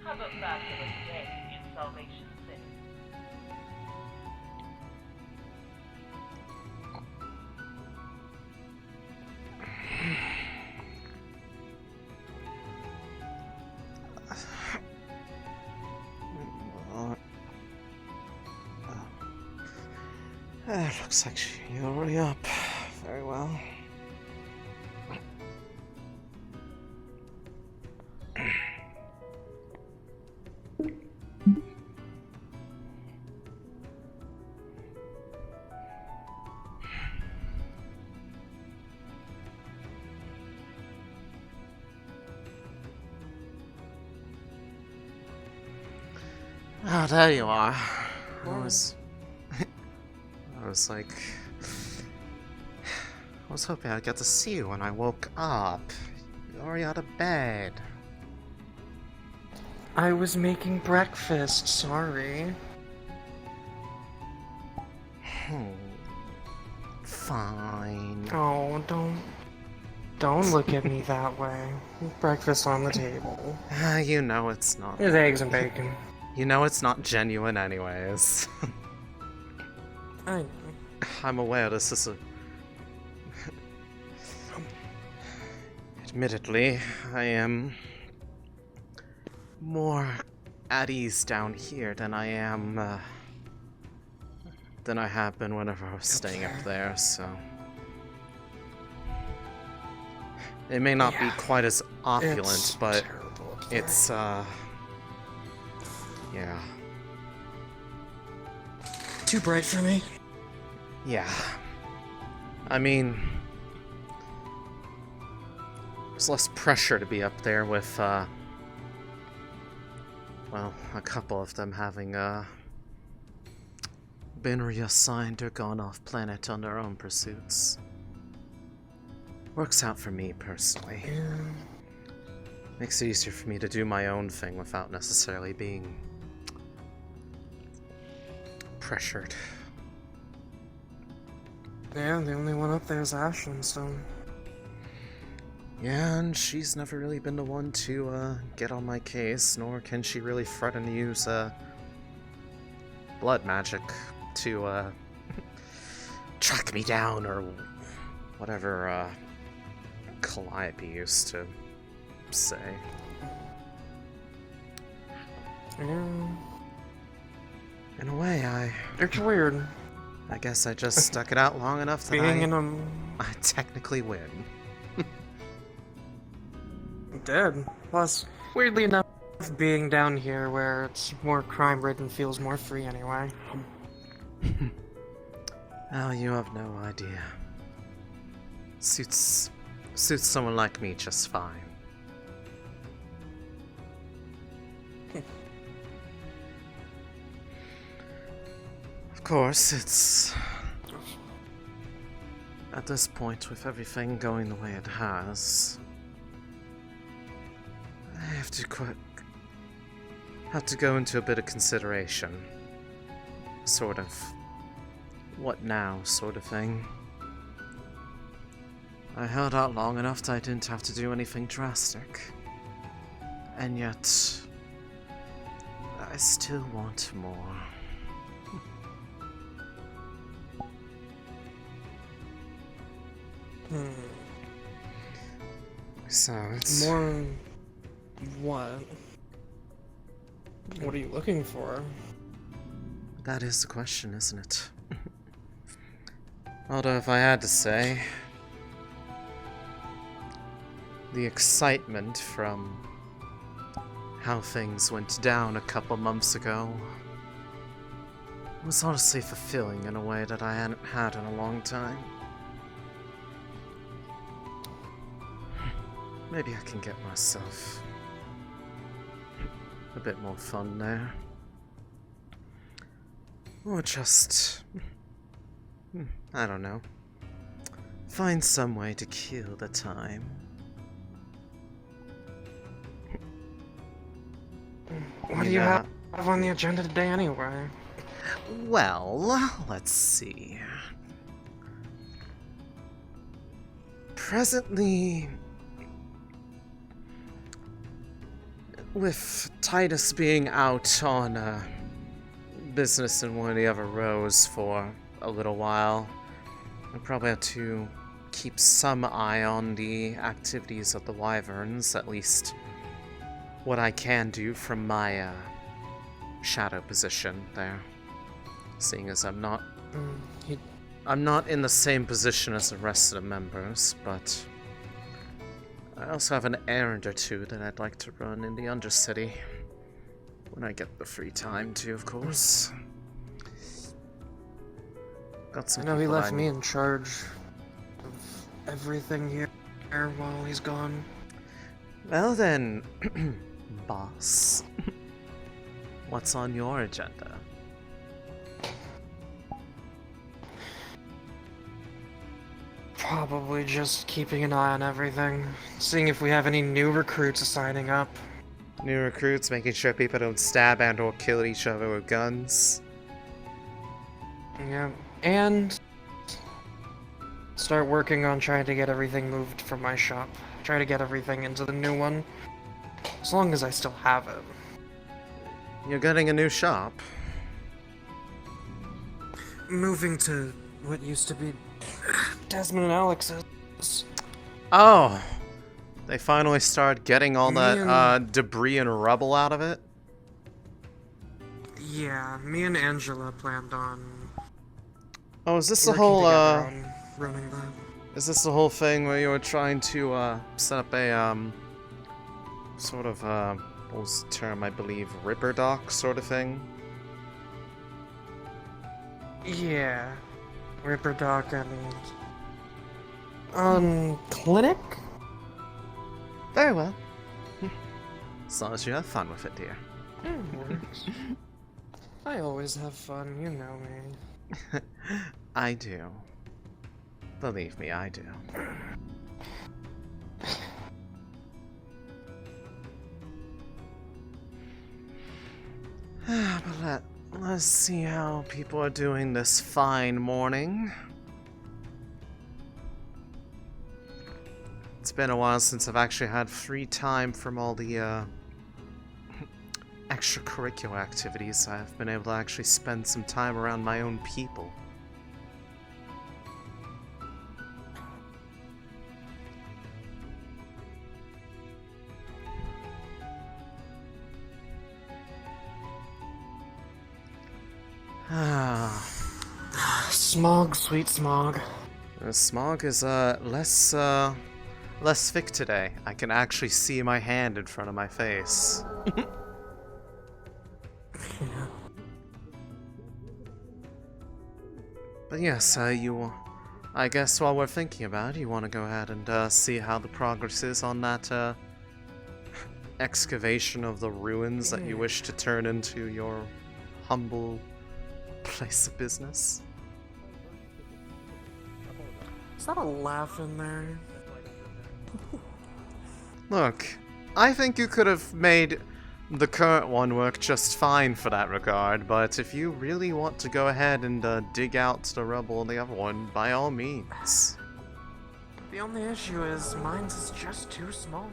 Have a fabulous day in Salvation City. Looks like you're already up. Very well. Oh, there you are. I was like, I was hoping I'd get to see you when I woke up. You're already out of bed. I was making breakfast, sorry. Fine. Oh, don't look at me that way. Breakfast on the table. You know it's not. There's eggs and bacon. You know it's not genuine anyways. I know. I'm aware this is a... Admittedly, I am more at ease down here than I am, than I have been whenever I was staying up there, so... It may not be quite as opulent, but it's, yeah. Too bright for me? Yeah. I mean... There's less pressure to be up there with, well, a couple of them having, been reassigned or gone off planet on their own pursuits. Works out for me, personally. Yeah. Makes it easier for me to do my own thing without necessarily being pressured. Yeah, the only one up there is Ashlyn, so... Yeah, and she's never really been the one to, get on my case, nor can she really threaten to use, blood magic to, track me down, or whatever, Calliope used to say. Yeah. In a way, It's weird. I guess I just stuck it out long enough that Being in a... I technically win. Dead. Plus, weirdly enough, being down here where it's more crime-ridden feels more free anyway. Oh, you have no idea. Suits someone like me just fine. Of course, it's... At this point, with everything going the way it has... I have to go into a bit of consideration. Sort of... What now, sort of thing. I held out long enough that I didn't have to do anything drastic. And yet... I still want more. So it's... More... what? What are you looking for? That is the question, isn't it? Although if I had to say... The excitement from how things went down a couple months ago was honestly fulfilling in a way that I hadn't had in a long time. Maybe I can get myself a bit more fun there. Or just... I don't know. Find some way to kill the time. What do you have on the agenda today anyway? Well, let's see. Presently... with Titus being out on business in one of the other rows for a little while, I probably have to keep some eye on the activities of the Wyverns, at least what I can do from my shadow position there. Seeing as I'm not in the same position as the rest of the members, but I also have an errand or two that I'd like to run in the Undercity. When I get the free time to, of course. Got some I know he people left me in charge of everything here while he's gone. Well then, boss. What's on your agenda? Probably just keeping an eye on everything, seeing if we have any new recruits signing up. New recruits, making sure people don't stab and or kill each other with guns. Yeah, and start working on trying to get everything moved from my shop. Try to get everything into the new one, as long as I still have it. You're getting a new shop? Moving to what used to be Desmond and Alex's. Oh! They finally started getting all Me that debris and rubble out of it? Yeah, me and Angela planned on Oh, is this the working whole, together on running that. is this the whole thing where you were trying to, set up a, sort of, what was the term, I believe, Ripper Dock sort of thing? Yeah, Ripper Dock and clinic. Very well. As long as you have fun with it, dear. It works. I always have fun, you know me. I do. Believe me, I do. But let's see how people are doing this fine morning. It's been a while since I've actually had free time from all the extracurricular activities. I've been able to actually spend some time around my own people. Smog, sweet smog. The smog is less thick today. I can actually see my hand in front of my face. But yes, I guess while we're thinking about it, you want to go ahead and see how the progress is on that excavation of the ruins that you wish to turn into your humble place of business. Is that a laugh in there? Look, I think you could have made the current one work just fine for that regard, but if you really want to go ahead and dig out the rubble in the other one, by all means. The only issue is mine's is just too small.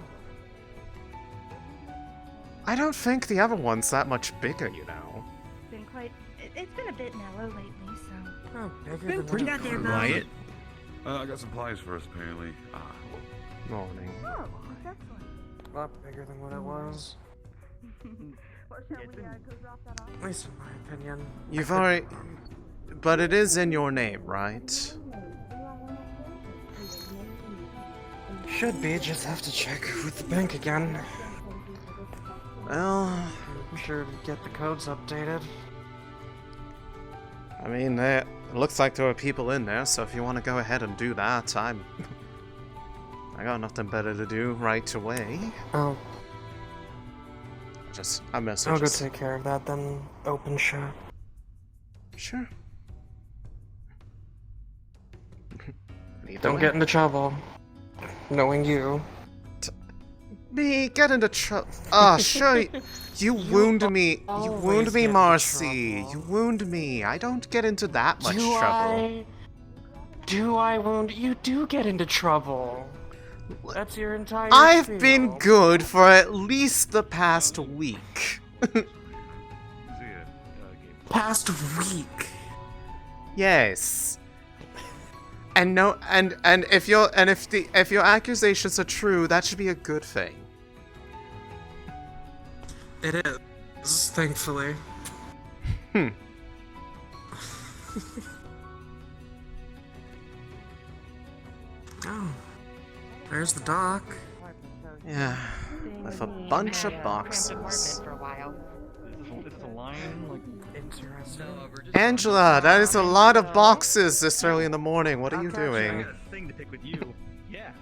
I don't think the other one's that much bigger, you know. It's been a bit mellow lately, so. Oh, bigger Been than pretty what it goddamn was. quiet. I got supplies for us, apparently. Morning. Oh, that's excellent. A lot bigger than what it was. Well, shall we go drop that off? At least in my opinion. You've already... But it is in your name, right? Should be, just have to check with the bank again. Well, I'm sure to get the codes updated. I mean, it looks like there are people in there, so if you want to go ahead and do that, I got nothing better to do right away. Oh, I message. I'll go take care of that then. Open shop. Sure. Don't get into trouble. Knowing you. Me get into trouble. Ah, sure. You wound me. You always wound get me, into Marcy. trouble. You wound me. I don't get into that much trouble. Do I wound? You do get into trouble. That's your entire I've spiel. been good for at least the past week. Past week. Yes. And no, and if your accusations are true, that should be a good thing. It is, thankfully. Oh, there's the dock. Yeah, with a bunch of boxes. For a while. Is this a line? Like, Interesting. Angela, that is a lot of boxes this early in the morning. What are you doing? a thing to pick with you. Yeah.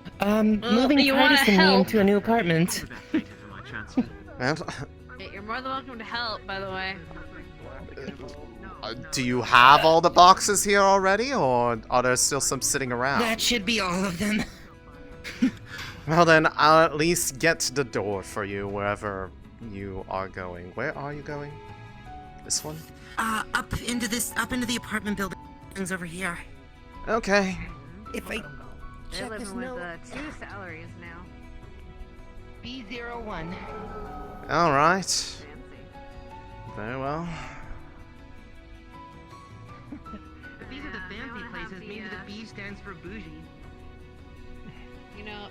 Moving you wanna Titus and me help? into a new apartment. Well, You're more than welcome to help, by the way. do you have all the boxes here already, or are there still some sitting around? That should be all of them. Well then, I'll at least get to the door for you wherever you are going. Where are you going? This one? Up into the apartment buildings over here. Okay. If I They're check this living with note, 2 salaries now. B01. Alright. Fancy. Very well. If these are the Yeah, fancy I places, have maybe the B stands for bougie. You know,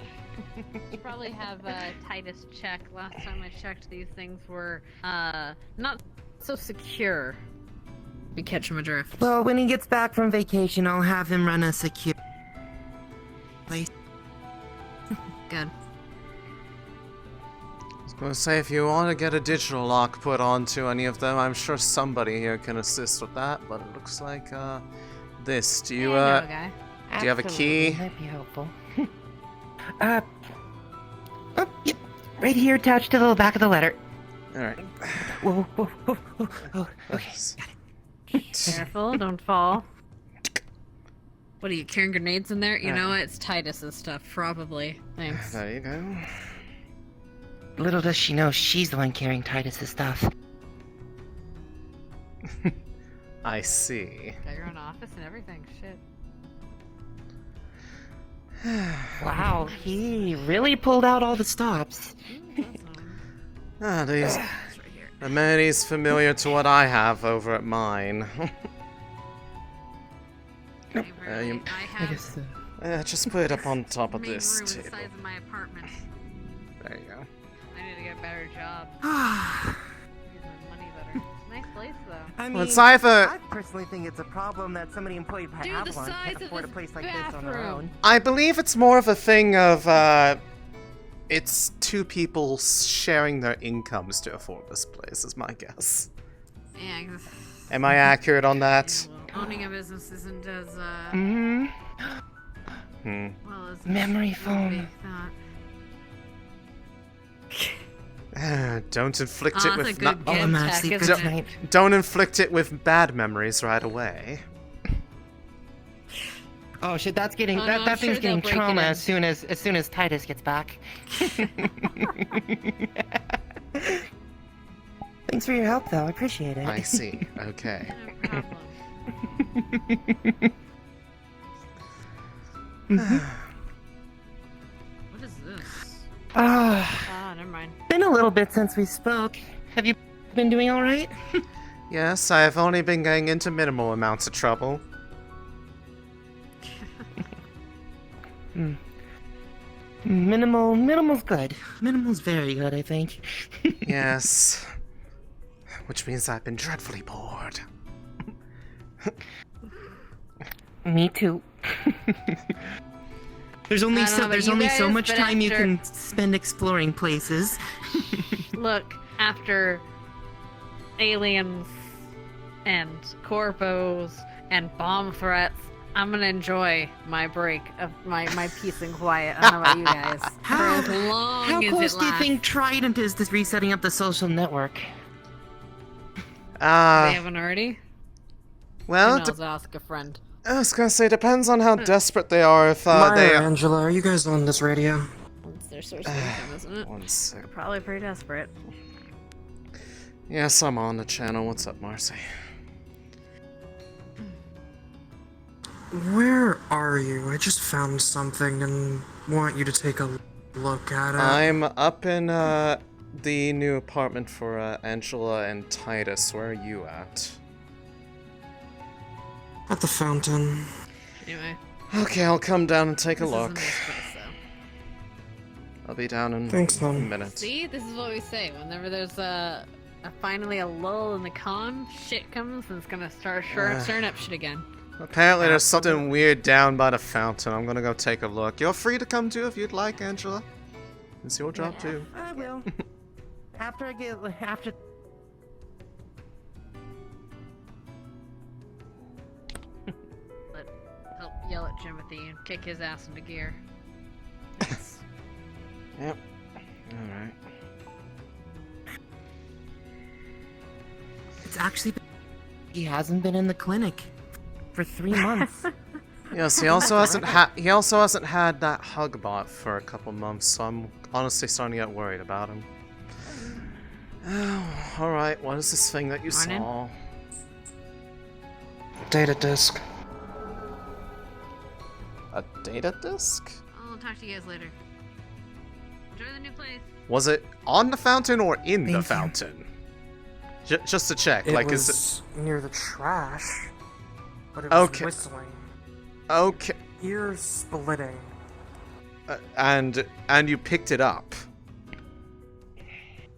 you probably have Titus check. Last time I checked, these things were not so secure. We catch him adrift. Well, when he gets back from vacation, I'll have him run a secure place. Good. I was gonna say, if you want to get a digital lock put onto any of them, I'm sure somebody here can assist with that, but it looks like, this. Do you, Hey, I know a guy. do you have a key? That'd be helpful. Oh, yep. Right here, attached to the back of the letter. Alright. Whoa, whoa, whoa, whoa, whoa. Okay, got it. Careful, don't fall. What are you carrying grenades in there? You know what? It's Titus's stuff, probably. Thanks. There you go. Little does she know she's the one carrying Titus's stuff. I see. Got your own office and everything. Shit. Wow, he really pulled out all the stops. Ah, these amenities familiar to what I have over at mine. I you- have guess, Just put it up on top of main this room the table. size of my apartment. There you go. I need to get a better job. I Use my money better. It's a nice place, though. mean, Well, it's either... I personally think it's a problem that so many employees at Dude, the Avalon size can't of afford a this place like this on their bathroom. own. I believe it's more of a thing of, it's two people sharing their incomes to afford this place, is my guess. Yeah, 'cause Am I accurate on that? owning a business isn't as hmm well as Memory it would foam. be, Don't inflict Oh, it that's with... a good Oh, I'm Good gonna tech, sleep isn't good it? tonight. Don't inflict it with bad memories right away. Oh shit, that's getting Oh, that, no, that I'm thing's sure getting they'll break it trauma in. as soon as Titus gets back. Thanks for your help, though. I appreciate it. I see. Okay. no problem. What is this? Ah, Ah, never mind. been a little bit since we spoke. Have you been doing all right? Yes, I have only been getting into minimal amounts of trouble. Minimal's good. Minimal's very good, I think. Yes. Which means I've been dreadfully bored. Me too. There's only I don't know about you so guys, much but time you after- can spend exploring places. Look, after aliens and corpos and bomb threats, I'm gonna enjoy my break of my peace and quiet. I don't know about you guys. For as long How as close it do you lasts. think Trident is to resetting up the social network? They Well, haven't already? it Emails, ask a friend. I was gonna say, depends on how desperate they are. If Maya, they Angela, are you guys on this radio? That's their source of income, isn't it? one sec. They're probably pretty desperate. Yes, I'm on the channel. What's up, Marcy? Where are you? I just found something and want you to take a look at it. I'm up in the new apartment for Angela and Titus. Where are you at? At the fountain. Anyway. Okay, I'll come down and take a This is a look. nice place, though. I'll be down in Thanks, a Mom. minute. See, this is what we say. Whenever there's finally a lull in the con, shit comes and it's gonna start stirring up shit again. Apparently there's something weird down by the fountain. I'm gonna go take a look. You're free to come too if you'd like, Angela. It's your job too. I will. After I get after. Help yell at Jimothy and kick his ass into gear. Yep. Alright. It's actually he hasn't been in the clinic for 3 months. Yes, he also hasn't had that hug bot for a couple months, so I'm honestly starting to get worried about him. Oh, alright, what is this thing that you Morning. saw? Data disk. A data disk? I'll talk to you guys later. Enjoy the new place. Was it on the fountain or in the Thank you. fountain? Just to check, It like, was is near the trash, but it was Okay. whistling. it okay? Ears splitting. And you picked it up.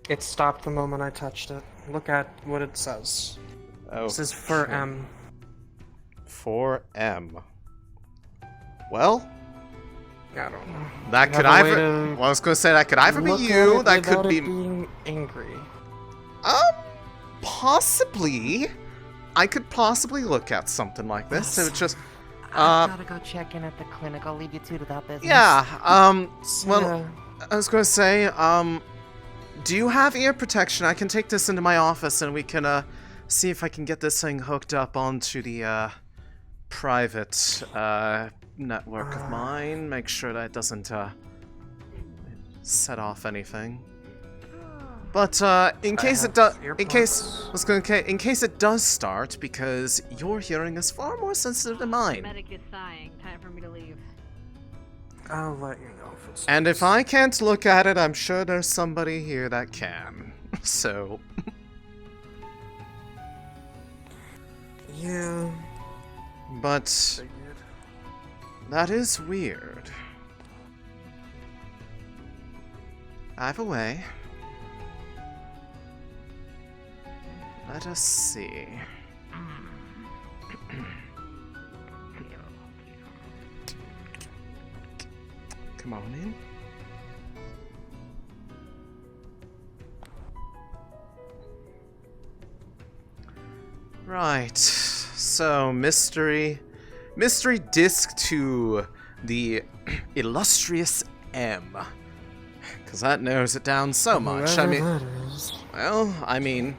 It stopped the moment I touched it. Look at what it says. Oh, It says for M. 4M. Well, I don't know. that You could have a way either. to Well, I was gonna say that could either be Look at you. it That could without be. it being angry. Possibly. I could possibly look at something like this. So it's just. I gotta go check in at the clinic. I'll leave you two to that business. Yeah. Well, Yeah. I was gonna say. Do you have ear protection? I can take this into my office and we can see if I can get this thing hooked up onto the private network of mine. Make sure that it doesn't set off anything. But in case it does, in case it does start, because your hearing is far more sensitive than mine. Medic is sighing. Time for me to leave. I'll let you know if it's. And if I can't look at it, I'm sure there's somebody here that can. So. Yeah. But Figured. that is weird. Either way. Let us see. Come on in. Right. So, mystery disc to the illustrious M. Because that narrows it down so much. I mean, Whoever that is. well, I mean,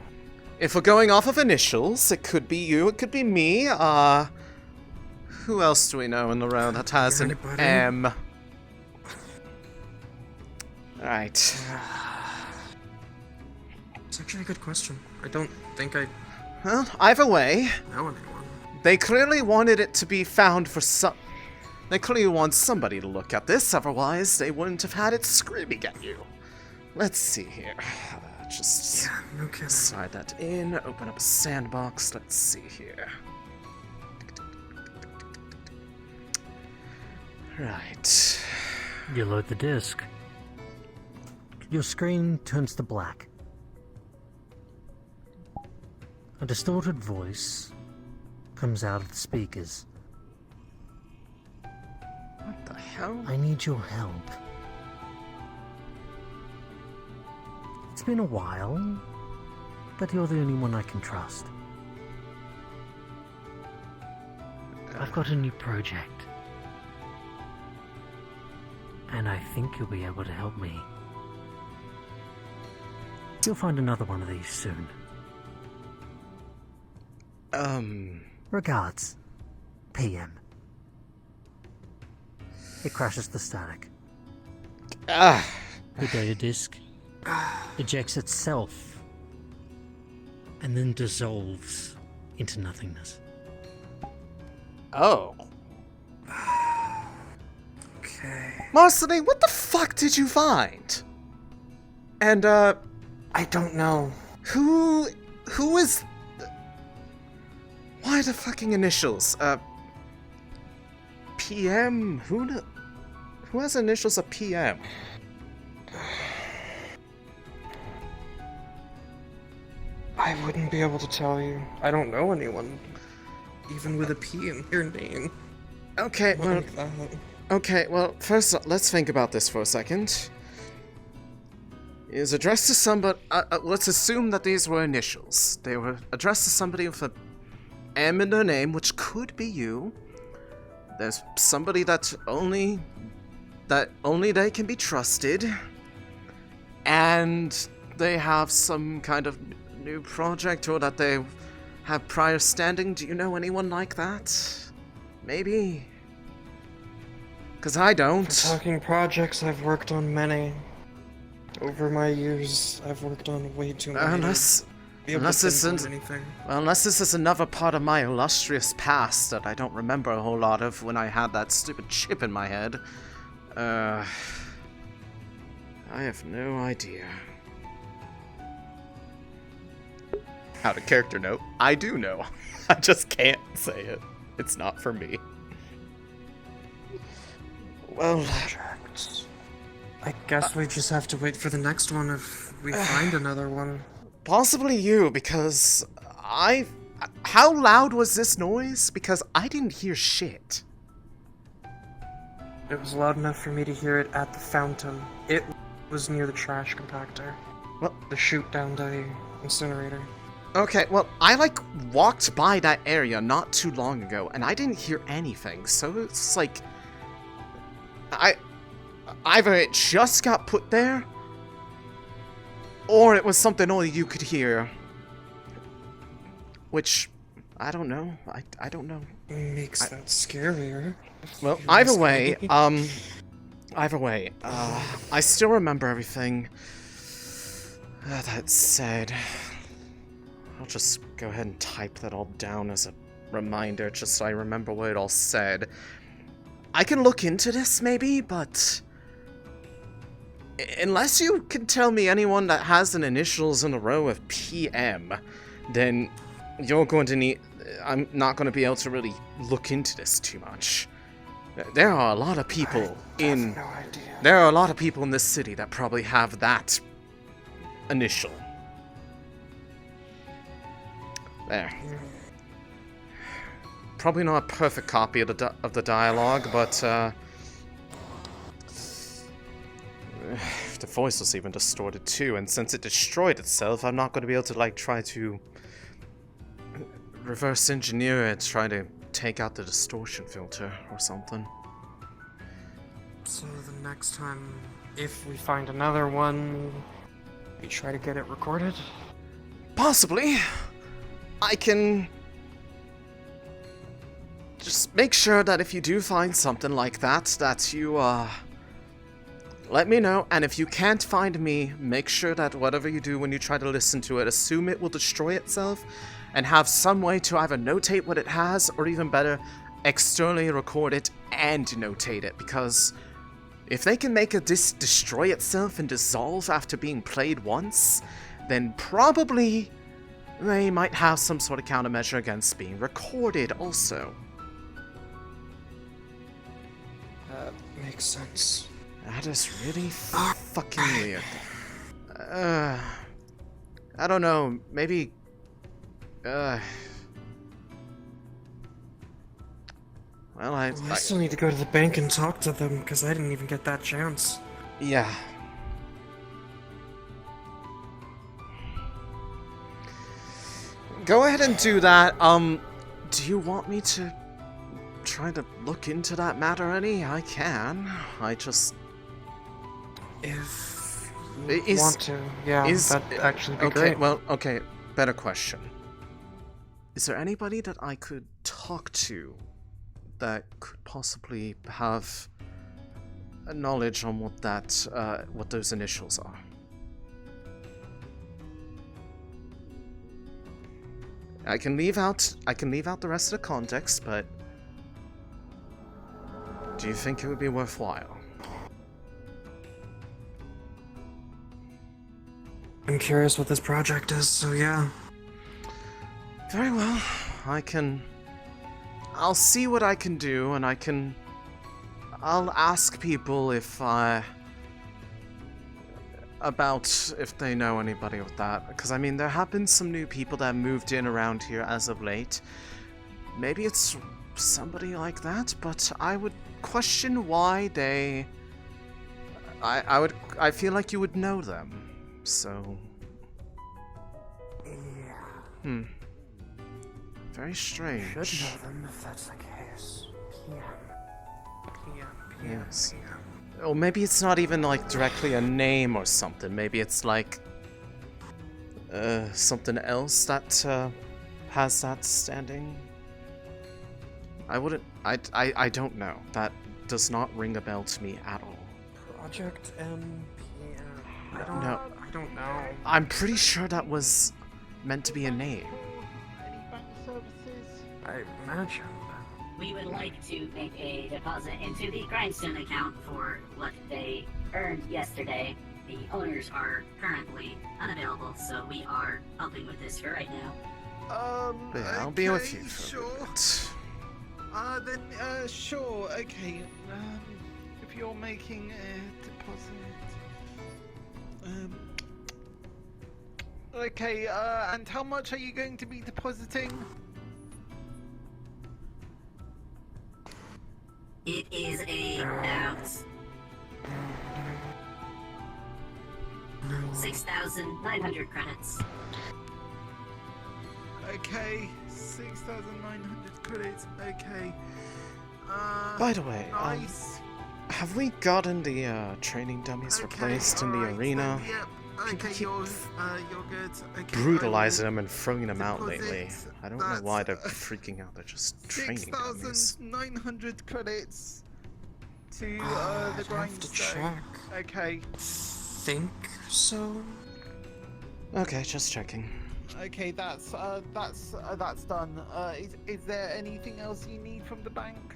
if we're going off of initials, it could be you, it could be me. Who else do we know in the row that has an Anybody? M? Alright. It's actually a good question. I don't think I Well, either way, know anyone. they clearly wanted it to be found for some. They clearly want somebody to look at this, otherwise they wouldn't have had it screaming at you. Let's see here. Just Yeah, no kidding. slide that in, open up a sandbox, let's see here. Right. You load the disc. Your screen turns to black. A distorted voice comes out of the speakers. What the hell? I need your help. It's been a while, but you're the only one I can trust. I've got a new project. And I think you'll be able to help me. You'll find another one of these soon. Regards, PM. It crashes the static. Ah. The data disk ejects itself and then dissolves into nothingness. Oh. Okay. Marceline, what the fuck did you find? And, I don't know. who is... Why the fucking initials? PM? Who has initials of PM? I wouldn't be able to tell you. I don't know anyone, even with a P in their name. Okay, well... Like that. Okay, well, first, let's think about this for a second. Is addressed to somebody... let's assume that these were initials. They were addressed to somebody with a M in their name, which could be you. There's somebody that only they can be trusted. And they have some kind of new project, or that they have prior standing. Do you know anyone like that? Maybe? Because I don't. For talking projects, I've worked on many. Over my years, I've worked on way too many. Unless this isn't anything. Well, unless this is another part of my illustrious past that I don't remember a whole lot of when I had that stupid chip in my head. I have no idea. Out of character note, I do know. I just can't say it. It's not for me. Well, I guess we just have to wait for the next one if we find another one. possibly you, because how loud was this noise? Because I didn't hear shit. It was loud enough for me to hear it at the fountain. It was near the trash compactor. Well, the chute down the incinerator. Okay, well, I, walked by that area not too long ago, and I didn't hear anything, so it's like... Either it just got put there, or it was something only you could hear. Which, I don't know. I don't know. Makes that scarier. Well, either way, I still remember everything that said. I'll just go ahead and type that all down as a reminder, just so I remember what it all said. I can look into this, maybe, but... unless you can tell me anyone that has an initials in a row of PM, then you're going to need... I'm not going to be able to really look into this too much. There are a lot of people in... no idea. There are a lot of people in this city that probably have that initial. There. Probably not a perfect copy of the dialogue, but the voice was even distorted too. And since it destroyed itself, I'm not going to be able to try to reverse engineer it, try to take out the distortion filter or something. So the next time, if we find another one, we try to get it recorded? Possibly. I can just make sure that if you do find something like that, that you, let me know. And if you can't find me, make sure that whatever you do when you try to listen to it, assume it will destroy itself and have some way to either notate what it has, or even better, externally record it and notate it. Because if they can make a disc destroy itself and dissolve after being played once, then probably they might have some sort of countermeasure against being recorded also. That makes sense. That is really fucking weird. I don't know, maybe... well, I still need to go to the bank and talk to them, because I didn't even get that chance. Yeah. Go ahead and do that. Do you want me to try to look into that matter any? I can. I just... If you want to, yeah, that'd actually be okay, great. Well, okay, better question. Is there anybody that I could talk to that could possibly have a knowledge on what that, what those initials are? I can leave out the rest of the context, but Do you think it would be worthwhile? I'm curious what this project is, so yeah. Very well. I'll see what I can do, and I'll ask people about if they know anybody with that. Because, I mean, there have been some new people that moved in around here as of late. Maybe it's somebody like that, but I would question why they... I feel like you would know them. So... Yeah. Very strange. Should know them if that's the case. PM. Yes. Or maybe it's not even like directly a name or something. Maybe it's like something else that has that standing. I don't know. That does not ring a bell to me at all. Project MPM. I don't know. I'm pretty sure that was meant to be a name. Any bank services? I imagine. We would like to make a deposit into the Grindstone account for what they earned yesterday. The owners are currently unavailable, so we are helping with this for right now. Yeah, I'll be with you for a bit. Sure, okay. If you're making a deposit... Okay, and how much are you going to be depositing? It is about 6,900 credits. Okay, 6,900 credits, okay. By the way, nice. Have we gotten the training dummies replaced in the arena? Then, yep. Okay, you're good. Okay, Brutalizing them and throwing them out lately. I don't know why they're freaking out. They're just training dummies. 6,900 credits to the grindstone. Okay. Think so. Okay, just checking. Okay, that's done. Is there anything else you need from the bank?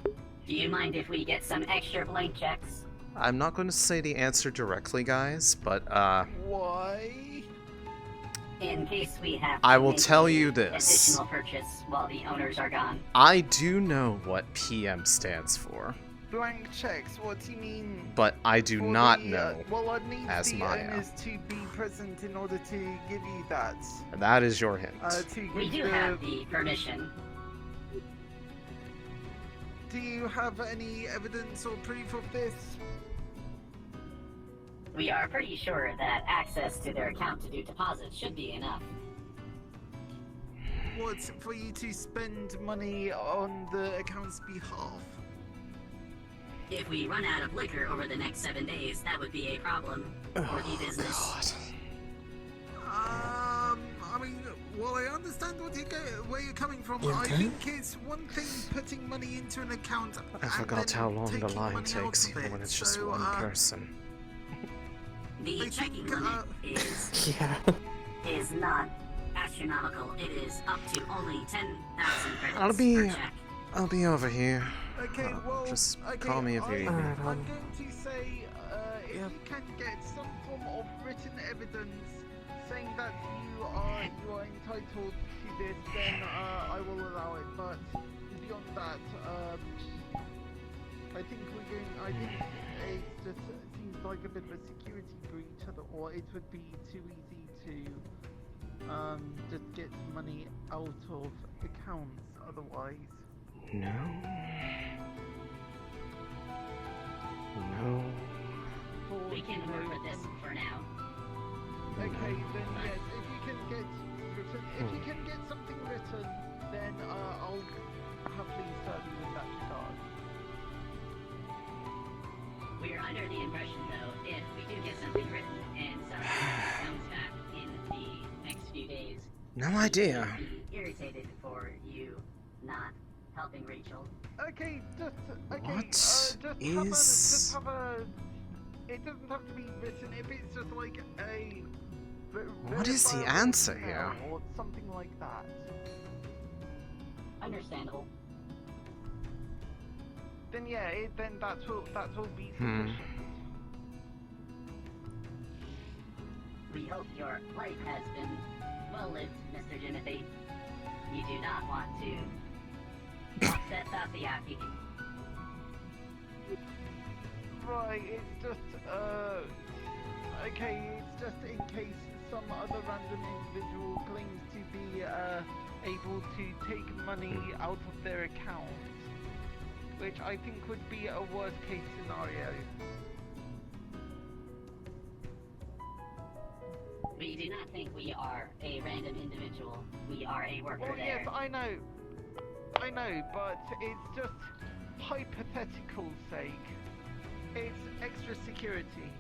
Do you mind if we get some extra blank checks? I'm not going to say the answer directly, guys, but Why? In case we have I will tell you this. Additional purchase while the owners are gone. I do know what PM stands for. Blank checks, what do you mean? But I do not know well, I'd need as the Maya. owners to be present in order to give you that. And that is your hint. We do have the permission. Do you have any evidence or proof of this? We are pretty sure that access to their account to do deposits should be enough. What, for you to spend money on the account's behalf? If we run out of liquor over the next 7 days, that would be a problem for the business. I mean, well, I understand where you're coming from. You I okay? think it's one thing putting money into an account. I forgot how long the line money out takes of even it, when it's just so, one person. The checking limit is not astronomical. It is up to only 10,000 credits per check. I'll be over here. Okay, well, just okay, call me if you need me. I'm going to say, if you can get some form of written evidence saying that you are entitled to this, then I will allow it. But beyond that, I think it just seems like a bit of a security breach, or it would be too easy to just get money out of accounts otherwise. No. No. We can work with this for now. Okay, then yes, if you can get something written, then I'll happily serve you in that regard. We're under the impression, though, if we do get something written and something comes back in the next few days, No idea. we'd be irritated for you not helping Rachel. Okay, it doesn't have to be written. If it's just like a What is the verifiable answer email here? or something like that. Understandable. then yeah, then that will be Hmm. sufficient. We hope your life has been well lived, Mr. Timothy. You do not want to upset Sasayaki. Right, it's just okay, it's just in case some other random individual claims to be able to take money out of their account, which I think would be a worst case scenario. We do not think we are a random individual. We are a worker Well, there. yes, I know, but it's just hypothetical sake. It's extra security.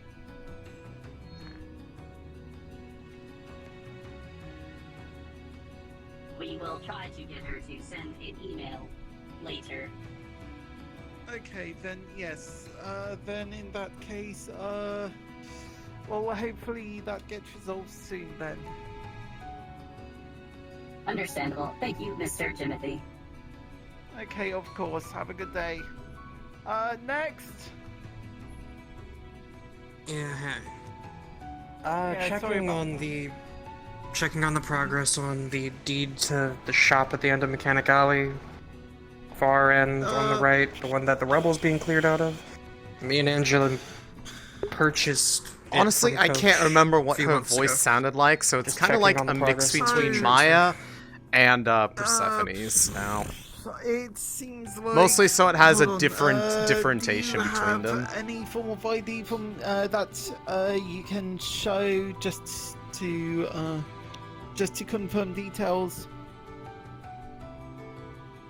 We will try to get her to send an email later. Okay, then yes. Then in that case, well, hopefully that gets resolved soon then. Understandable. Thank you, Mr. Timothy. Okay, of course. Have a good day. Next. Yeah. Yeah, sorry about checking on the progress on the deed to the shop at the end of Mechanic Alley. Far end on the right, the one that the rebels being cleared out of. Me and Angela purchased. Honestly, I can't remember what her voice sounded like, so it's Just kind of checking like on the a mix progress between of Maya and Persephone's now. It seems like Mostly so it has hold a on, differentiation do you between them. have any form of ID from that you can show just to confirm details?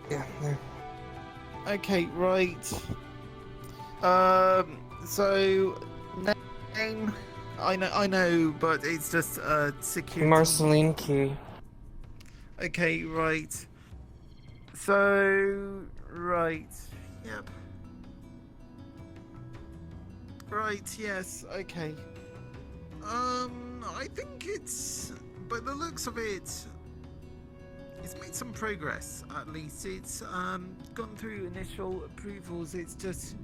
Yeah. There. Okay, right. So name. I know, but it's just security. Marceline Key. Okay, right. So, right. Yep. Right, yes, okay. I think it's, by the looks of it, it's made some progress, at least. It's, gone through initial approvals. It's just,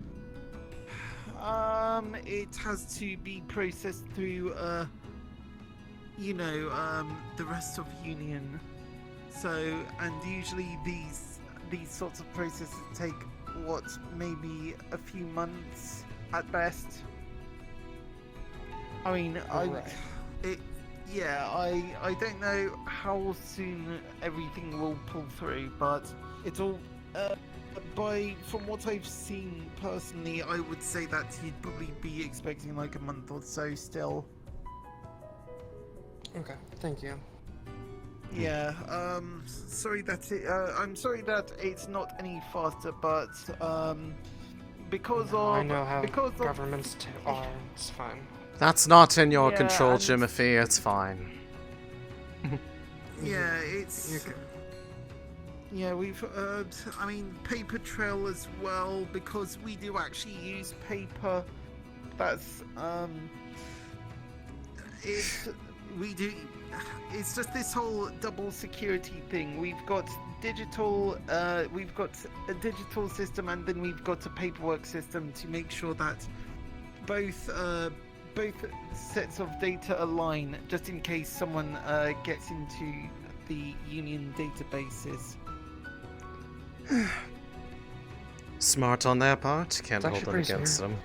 it has to be processed through, the rest of Union. So, and usually these sorts of processes take, maybe a few months at best. I mean, I don't know how soon everything will pull through, but it's all, from what I've seen personally, I would say that you'd probably be expecting like a month or so still. Okay, thank you. Yeah, sorry that I'm sorry that it's not any faster, but, because I of... know how because governments are, it's fine. That's not in your Yeah, control, and- Jimothy, it's fine. Yeah, it's... Yeah, we've, I mean, paper trail as well, because we do actually use paper. That's, it's just this whole double security thing. We've got digital, we've got a digital system, and then we've got a paperwork system to make sure that both sets of data align, just in case someone gets into the Union databases. Smart on their part, can't It's hold actually it pretty against smart. them.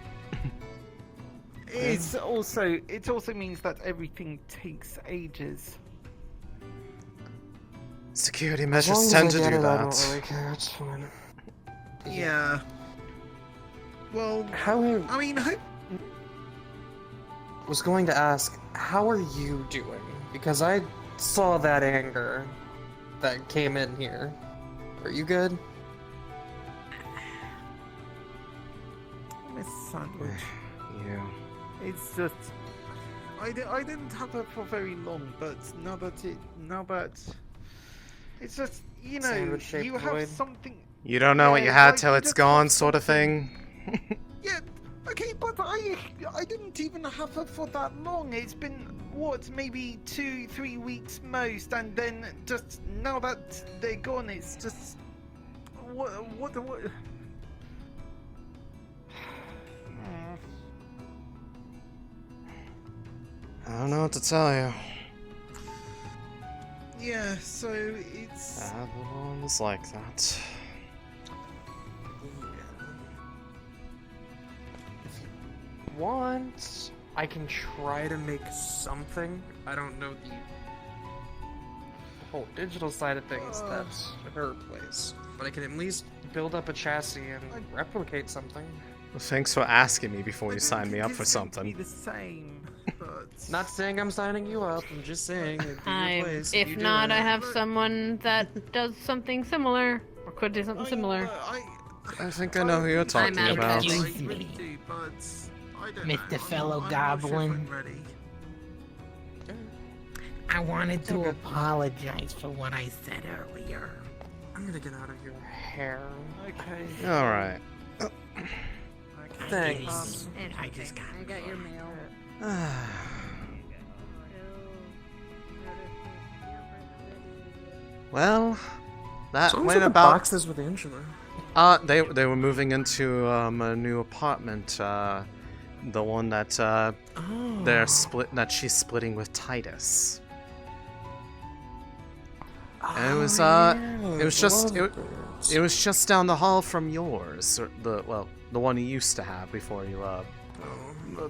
It also means that everything takes ages. Security As long measures as tend I to get do it, I that. don't really care, it's fine. Yeah. Well, I mean, was going to ask, how are you doing? Because I saw that anger that came in here. Are you good? Miss Sandwich. Yeah. It's just, I didn't have her for very long, but now that it's just, you know, Sandwich-shaped you have void. something. You don't know what Yeah, you had like, till you it's just gone, have sort of something- thing. Yeah, okay, but I didn't even have her for that long. It's been, what, maybe 2-3 weeks most, and then just now that they're gone, it's just, what? I don't know what to tell you. Yeah, so it's... Everyone's like that. Want, I can try to make something. I don't know the whole digital side of things. That's her place. But I can at least build up a chassis and replicate something. Well, thanks for asking me before you signed me up for Be something. the same, but... Not saying I'm signing you up. I'm just saying it'd be your place. If you do not, it. I have someone that does something similar, or could do something similar. I think I know who you're talking I'm about. Excuse me, Mr. Fellow Goblin. I wanted to apologize for what I said earlier. I'm gonna get out of your hair. Okay. Alright. Thanks. I just got I got your mail. Well, that So what was went with the about. boxes with Angela? They were moving into a new apartment. The one that they're that she's splitting with Titus. And it was it was just down the hall from yours, or the one you used to have before you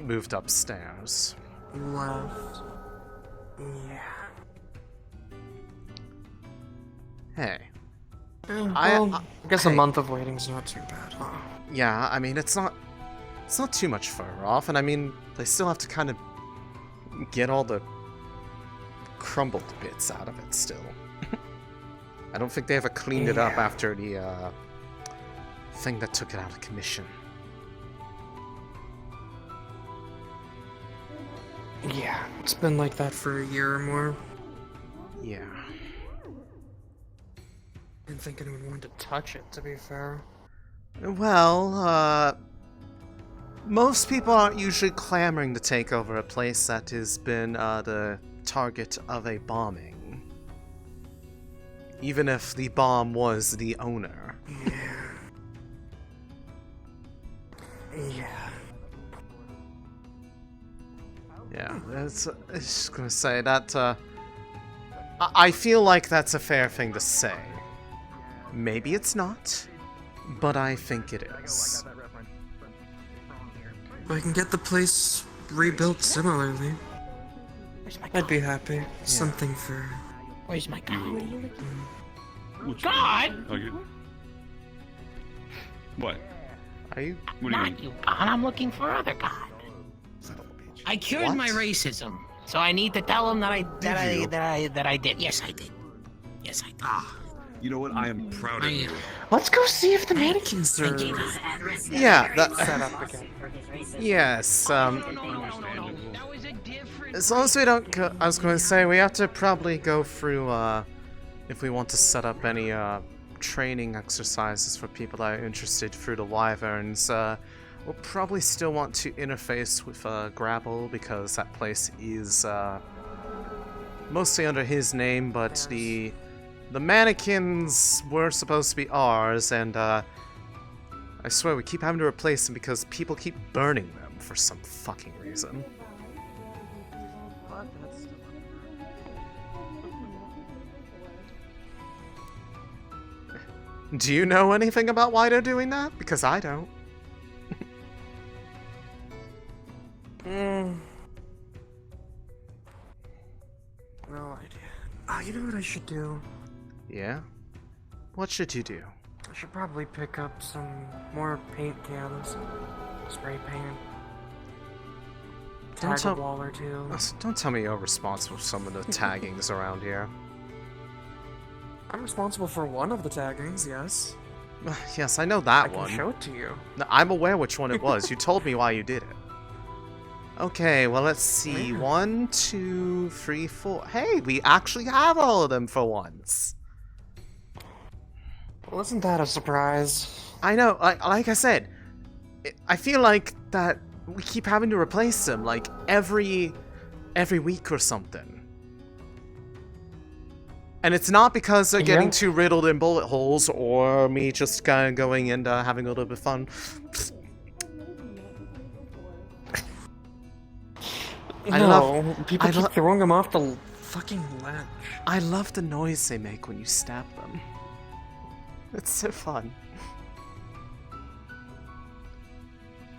moved upstairs. Left. Yeah. Hey. I guess a hey. month of waiting's not too bad, huh? Yeah, I mean it's not too much further off, and I mean they still have to kind of get all the crumbled bits out of it still. I don't think they ever cleaned it up after the thing that took it out of commission. Yeah, it's been like that for a year or more. Yeah. Didn't think anyone wanted to touch it, to be fair. Well, most people aren't usually clamoring to take over a place that has been the target of a bombing. Even if the bomb was the owner. Yeah. Yeah, it's just gonna say that, I feel like that's a fair thing to say. Maybe it's not, but I think it is. If I can get the place rebuilt similarly, I'd be happy. Something for... Where's my god? God! Okay. What? Are you? What do you Not mean? you, God. I'm looking for other God. I cured What? my racism, so I need to tell him that I did. Yes, I did. Yes, I did. You know what? I am proud of you. Let's go see if the mannequins are Yeah, that. set up again. Yes, as long as we don't go, I was going to say, we have to probably go through, if we want to set up any, training exercises for people that are interested through the Wyverns, we'll probably still want to interface with, Grapple, because that place is, mostly under his name, but the mannequins were supposed to be ours, and, I swear we keep having to replace them because people keep burning them for some fucking reason. Do you know anything about why they're doing that? Because I don't. No idea. You know what I should do? Yeah? What should you do? I should probably pick up some more paint cans. Spray paint. Tag a wall or two. Don't tell me you're responsible for some of the taggings around here. I'm responsible for one of the taggings, yes. Yes, I know that I one. can show it to you. No, I'm aware which one it was. You told me why you did it. Okay, well, let's see. 1, 2, 3, 4. Hey, we actually have all of them for once. Well, isn't that a surprise? I know, like I said, I feel like that we keep having to replace them, like, every week or something. And it's not because they're getting too riddled in bullet holes, or me just kind of going and having a little bit of fun. People I keep love- throwing them off the fucking ledge. I love the noise they make when you stab them. It's so fun.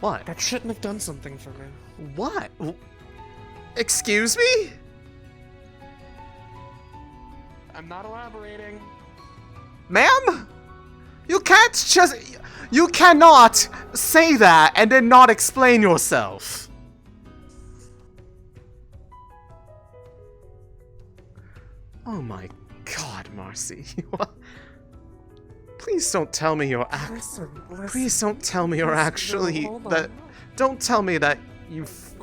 What? That shouldn't have done something for me. What? Excuse me? I'm not elaborating. Ma'am? You cannot say that and then not explain yourself. Oh my god, Marcy. Please don't tell me you're Listen. Please don't tell me you're actually hold that. on. Don't tell me that you've.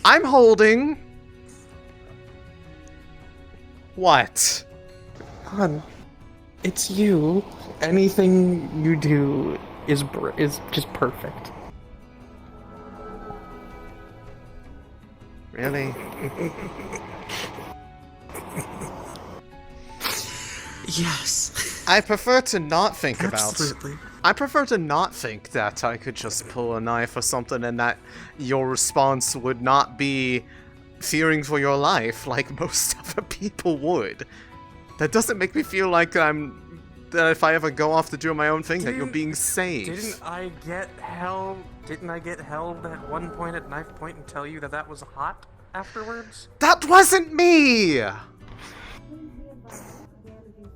I'm holding. What? Hon, it's you. Anything you do is just perfect. Really? Yes. I prefer to not think Absolutely. I prefer to not think that I could just pull a knife or something and that your response would not be fearing for your life like most other people would. That doesn't make me feel like that if I ever go off to do my own thing that you're being safe. Didn't I get held at one point at knife point and tell you that was hot afterwards? That wasn't me!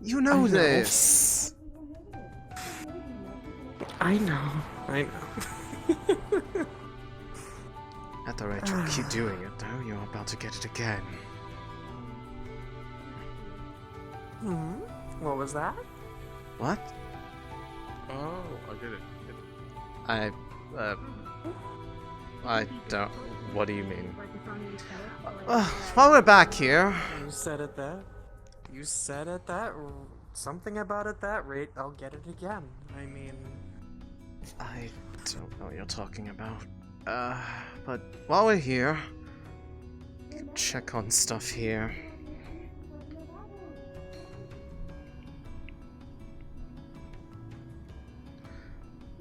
You know, I know. this. I know. At the rate you keep doing it, though, you're about to get it again. What was that? What? Oh, I get it. I don't. What do you mean? While we're back here. You said it that. You said it that. Something about at that rate, I'll get it again. I mean. I don't know what you're talking about. But while we're here, check on stuff here.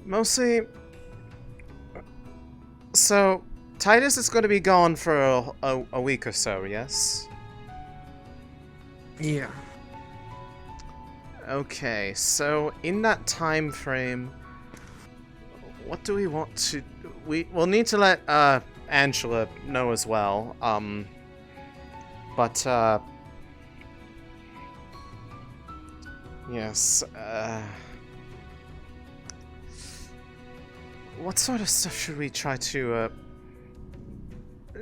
Mostly. So, Titus is going to be gone for a week or so, yes? Yeah. Okay, so in that time frame, what do we want to... We'll need to let Angela know as well. Yes, what sort of stuff should we try to,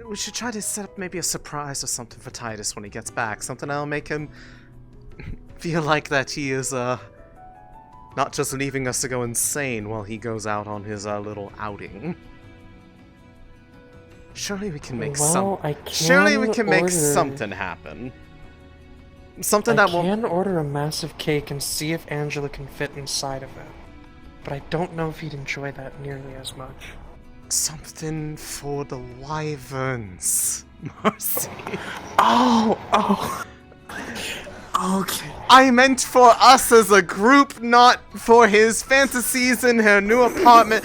we should try to set up maybe a surprise or something for Titus when he gets back. Something that'll make him feel like that he is, not just leaving us to go insane while he goes out on his, little outing. Surely we can make Surely we can make something happen. Something that will... I can order a massive cake and see if Angela can fit inside of it. But I don't know if he'd enjoy that nearly as much. Something for the wyverns, Marcy. Oh! Okay. I meant for us as a group, not for his fantasies in her new apartment.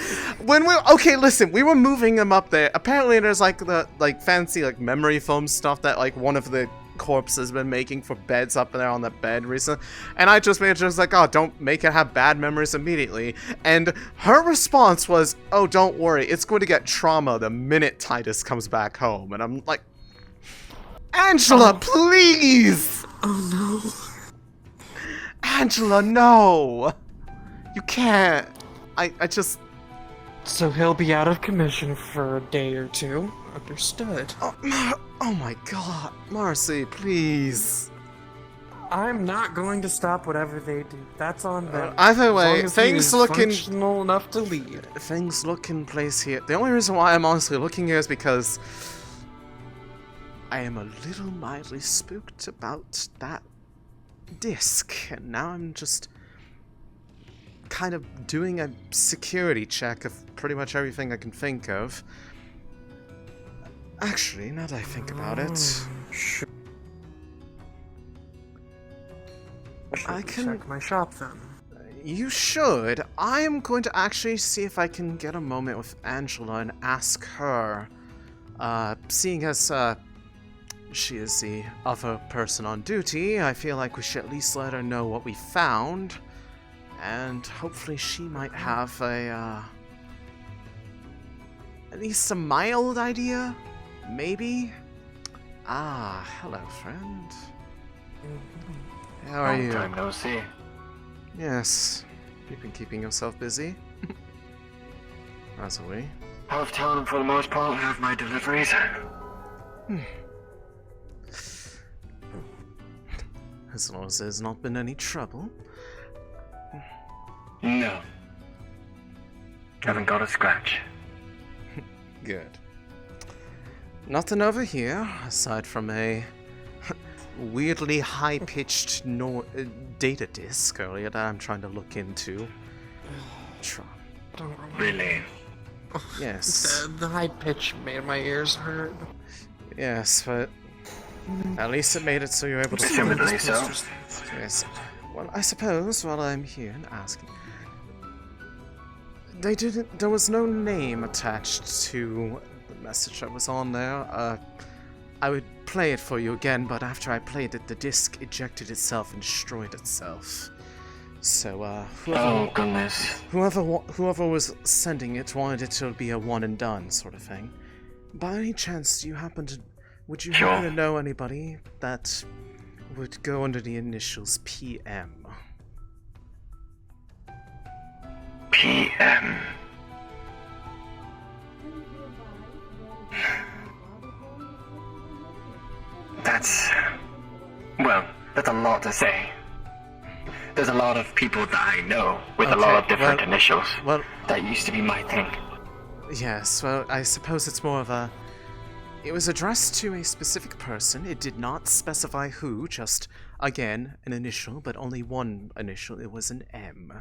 Okay, listen, we were moving him up there. Apparently there's like the fancy memory foam stuff that one of the corpse has been making for beds up there on the bed recently, and I just made it just like, oh, don't make it have bad memories immediately. And her response was, oh, don't worry, it's going to get trauma the minute Titus comes back home. And I'm like, Angela, please! Oh no. Angela, no! You can't. I just... So he'll be out of commission for a day or two. Understood. Oh my god, Marcy, please. I'm not going to stop whatever they do. That's on them. Either way, as long as he things is looking functional enough to lead. Things look in place here. The only reason why I'm honestly looking here is because I am a little mildly spooked about that disc, and now I'm just kind of doing a security check of pretty much everything I can think of. Actually, now that I think about it, Sure. I can check my shop then. You should. I am going to actually see if I can get a moment with Angela and ask her Seeing as, she is the other person on duty, I feel like we should at least let her know what we found. And hopefully she might have a, at least a mild idea? Maybe? Ah, hello, friend. How are you? Long time no see. Yes. You've been keeping yourself busy? As are we. Out of town for the most part, have my deliveries. As long as there's not been any trouble. No. Haven't got a scratch. Good. Nothing over here, aside from a weirdly high-pitched data disk earlier that I'm trying to look into. Really? Yes. The high pitch made my ears hurt. Yes, but at least it made it so you're able to... Assumedly so. Yes. Well, I suppose while I'm here and asking... There was no name attached to the message that was on there. I would play it for you again, but after I played it, the disc ejected itself and destroyed itself. So, oh, goodness. Whoever was sending it wanted it to be a one and done sort of thing. By any chance, would you happen to know anybody that would go under the initials PM? PM. That's a lot to say. There's a lot of people that I know with a lot of different initials. Well, that used to be my thing. Yes, well, I suppose it's more of a... It was addressed to a specific person. It did not specify who, just, again, an initial, but only one initial. It was an M.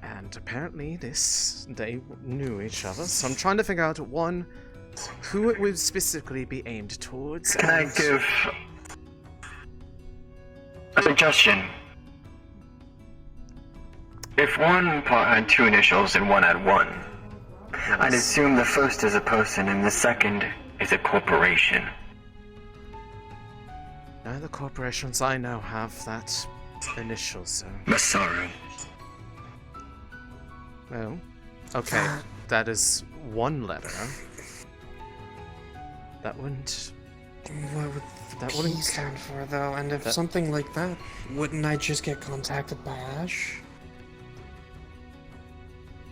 And apparently they knew each other, so I'm trying to figure out, one, who it would specifically be aimed towards. Can I give a suggestion? If one part had two initials and one had one, yes. I'd assume the first is a person and the second is a corporation. None of the corporations I know have that initial, so... Masaru. Well, okay, that is one letter. That wouldn't... What would the P stand for, though? And if something like that, wouldn't I just get contacted by Ash?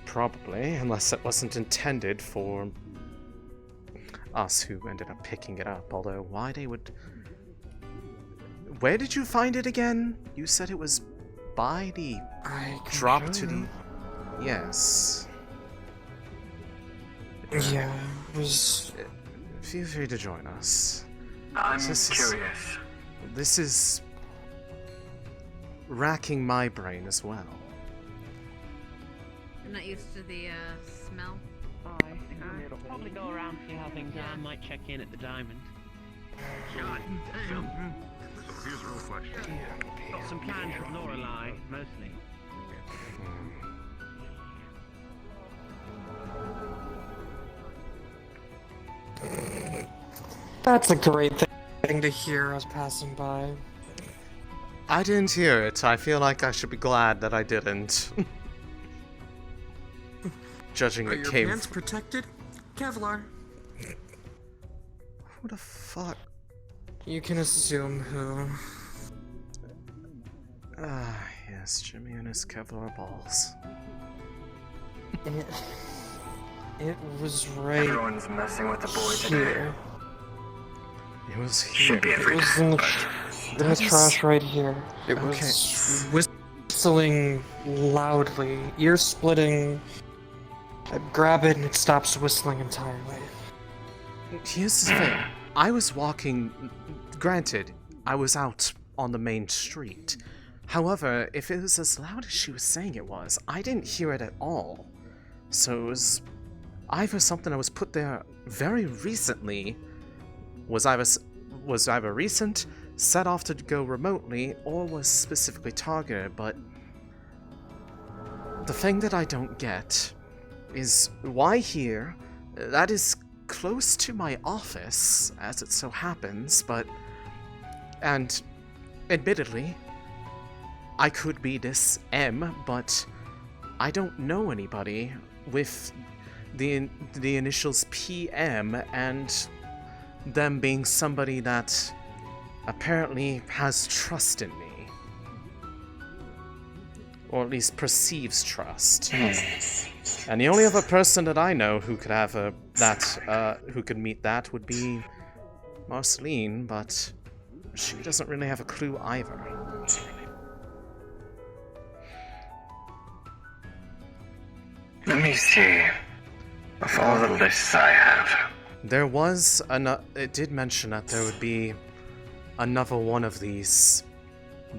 Probably, unless it wasn't intended for us who ended up picking it up. Although, why they would... Where did you find it again? You said it was by the drop to the... Yes. Yeah, it was... Feel free to join us. I'm curious. This is... racking my brain as well. I'm not used to the, smell. I think we'll probably go around see how things are. I might check in at the Diamond. God damn. Here's a real question. Got some plans with Lorelei, mostly. That's a great thing to hear as passing by. I didn't hear it. I feel like I should be glad that I didn't. Judging Are it your came... pants protected? Kevlar. Who the fuck? You can assume who. Ah, yes, Jimmy and his Kevlar balls. It was right. Everyone's messing with the boy here. It was here. Should be every It was in the trash right here. It was whistling loudly, ear splitting. I grab it and it stops whistling entirely. Here's the thing. I was walking... Granted, I was out on the main street. However, if it was as loud as she was saying it was, I didn't hear it at all. So it was either something that was put there very recently, was either recent, set off to go remotely, or was specifically targeted, but the thing that I don't get is why here? That is close to my office, as it so happens, and admittedly, I could be this M, but I don't know anybody with the initials PM and them being somebody that apparently has trust in me. Or at least perceives trust. And the only other person that I know who could have who could meet that would be Marceline, but she doesn't really have a clue either. Let me see. Of all the lists I have. There was it did mention that there would be another one of these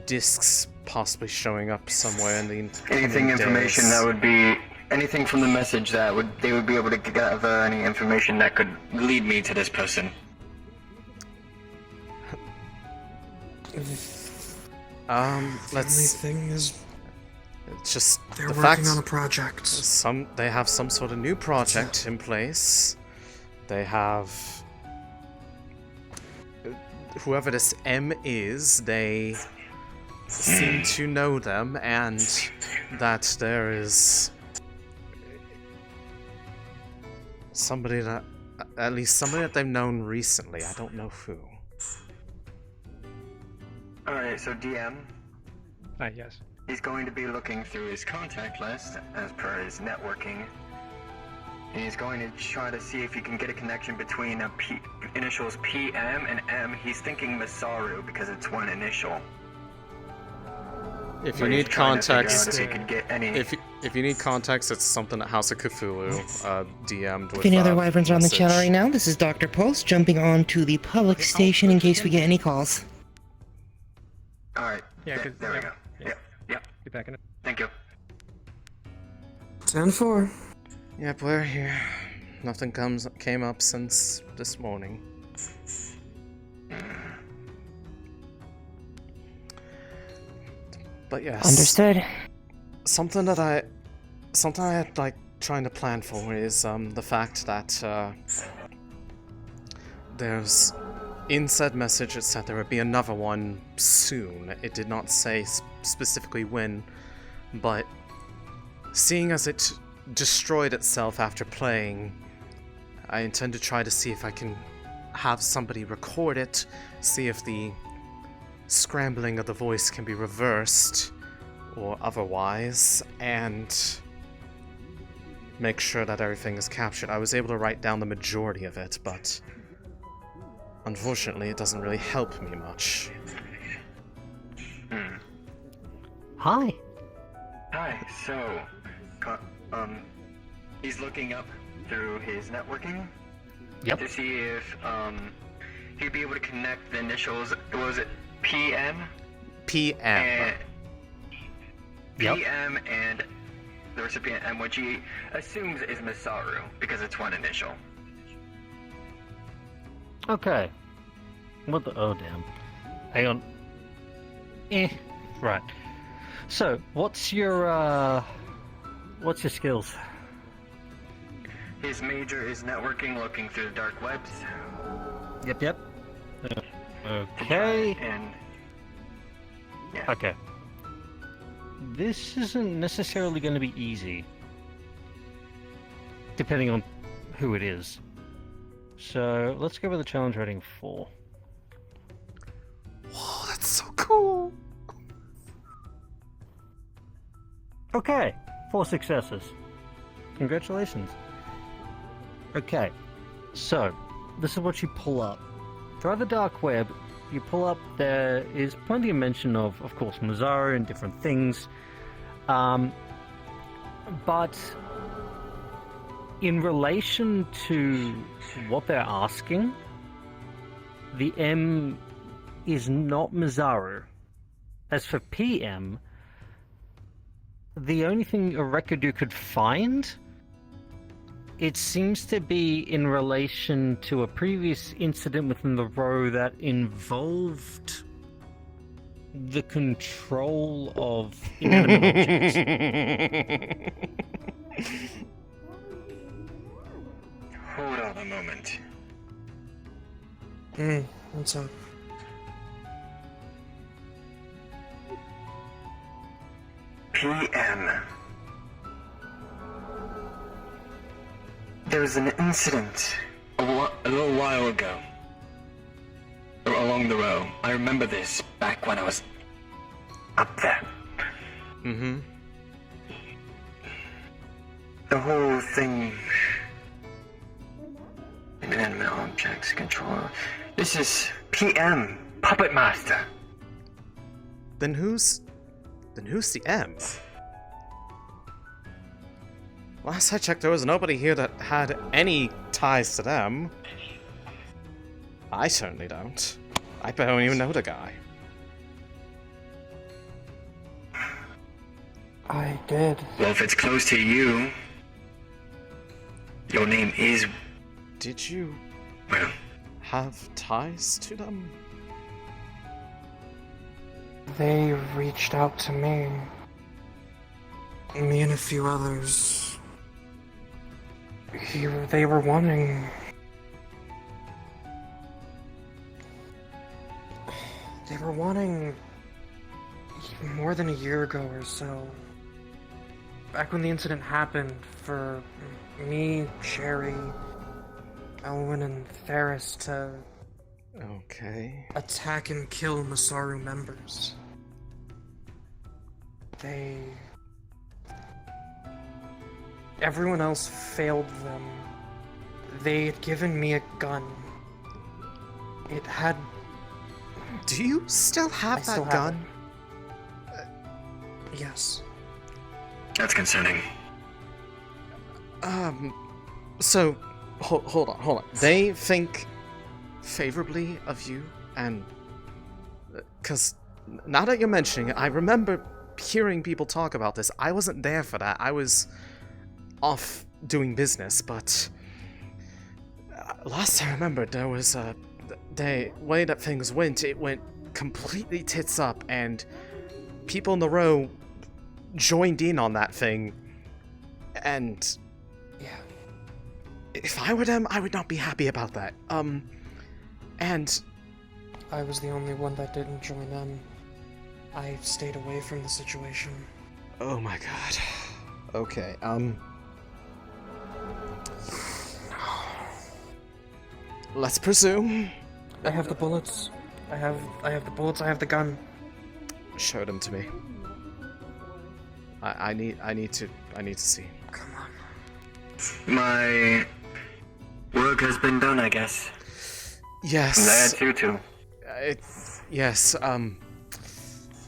discs possibly showing up somewhere in the Anything information days. that would be anything from the message that they would be able to gather any information that could lead me to this person. Let's. The only thing is, it's just they're the working fact on a project. They have some sort of new project in place. They have whoever this M is. They seem to know them, and that there is somebody that, at least somebody that they've known recently. I don't know who. Alright, so DM. Yes. He's going to be looking through his contact list as per his networking. And he's going to try to see if he can get a connection between initials PM and M. He's thinking Masaru because it's one initial. If you need context, if you need context, it's something that House of Cthulhu DM'd with. If any other wyverns are on the message. channel right now, this is Dr. Pulse jumping on to the public station in case we get any calls. Alright, Yeah, there we go. Yep. Get back in it. Thank you. 10-4. Yep, we're here. Nothing came up since this morning. But yes. Understood. Something I had like trying to plan for is the fact that there's in said message it said there would be another one soon. It did not say specifically when, but seeing as it destroyed itself after playing, I intend to try to see if I can have somebody record it, see if the scrambling of the voice can be reversed or otherwise, and make sure that everything is captured. I was able to write down the majority of it, but unfortunately it doesn't really help me much. Hi. Hi, so, he's looking up through his networking to see if, he'd be able to connect the initials, was it PM? PM. PM and the recipient M, which he assumes is Masaru, because it's one initial. Okay. What the? Oh, damn. Hang on. Right. So, what's your skills? His major is networking, looking through the dark webs. Yep. Okay. And yeah. Okay. This isn't necessarily going to be easy, depending on who it is. So let's go with a challenge rating 4. Whoa, that's so cool! Okay, 4 successes. Congratulations. Okay, so this is what you pull up. Through the dark web, you pull up, there is plenty of mention of course, Masaru and different things. But in relation to what they're asking, the M is not Masaru. As for PM, the only thing a Rekudu could find, it seems to be in relation to a previous incident within the row that involved the control of inanimate objects. Hold on. a moment. What's up? PM. There was an incident a little while ago. Along the road. I remember this back when I was up there. Mm-hmm. The whole thing... Inanimate objects controller. This is PM, Puppet Master. Then who's the M? Last I checked, there was nobody here that had any ties to them. I certainly don't. I don't even know the guy. I did. Well, if it's close to you, your name is... Did you Well, have ties to them? They reached out to me. Me and a few others. They were wanting... They were wanting... more than a year ago or so. Back when the incident happened, for me, Sherry, Elwyn, and Ferris to... Okay. attack and kill Masaru members. Everyone else failed them. They had given me a gun. It had... Do you still have I that still have gun? Yes. that's concerning. So, hold on. They think favorably of you, and... Because, now that you're mentioning it, I remember hearing people talk about this. I wasn't there for that. I was off doing business, but... last I remembered, there was a... The way that things went, it went completely tits up, and people in the row joined in on that thing, and... Yeah. If I were them, I would not be happy about that. And... I was the only one that didn't join in. I stayed away from the situation. Oh my god. Okay, let's presume... I have the bullets. I have the bullets, I have the gun. Show them to me. I need to see. Come on. My work has been done, I guess. Yes. That's you too. Yes,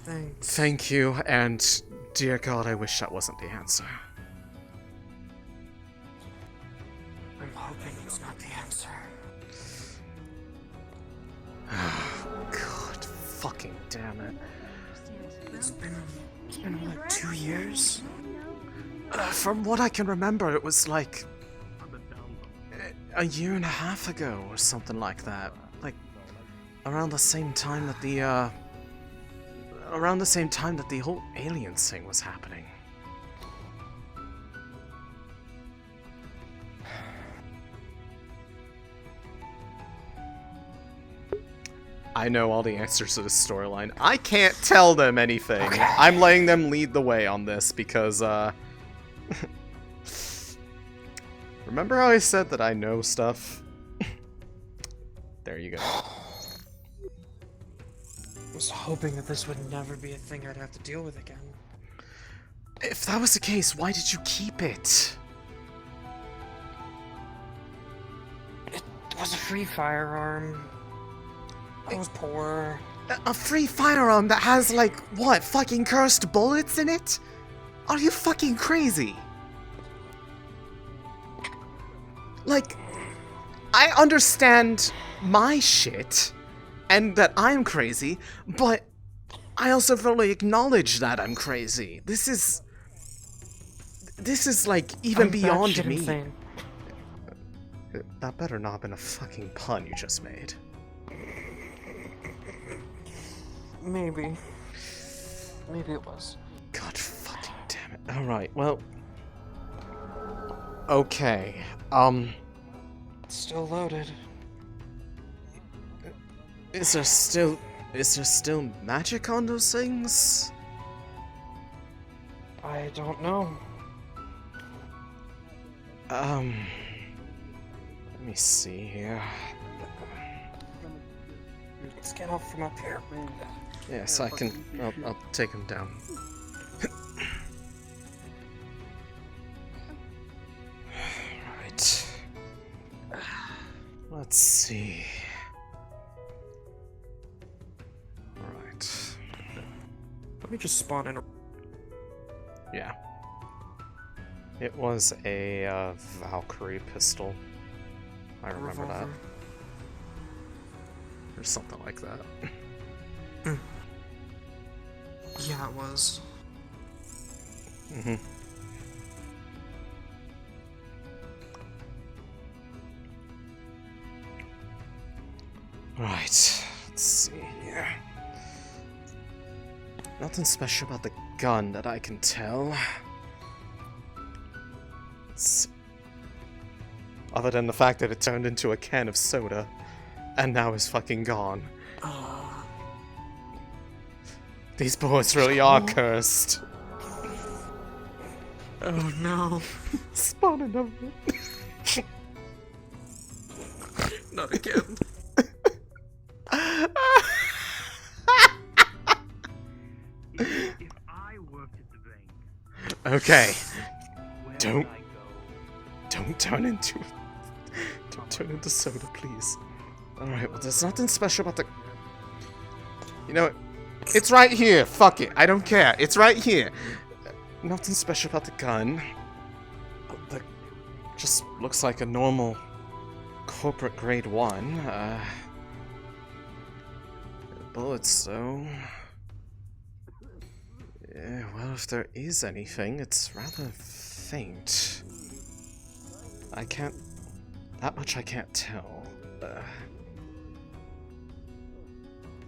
Thanks. thank you, and dear God, I wish that wasn't the answer. I'm hoping it's not the answer. God fucking damn it. It's been what, 2 years? From what I can remember, it was like... a year and a half ago, or something like that. Like, around the same time that the whole aliens thing was happening. I know all the answers to this storyline. I can't tell them anything. Okay. I'm letting them lead the way on this because, remember how I said that I know stuff? There you go. I was hoping that this would never be a thing I'd have to deal with again. If that was the case, why did you keep it? It was a free firearm. I was poor. A free firearm that has, like, what, fucking cursed bullets in it? Are you fucking crazy? Like, I understand my shit, and that I'm crazy, but I also fully acknowledge that I'm crazy. This is, like, even I'm beyond batshit me. insane. That better not have been a fucking pun you just made. Maybe. Maybe it was. God fucking damn it. Alright, well... Okay, Still loaded. Is there still magic on those things? I don't know. Let me see here. Let's get off from up here. Yes, I can. I'll take him down. Right. Let's see. Alright. Let me just spawn in a... Yeah. It was a Valkyrie pistol. I remember that. Or something like that. Yeah, it was. Mm-hmm. Right, let's see here. Nothing special about the gun that I can tell. Other than the fact that it turned into a can of soda, and now is fucking gone. These boys really are cursed. Oh no. Spawning them. Not again. If I worked at the bank, Okay. where Don't would I go? Don't turn into soda, please. Alright, well there's nothing special about the... You know what? It's right here! Fuck it, I don't care. It's right here! Nothing special about the gun. The... Just looks like a normal corporate grade 1. Bullets, though. Yeah, well, if there is anything, it's rather faint. I can't... That much I can't tell.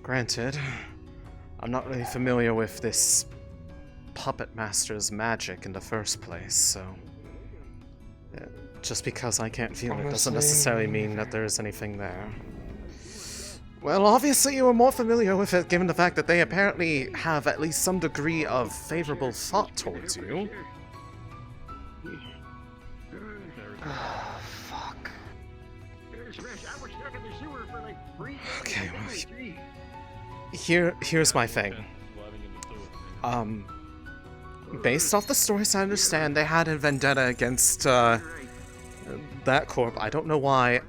Granted, I'm not really familiar with this puppet master's magic in the first place, so... just because I can't feel it doesn't necessarily mean that there is anything there. Well, obviously you were more familiar with it given the fact that they apparently have at least some degree of favorable thought towards you. Fuck. Okay, well, here's my thing. Based off the stories I understand, they had a vendetta against, that corp. I don't know why.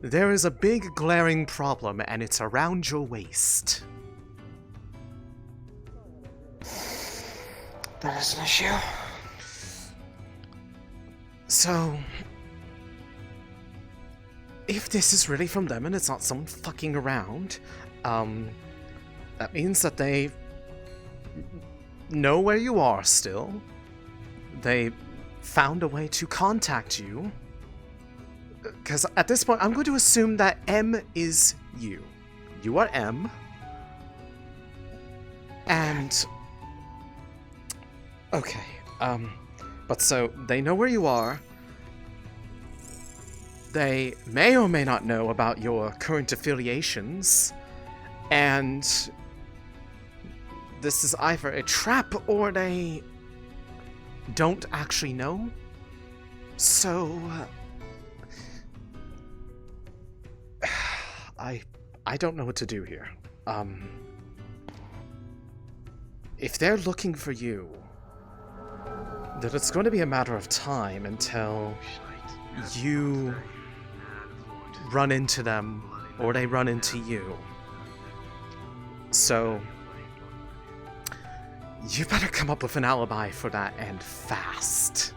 There is a big glaring problem, and it's around your waist. That is an issue. So... if this is really from them and it's not someone fucking around, that means that they know where you are still. They found a way to contact you. Because at this point, I'm going to assume that M is you. You are M. And... okay, but so, they know where you are. They may or may not know about your current affiliations. And... this is either a trap or they don't actually know. So... I don't know what to do here. If they're looking for you, then it's going to be a matter of time until you run into them or they run into you. So, you better come up with an alibi for that and fast.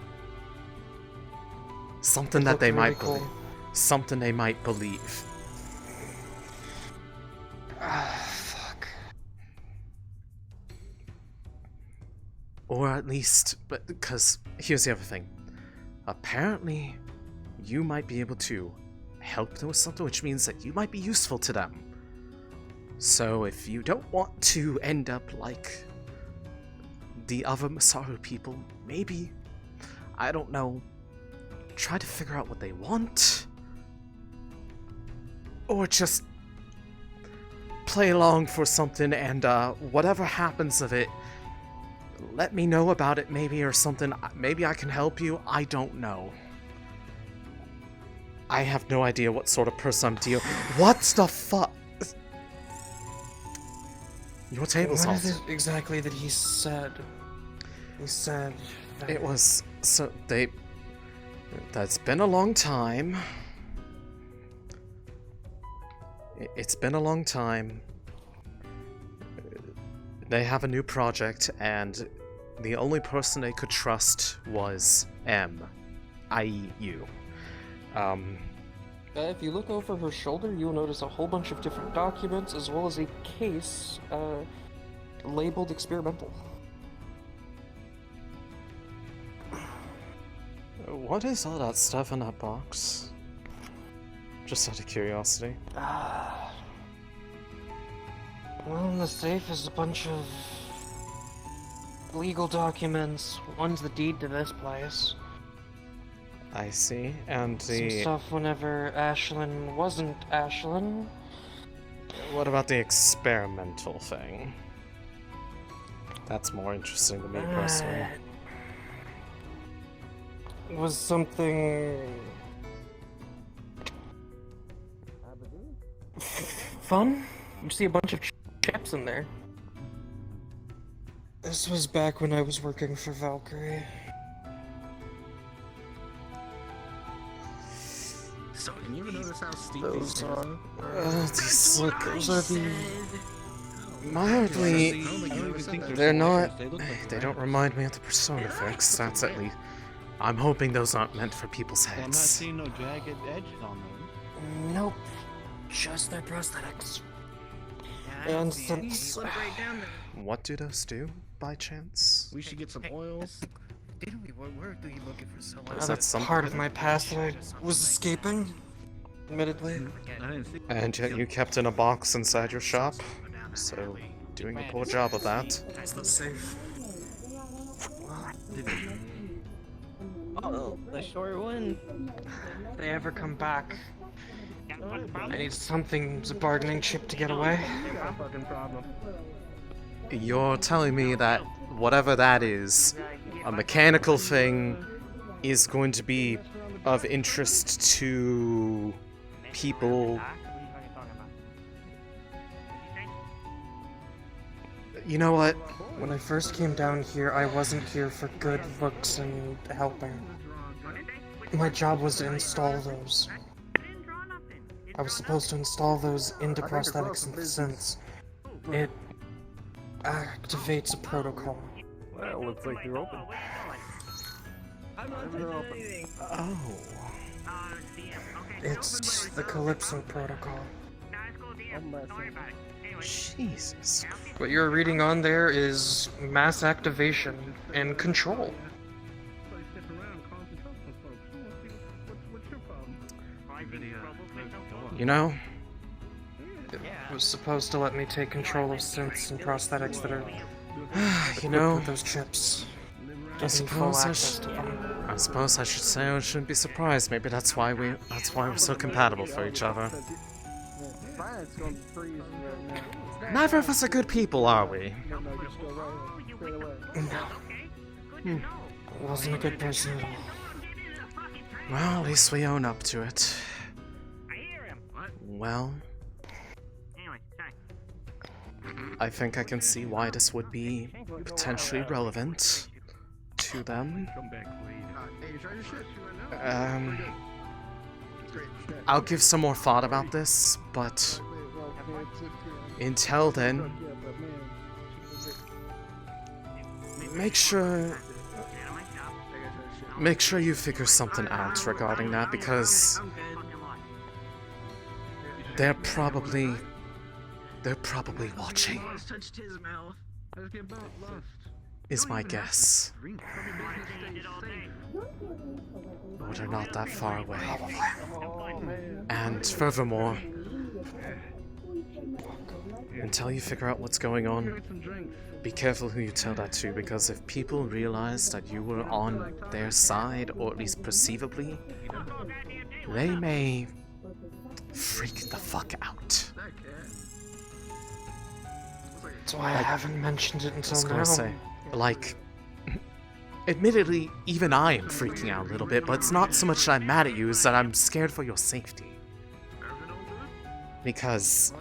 Something that they might believe. Something they might believe. Fuck. Or at least, but because here's the other thing. Apparently, you might be able to help them with something, which means that you might be useful to them. So if you don't want to end up like the other Masaru people, maybe, I don't know, try to figure out what they want. or just play along for something, and whatever happens of it, let me know about it maybe, or something. Maybe I can help you. I don't know. I have no idea what sort of person I'm dealing. What the fuck? Your table's What off. is it exactly that he said? He said that... It was so they. That's been a long time. It's been a long time. They have a new project, and the only person they could trust was M, i.e. you. If you look over her shoulder, you'll notice a whole bunch of different documents, as well as a case, labeled experimental. What is all that stuff in that box? Just out of curiosity. Well, in the safe is a bunch of legal documents. One's the deed to this place. I see, and Some stuff whenever Ashlyn wasn't Ashlyn. What about the experimental thing? That's more interesting to me personally. It was something... fun? You see a bunch of chips in there. This was back when I was working for Valkyrie. So can you even notice how steep Those are... These look... Those are the... mildly... They're not... They don't remind me of the Persona fix, that's at least... I'm hoping those aren't meant for people's I'm not heads. seeing no jagged edges on them. Nope. Just their prosthetics. And since... What do those do, by chance? We should get some oils. Didn't we? Where do you looking for so long? Is that some part of my past that I was escaping, admittedly. I didn't see. And yet you kept in a box inside your shop? So, doing a poor job of that. It's the safe. Oh, the short one. If they ever come back, I need something as a bargaining chip to get away. You're telling me that whatever that is, a mechanical thing, is going to be of interest to people. You know what? When I first came down here, I wasn't here for good looks and helping. My job was to install those. I was supposed to install those into prosthetics in sense. It activates a protocol. Well, looks like they're open. Oh. It's the Calypso protocol. Jesus. What you're reading on there is mass activation and control. You know, It was supposed to let me take control of synths and prosthetics that are you know, with those chips. I Give me full suppose access to them. I suppose I should say I shouldn't be surprised. Maybe that's why we're so compatible for each other. Neither of us are good people, are we? No. Wasn't a good person at all. Well, at least we own up to it. Well, I think I can see why this would be potentially relevant to them. I'll give some more thought about this, but until then, make sure you figure something out regarding that, because they're probably watching, is my guess. Or they're not that far away. And furthermore, until you figure out what's going on, be careful who you tell that to, because if people realize that you were on their side, or at least perceivably, they may freak the fuck out. That's why I haven't mentioned it I was until gonna now. say, like, admittedly, even I am freaking out a little bit, but it's not so much that I'm mad at you, it's that I'm scared for your safety. Because...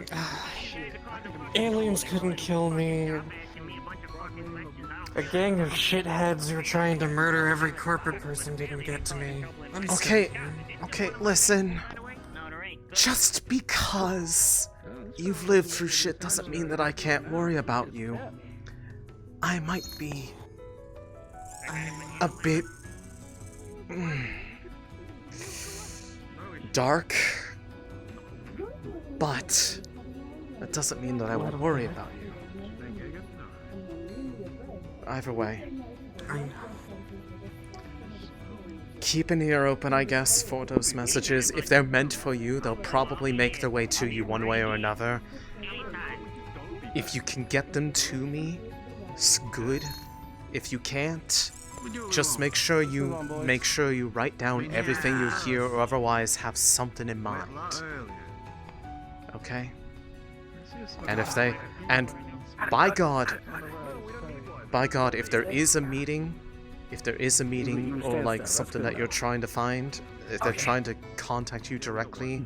Aliens couldn't kill me. A gang of shitheads who were trying to murder every corporate person didn't get to me. Okay, listen. Just because you've lived through shit doesn't mean that I can't worry about you. I might be a bit dark, but that doesn't mean that I won't worry about you. Either way, keep an ear open, I guess, for those messages. If they're meant for you, they'll probably make their way to you one way or another. If you can get them to me, it's good. If you can't, just make sure you write down everything you hear, or otherwise have something in mind. Okay? And by God, if there is a meeting, or like something that you're trying to find, if they're trying to contact you directly,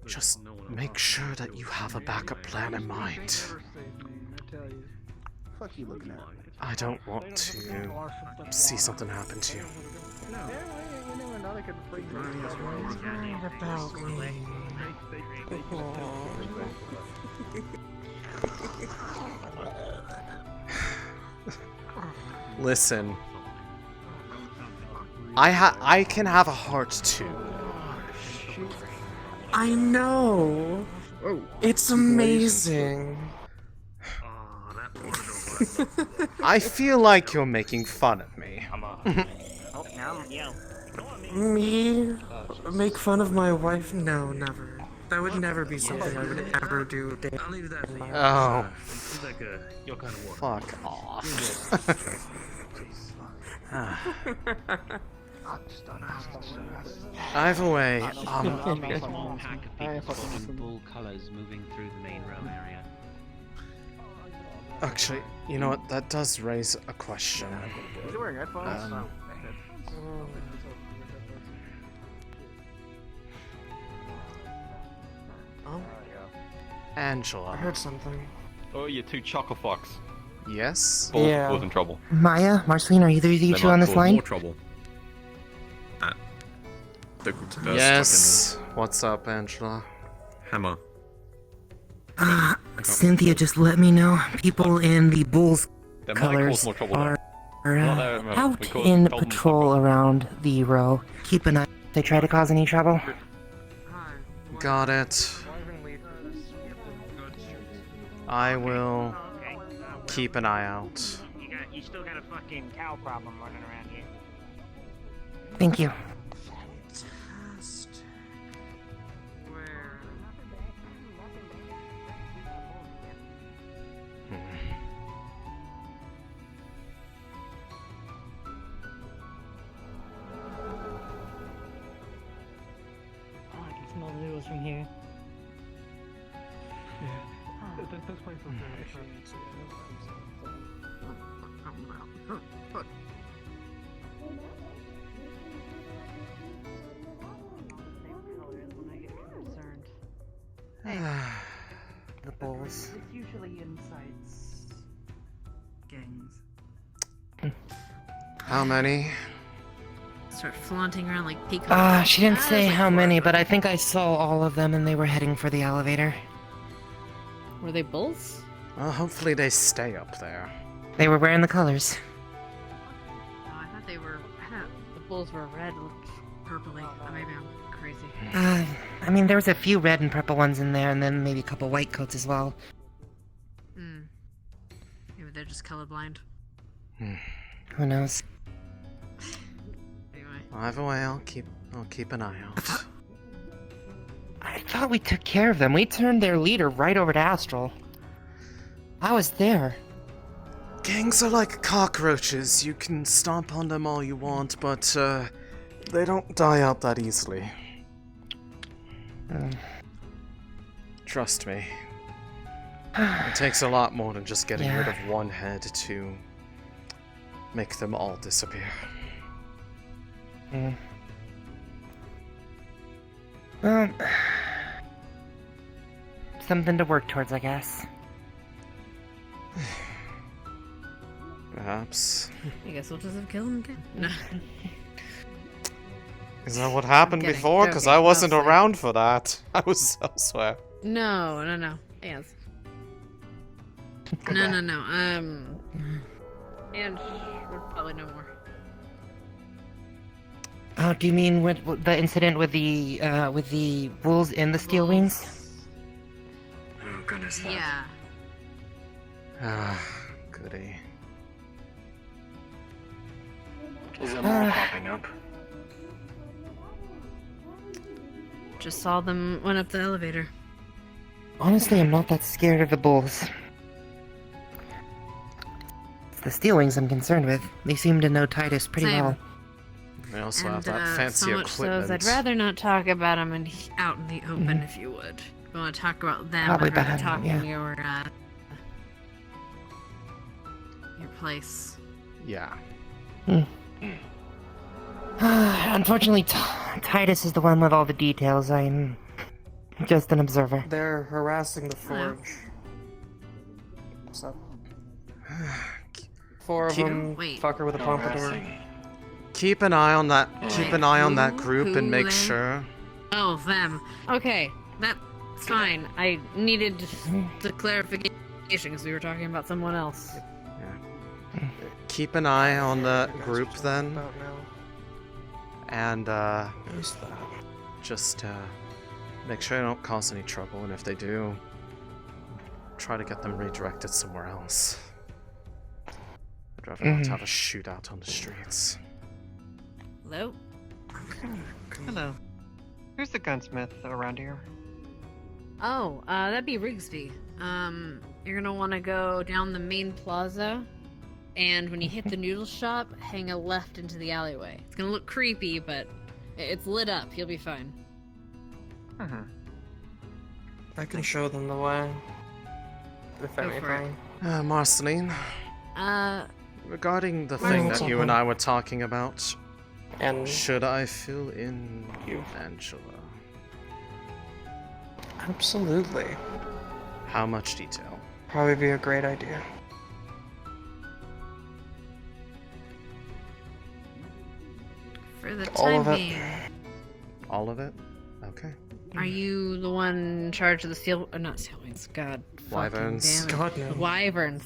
just make sure that you have a backup plan in mind. I don't want to see something happen to you. Listen, I can have a heart too. I know. It's amazing. I feel like you're making fun of me. Me? Make fun of my wife? No, never. That would never be something I would ever do. Oh. Your kind of work. Fuck off. Either way, A small pack of people spotting bull colours moving through the main row area. actually, you know what? That does raise a question. Is he wearing headphones? Angela. I heard something. Oh, you two choco fucks. Yes? Both Yeah. causing trouble. Maya, Marceline, are either of you They two might on this cause line? more trouble. Yes. What's up, Angela? Hammer. Cynthia, just let me know. People in the Bulls They might cause colors more trouble are Not there, no, out we call- in told them to patrol around the row. Keep an eye. If they try to cause any trouble. Got it. I will keep an eye out. You still got a fucking cow problem running around here. Thank you. Oh, I can smell the noodles from here. This place was The Bulls. It's usually insights. Gangs. How many? Start flaunting around like peacocks. She didn't say how many, but I think I saw all of them and they were heading for the elevator. Were they bulls? Well, hopefully they stay up there. They were wearing the colors. Oh, I thought the bulls were red, looked purpley. Oh, maybe I'm crazy. I mean, there was a few red and purple ones in there, and then maybe a couple white coats as well. Maybe they're just colorblind. Who knows? Anyway. Either way, I'll keep an eye out. I thought we took care of them. We turned their leader right over to Astral. I was there. Gangs are like cockroaches. You can stomp on them all you want, but they don't die out that easily. Trust me. It takes a lot more than just getting rid Yeah. of one head to make them all disappear. Well, something to work towards, I guess. Perhaps. I guess we'll just kill him again. No. Is that what happened kidding, before? Because joking, I wasn't mostly. around for that. I was elsewhere. No. Yes. No. And we'll probably know more. Oh, do you mean with the incident with the wolves and the steel wings? Oh, goodness. Yeah. Ah, goody. Is there more popping up? Just saw them went up the elevator. Honestly, I'm not that scared of the bulls. It's the steel wings I'm concerned with. They seem to know Titus pretty Same. well. They also have And, that fancy so much so equipment. as I'd rather not talk about them out in the open, if you would. If you want to talk about them, Probably I'd rather better, talk yeah. in your place. Yeah. Unfortunately, Titus is the one with all the details. I'm just an observer. They're harassing the forge. What's up? Four of Keep- them. Wait. Fucker with a pompadour. Keep an eye on that. Keep an eye on that Who- group who and make they? sure. Oh, them. Okay, that's fine. I needed the clarification because we were talking about someone else. Keep an eye on that group then, About now. and Who's that? just make sure they don't cause any trouble. And if they do, try to get them redirected somewhere else. I'd rather not have a shootout on the streets. Hello? Hello. Who's the gunsmith around here? Oh, that'd be Rigsby. You're gonna want to go down the main plaza, and when you hit the noodle shop, hang a left into the alleyway. It's gonna look creepy, but it's lit up. You'll be fine. I can show them the way. If Go for anything. Marceline, regarding the thing that you and I were talking about, And should I fill in You. Angela? absolutely. How much detail? Probably be a great idea. For the All time of it. being, All of it? Okay. are you the one in charge of the steel? Not steel wings. God. fucking Wyverns. damn it. God no. Wyverns.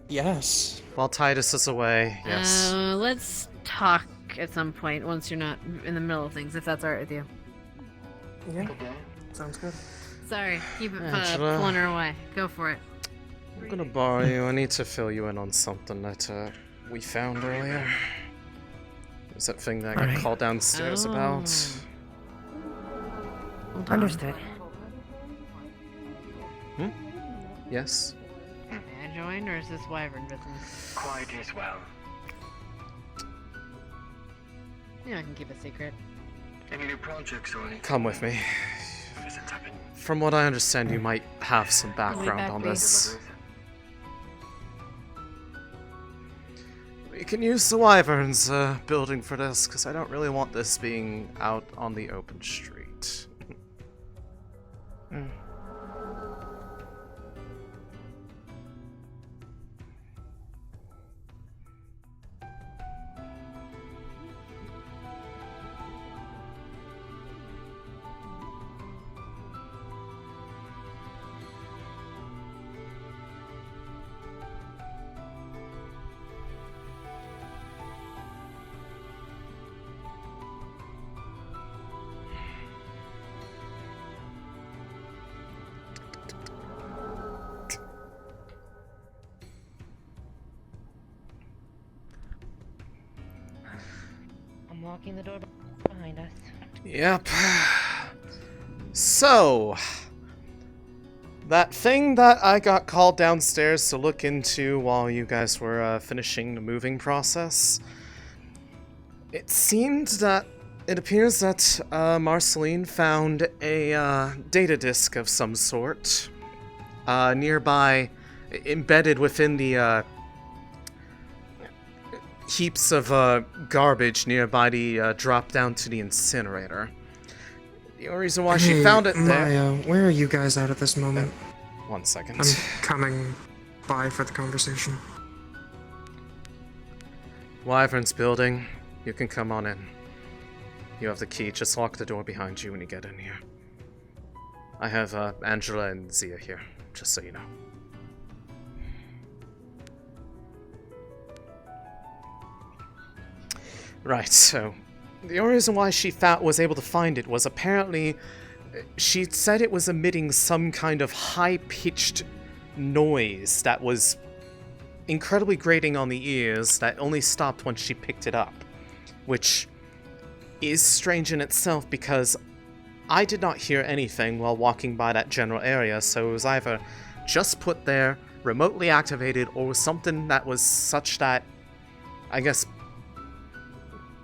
Yes. While Titus is away, yes. Let's talk at some point once you're not in the middle of things, if that's alright with you. Yeah. Sounds good. Sorry, keep it Angela. pulling her away. Go for it. I'm gonna borrow you. I need to fill you in on something that we found earlier. There's that thing that I got Alright. called downstairs about. Hold on. Understood. Yes? May I join, or is this Wyvern business? Quite as well. Yeah, I can keep a secret. Any new projects or anything? Come with me. Visits have been From what I understand, you might have some background back, on please. this. We can use the Wyverns building for this, because I don't really want this being out on the open street. I'm locking the door behind us. Yep. So, that thing that I got called downstairs to look into while you guys were finishing the moving process, it seemed that It appears that Marceline found a data disk of some sort nearby, embedded within the heaps of garbage nearby the drop down to the incinerator. The only reason why she found it there... Maya, where are you guys at this moment? 1 second. I'm coming by for the conversation. Wyvern's building. You can come on in. You have the key. Just lock the door behind you when you get in here. I have Angela and Zia here, just so you know. Right, so the only reason why she was able to find it was apparently she said it was emitting some kind of high-pitched noise that was incredibly grating on the ears that only stopped when she picked it up, which is strange in itself because I did not hear anything while walking by that general area, so it was either just put there, remotely activated, or was something that was such that, I guess,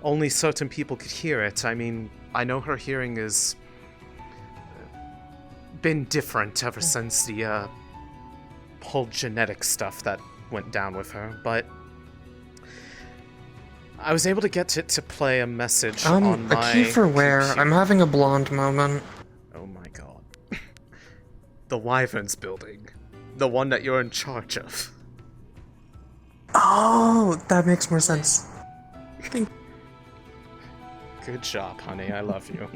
only certain people could hear it. I mean, I know her hearing has been different ever since the whole genetic stuff that went down with her, but I was able to get it to play a message on my... A key for where? computer. I'm having a blonde moment. Oh my god. The Wyvern's building. The one that you're in charge of. Oh, that makes more sense. Good job, honey. I love you.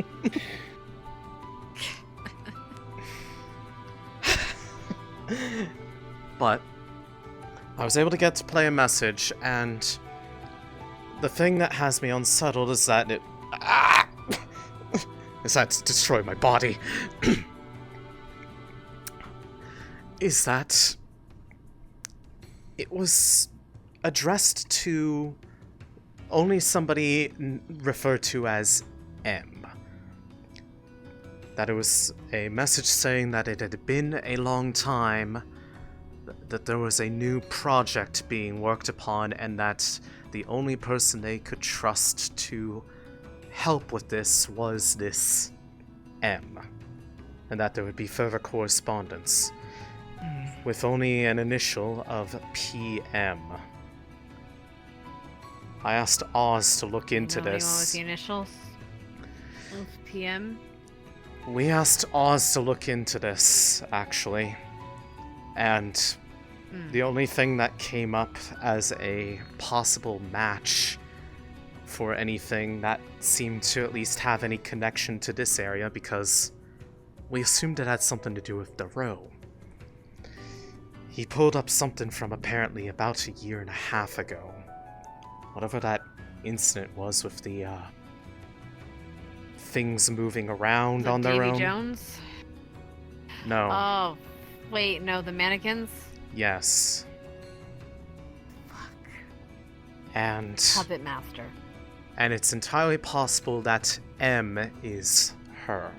But I was able to get to play a message, and the thing that has me unsettled is that it... is that it's destroyed my body. Is that it was addressed to only somebody referred to as M. That it was a message saying that it had been a long time, that there was a new project being worked upon, and that the only person they could trust to help with this was this M. And that there would be further correspondence, with only an initial of PM. I asked Oz to look into Anyone this. with the initials of PM? We asked Oz to look into this, actually. And the only thing that came up as a possible match for anything that seemed to at least have any connection to this area, because we assumed it had something to do with the row. He pulled up something from apparently about 1.5 years ago. Whatever that incident was with the things moving around on their own. Davy Jones? No. Oh, wait, no, the mannequins? Yes. Fuck. And Puppet Master. And it's entirely possible that M is her.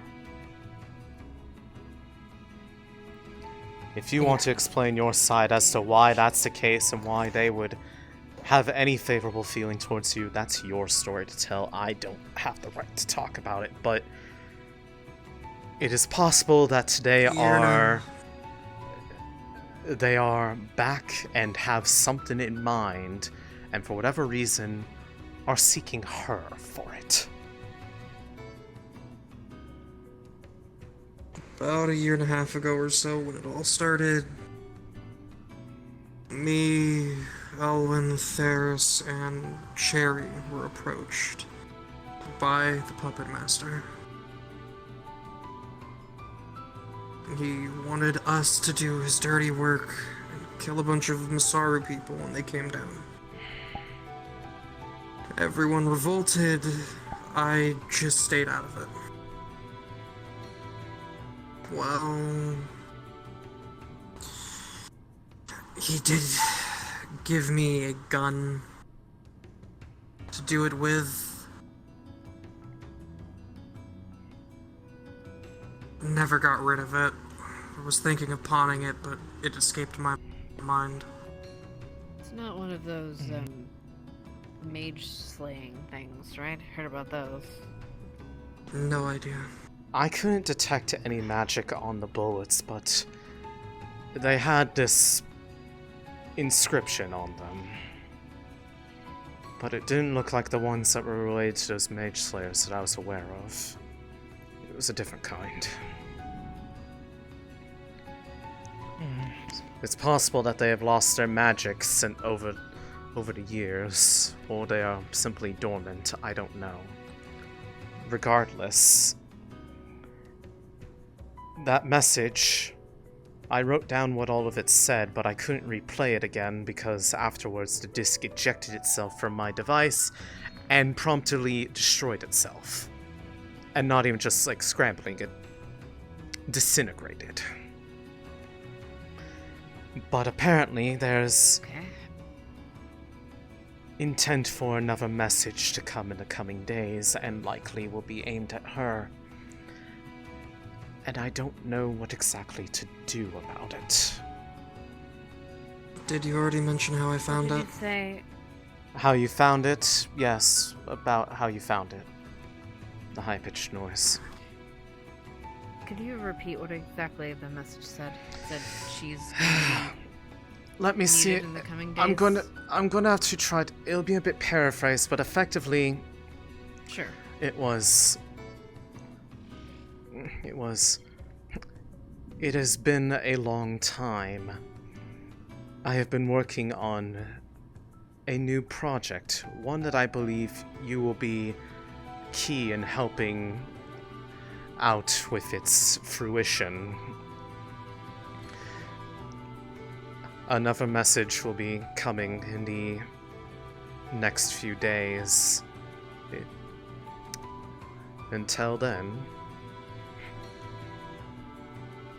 If you want to explain your side as to why that's the case and why they would have any favorable feeling towards you, that's your story to tell. I don't have the right to talk about it, but it is possible that they are back and have something in mind, and for whatever reason are seeking her for it. About 1.5 years ago or so, when it all started, me, Elwyn, Theris, and Cherry were approached by the Puppet Master. He wanted us to do his dirty work and kill a bunch of Masaru people when they came down. Everyone revolted. I just stayed out of it. Well, he did give me a gun to do it with. Never got rid of it. I was thinking of pawning it, but it escaped my mind. It's not one of those, mage slaying things, right? Heard about those. No idea. I couldn't detect any magic on the bullets, but they had this inscription on them. But it didn't look like the ones that were related to those mage slayers that I was aware of. It was a different kind. It's possible that they have lost their magic over the years, or they are simply dormant, I don't know. Regardless, that message, I wrote down what all of it said, but I couldn't replay it again because afterwards the disk ejected itself from my device and promptly destroyed itself. And not even just like scrambling, it disintegrated. But apparently there's intent for another message to come in the coming days, and likely will be aimed at her. And I don't know what exactly to do about it. Did you already mention how I found it? Say How you found it? Yes, about how you found it. The high-pitched noise. could you repeat what exactly the message said? It said she's Let me see. in the coming days? I'm gonna have to try. It'll be a bit paraphrased, but effectively, Sure. it was. It has been a long time. I have been working on a new project, one that I believe you will be key in helping out with its fruition. Another message will be coming in the next few days. Until then,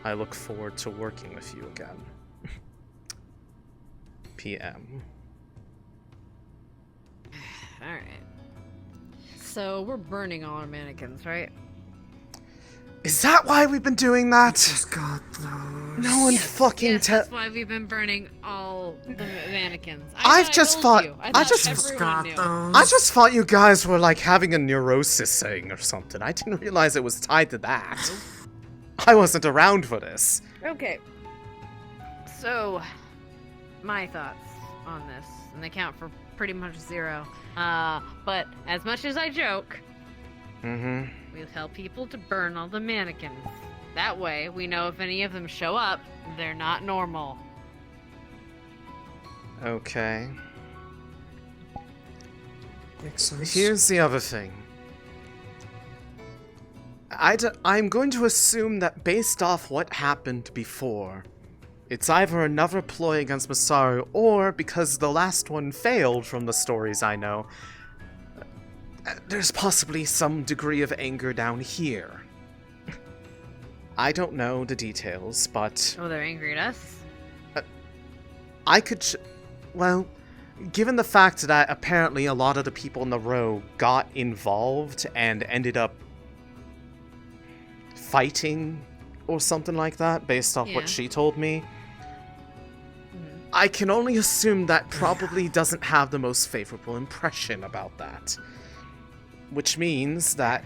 I look forward to working with you again. PM. Alright. So we're burning all our mannequins, right? Is that why we've been doing that? Just got those. No one fucking Yes, that's why we've been burning all the mannequins. I just thought you guys were like having a neurosis thing or something. I didn't realize it was tied to that. I wasn't around for this. Okay. So, my thoughts on this, and they count for pretty much 0. But as much as I joke, we'll tell people to burn all the mannequins. That way, we know if any of them show up, they're not normal. Okay. Makes sense. Here's the other thing. I'm going to assume that based off what happened before, it's either another ploy against Masaru, or because the last one failed from the stories I know, there's possibly some degree of anger down here. I don't know the details, but... Oh, they're angry at us? I could... well, given the fact that apparently a lot of the people in the row got involved and ended up fighting or something like that, based off what she told me, I can only assume that probably doesn't have the most favorable impression about that. Which means that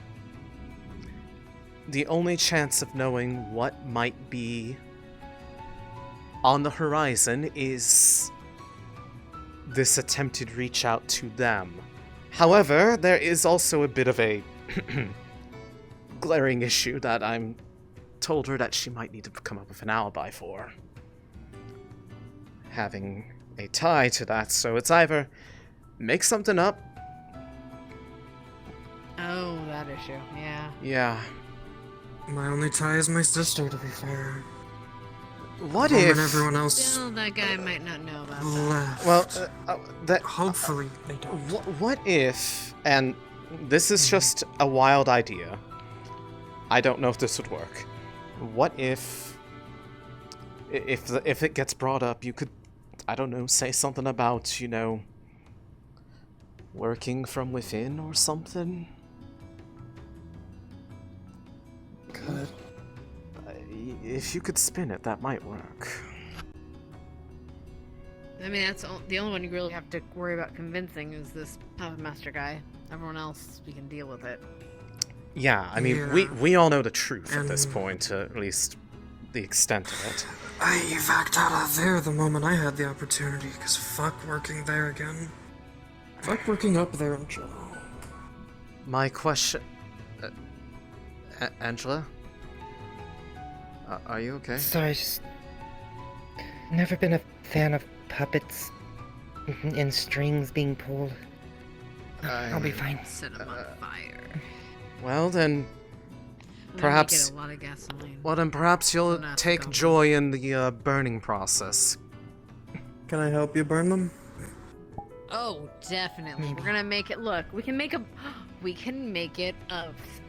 the only chance of knowing what might be on the horizon is this attempted reach out to them. However, there is also a bit of a glaring issue that I'm told her that she might need to come up with an alibi for. Having a tie to that, so it's either make something up. Oh, that issue, yeah. Yeah. My only tie is my sister, to be fair. What Mom if... and everyone else Still, that guy might not know about left. Well, hopefully they don't. What if, and this is just a wild idea, I don't know if this would work. What if it gets brought up, you could, I don't know, say something about, you know, working from within or something? Good. If you could spin it, that might work. I mean, that's the only one you really have to worry about convincing is this puppet master guy. Everyone else, we can deal with it. Yeah, I mean, Yeah. we all know the truth at this And- point, at least the extent of it. I evac'd out of there the moment I had the opportunity, because fuck working there again. Fuck working up there in general. My question... Angela? Are you okay? Sorry, just never been a fan of puppets and strings being pulled. I'll be fine. Set them on fire. Well then, And perhaps... then we get a lot of gasoline. Well then perhaps you'll Don't ask, take don't joy in the burning process. Can I help you burn them? Oh, definitely. We're gonna make it. Look, we can make it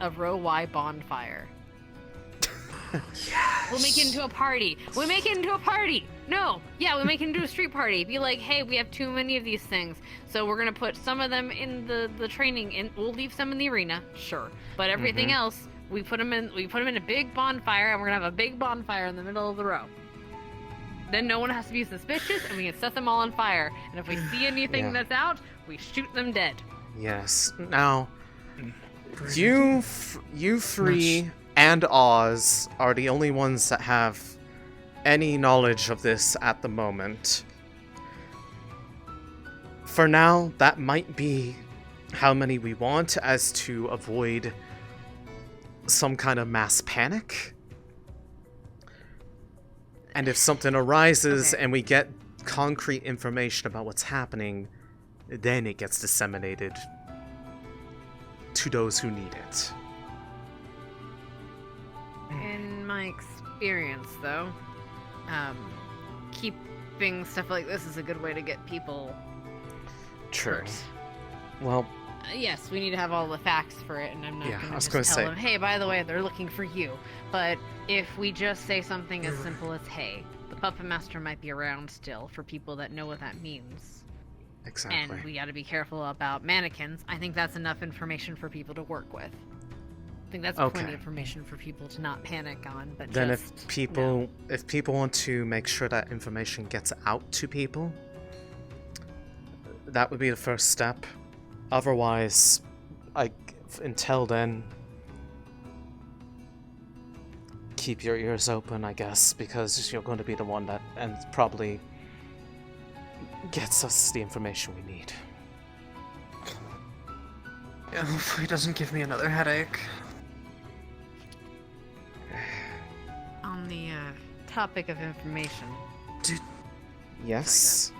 a row Y bonfire. Yes. We'll make it into a party. We make it into a party. No, yeah, we make it into a street party. Be like, hey, we have too many of these things, so we're gonna put some of them in the training, and we'll leave some in the arena, sure. But everything else, we put them in a big bonfire, and we're gonna have a big bonfire in the middle of the row. Then no one has to be suspicious, and we can set them all on fire. And if we see anything Yeah. that's out, we shoot them dead. Yes. Now, you three and Oz are the only ones that have any knowledge of this at the moment. For now, that might be how many we want, as to avoid some kind of mass panic. And if something arises and we get concrete information about what's happening, then it gets disseminated to those who need it. In my experience, though, keeping stuff like this is a good way to get people True. hurt. Well, Yes, we need to have all the facts for it, and I'm not Yeah, going I was to gonna just tell say- them, hey, by the way, they're looking for you. But if we just say something as simple as, hey, the Puppet Master might be around still, for people that know what that means. exactly. And we got to be careful about mannequins. I think that's enough information for people to work with. I think that's plenty Okay. of information for people to not panic on. But Then just, if people want to make sure that information gets out to people, that would be the first step. Otherwise, until then, keep your ears open, I guess, because you're going to be the one that probably gets us the information we need. Yeah, hopefully it doesn't give me another headache. on the topic of information, Yes?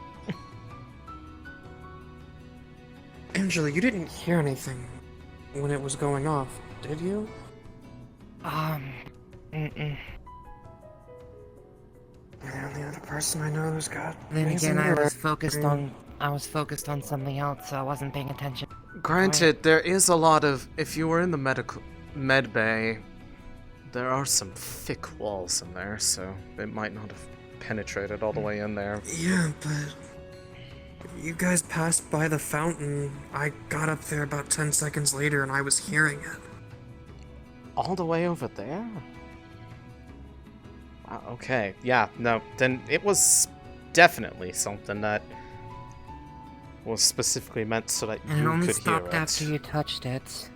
Angela, you didn't hear anything when it was going off, did you? Mm-mm. You're the other person I know who's got. Then amazing again, I ear- was focused on something else, so I wasn't paying attention. Granted, there is a lot of... If you were in the med bay, there are some thick walls in there, so it might not have penetrated all the way in there. Yeah, but you guys passed by the fountain. I got up there about 10 seconds later and I was hearing it. All the way over there? Wow, okay. Yeah, no, then it was definitely something that was specifically meant so that And it you only could hear stopped it. after you touched it.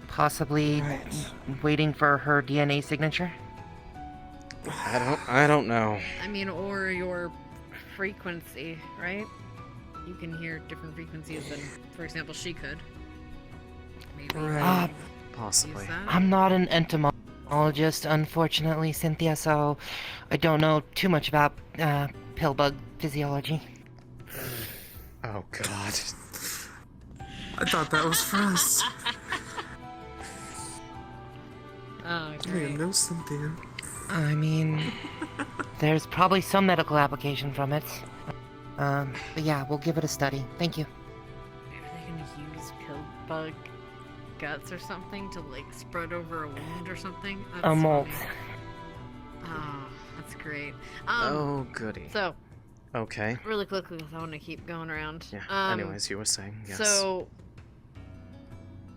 Possibly Right. waiting for her DNA signature? I don't know. I mean, or your frequency, right? You can hear different frequencies than, for example, she could. Maybe. Right. Possibly. Use that? I'm not an entomologist, unfortunately, Cynthia, so I don't know too much about pillbug physiology. Oh god. I thought that was for us. Oh, I great. didn't know Cynthia. I mean, there's probably some medical application from it. But yeah, we'll give it a study. Thank you. Are they gonna use pillbug guts or something to like spread over a wound or something? That's A molt. funny. Oh, that's great. Oh goody. So Okay. really quickly, 'cause I want to keep going around. Yeah. Anyways, you were saying, yes. So,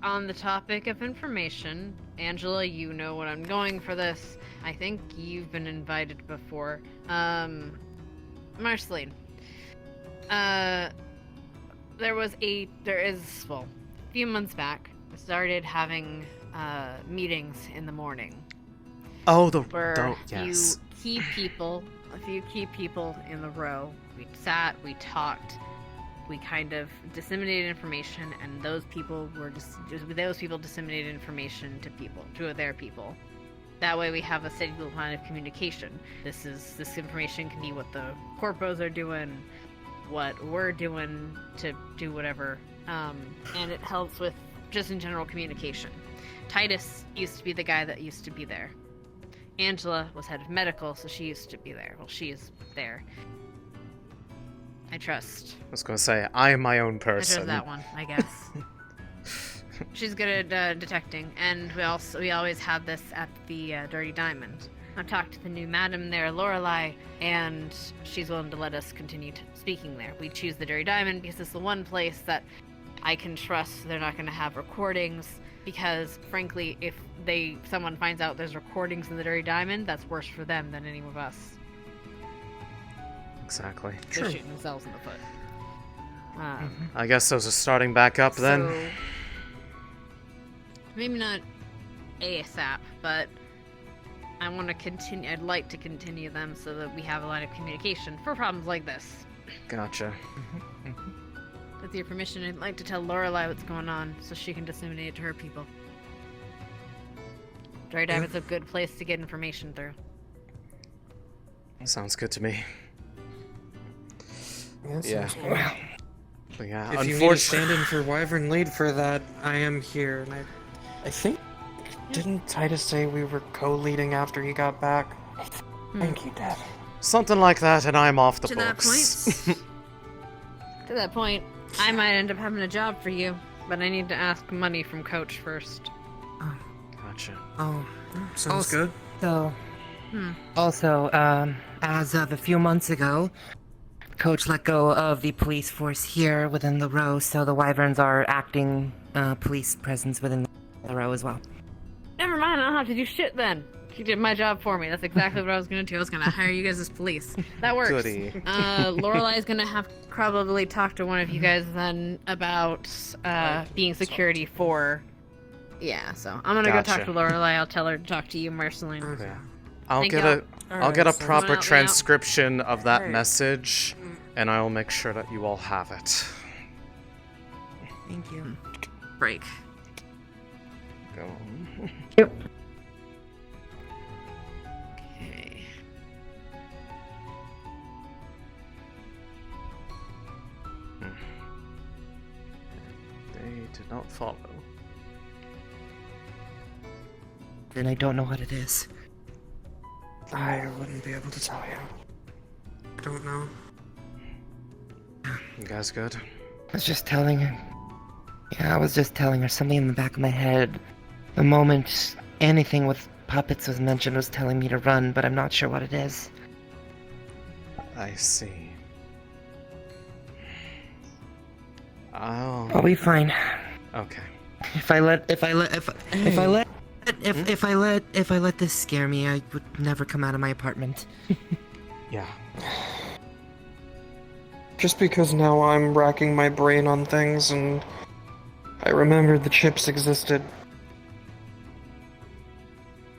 on the topic of information, Angela, you know what I'm going for this. I think you've been invited before. Marceline. There is, well, a few months back, I started having meetings in the morning. Oh, Where yes. a few key people in the row. We sat, we talked, we kind of disseminated information, and those people disseminated information to their people. That way we have a steady line of communication. This information can be what the corpos are doing, what we're doing to do whatever, and it helps with just in general communication. Titus used to be the guy that used to be there. Angela was head of medical, so she used to be there. Well, she is there. I trust. I was gonna say, I am my own person. I trust that one, I guess. She's good at detecting, and we always have this at the Dirty Diamond. I talked to the new madam there, Lorelei, and she's willing to let us continue speaking there. We choose the Dirty Diamond because it's the one place that I can trust they're not going to have recordings, because frankly, if someone finds out there's recordings in the Dirty Diamond, that's worse for them than any of us. Exactly. They're shooting themselves in the foot. I guess those are starting back up then. So, maybe not ASAP, but I want to continue. I'd like to continue them so that we have a line of communication for problems like this. Gotcha. With your permission, I'd like to tell Lorelei what's going on so she can disseminate it to her people. Dirty Diamond's a good place to get information through. Sounds good to me. Yeah. But yeah, If you need a stand-in for Wyvern Lead for that, I am here, and I think... Didn't Titus say we were co-leading after he got back? Thank you, Dad. Something like that, and I'm off the To books. To that point, I might end up having a job for you, but I need to ask money from Coach first. Gotcha. Oh, sounds good. So, also, as of a few months ago, Coach let go of the police force here within the row, so the Wyverns are acting police presence within the row as well. Never mind, I don't have to do shit then. You did my job for me. That's exactly what I was going to do. I was going to hire you guys as police. That works. Goody. Lorelai's going to have probably talk to one of you guys then about being security for... Yeah, so I'm going to go talk to Lorelai. I'll tell her to talk to you, Marceline. Okay. I'll get a proper transcription of that message, and I'll make sure that you all have it. Thank you. Break. Go on. Yep. Okay. They did not follow. Then I don't know what it is. I wouldn't be able to tell you. I don't know. You guys good? I was just telling her. Yeah, I was just telling her something in the back of my head. The moment anything with puppets was mentioned was telling me to run, but I'm not sure what it is. I see. Oh. I'll be fine. Okay. If I let this scare me, I would never come out of my apartment. Yeah. Just because now I'm racking my brain on things and I remembered the chips existed.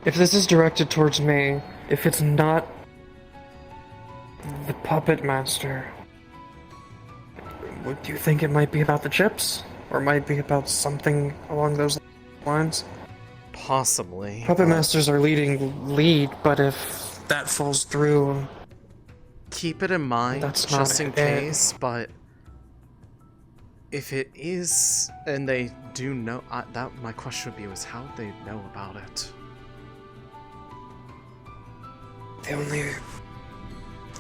If this is directed towards me, if it's not the Puppet Master, would you think it might be about the chips? Or might be about something along those lines? Possibly. Puppet Masters are lead, but if that falls through... Keep it in mind, that's just not in case, but... If it is, and they do know... my question would be, was how would they know about it?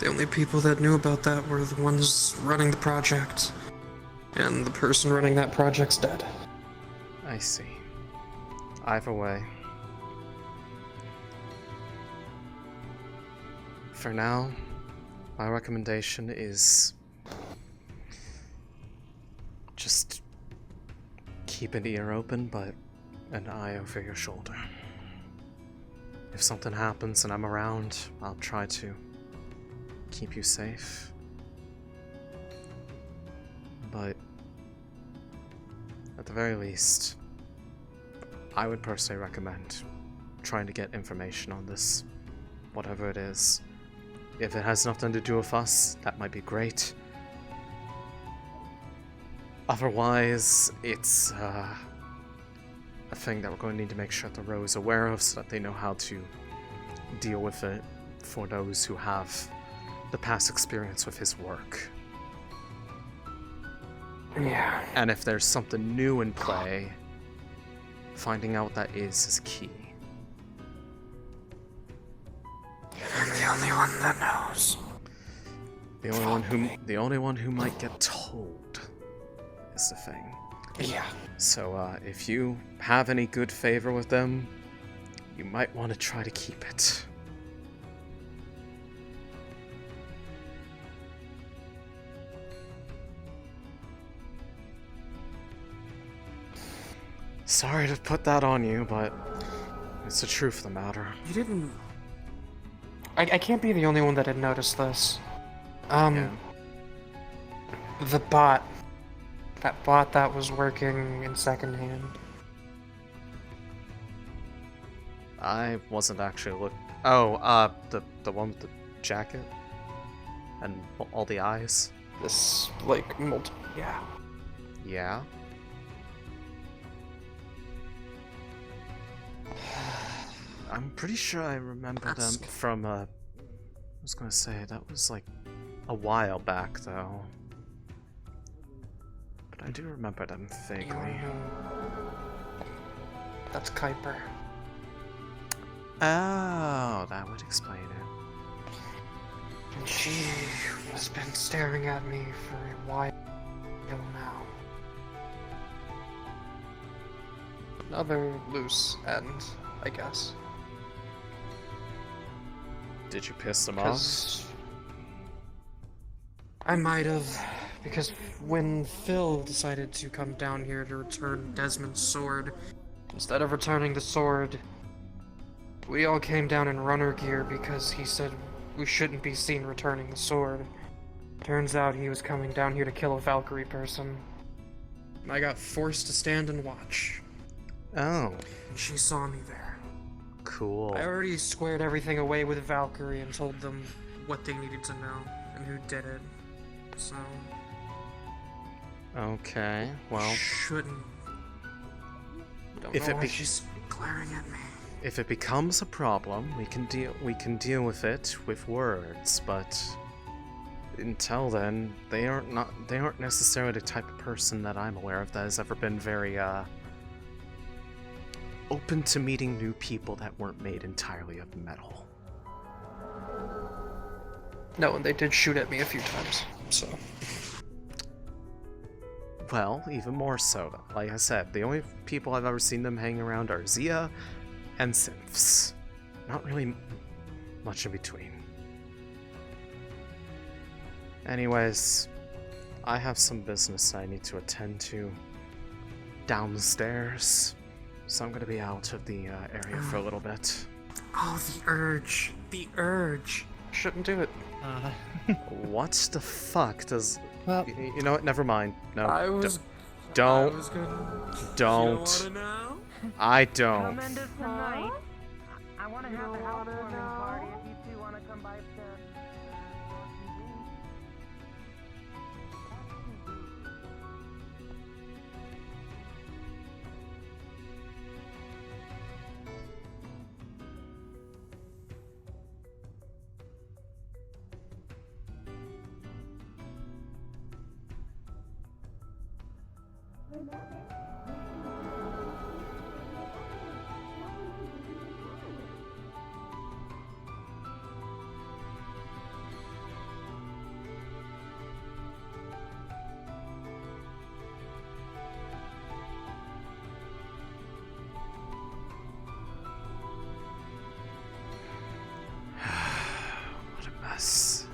The only people that knew about that were the ones running the project. And the person running that project's dead. I see. Either way. For now, my recommendation is just keep an ear open, but an eye over your shoulder. If something happens and I'm around, I'll try to keep you safe. But at the very least, I would personally recommend trying to get information on this, whatever it is. If it has nothing to do with us, that might be great. Otherwise, it's a thing that we're going to need to make sure the Row is aware of so that they know how to deal with it for those who have the past experience with his work. Yeah. And if there's something new in play, finding out what that is key. I'm the only one that knows. The only one who might get told is the thing. Yeah. So if you have any good favor with them, you might want to try to keep it. Sorry to put that on you, but it's the truth of the matter. You didn't... I can't be the only one that had noticed this. The bot. That bot that was working in secondhand. I wasn't actually Oh, the one with the jacket? And all the eyes? This, yeah. Yeah? I'm pretty sure I remember them from, I was gonna say, that was like a while back, though. But I do remember them vaguely. That's Kuiper. Oh, that would explain it. And she has been staring at me for a while now. Another loose end, I guess. Did you piss them off? I might have, because when Phil decided to come down here to return Desmond's sword, instead of returning the sword, we all came down in runner gear because he said we shouldn't be seen returning the sword. Turns out he was coming down here to kill a Valkyrie person. I got forced to stand and watch. Oh. She saw me there. Cool. I already squared everything away with Valkyrie and told them what they needed to know and who did it. So... Okay, well... Shouldn't... Don't if know it why she's glaring at me. If it becomes a problem, we can deal with it with words, but until then, they aren't necessarily the type of person that I'm aware of that has ever been very open to meeting new people that weren't made entirely of metal. No, and they did shoot at me a few times, so... Well, even more so. Like I said, the only people I've ever seen them hang around are Zia and synths. Not really much in between. Anyways, I have some business I need to attend to downstairs, so I'm gonna be out of the area for a little bit. Oh, the urge. The urge. Shouldn't do it. What the fuck does... Well... You know what? Never mind. No. Don't. Don't. I don't. Tremendous tonight. I want to have a housewarming party if you two want to come by to... What a mess.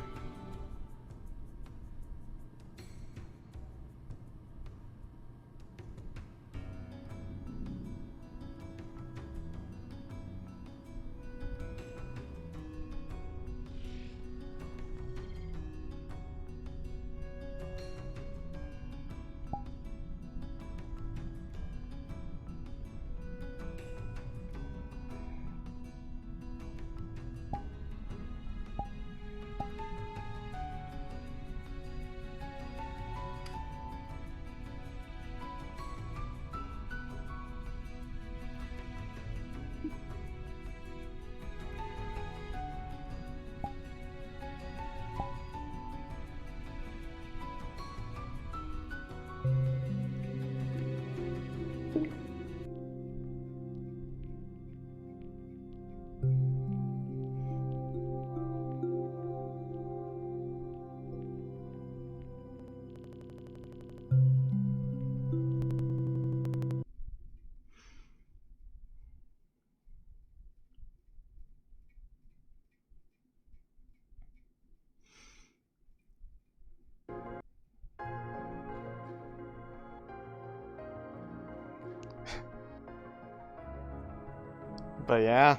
But yeah.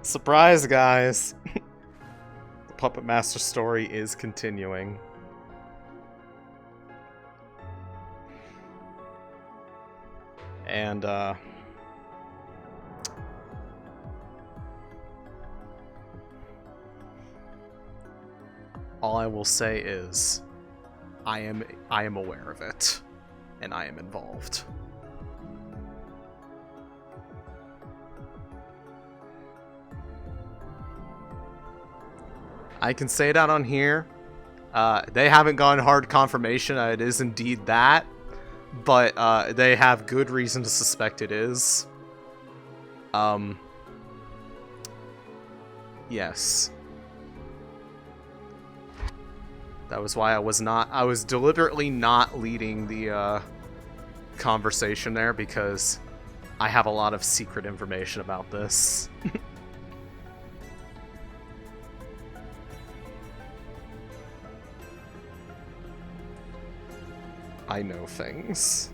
Surprise, guys. The Puppet Master story is continuing. And, all I will say is, I am aware of it, and I am involved. I can say that on here. They haven't gotten hard confirmation that it is indeed that, but they have good reason to suspect it is. Yes. That was why I was deliberately not leading the conversation there, because I have a lot of secret information about this. I know things.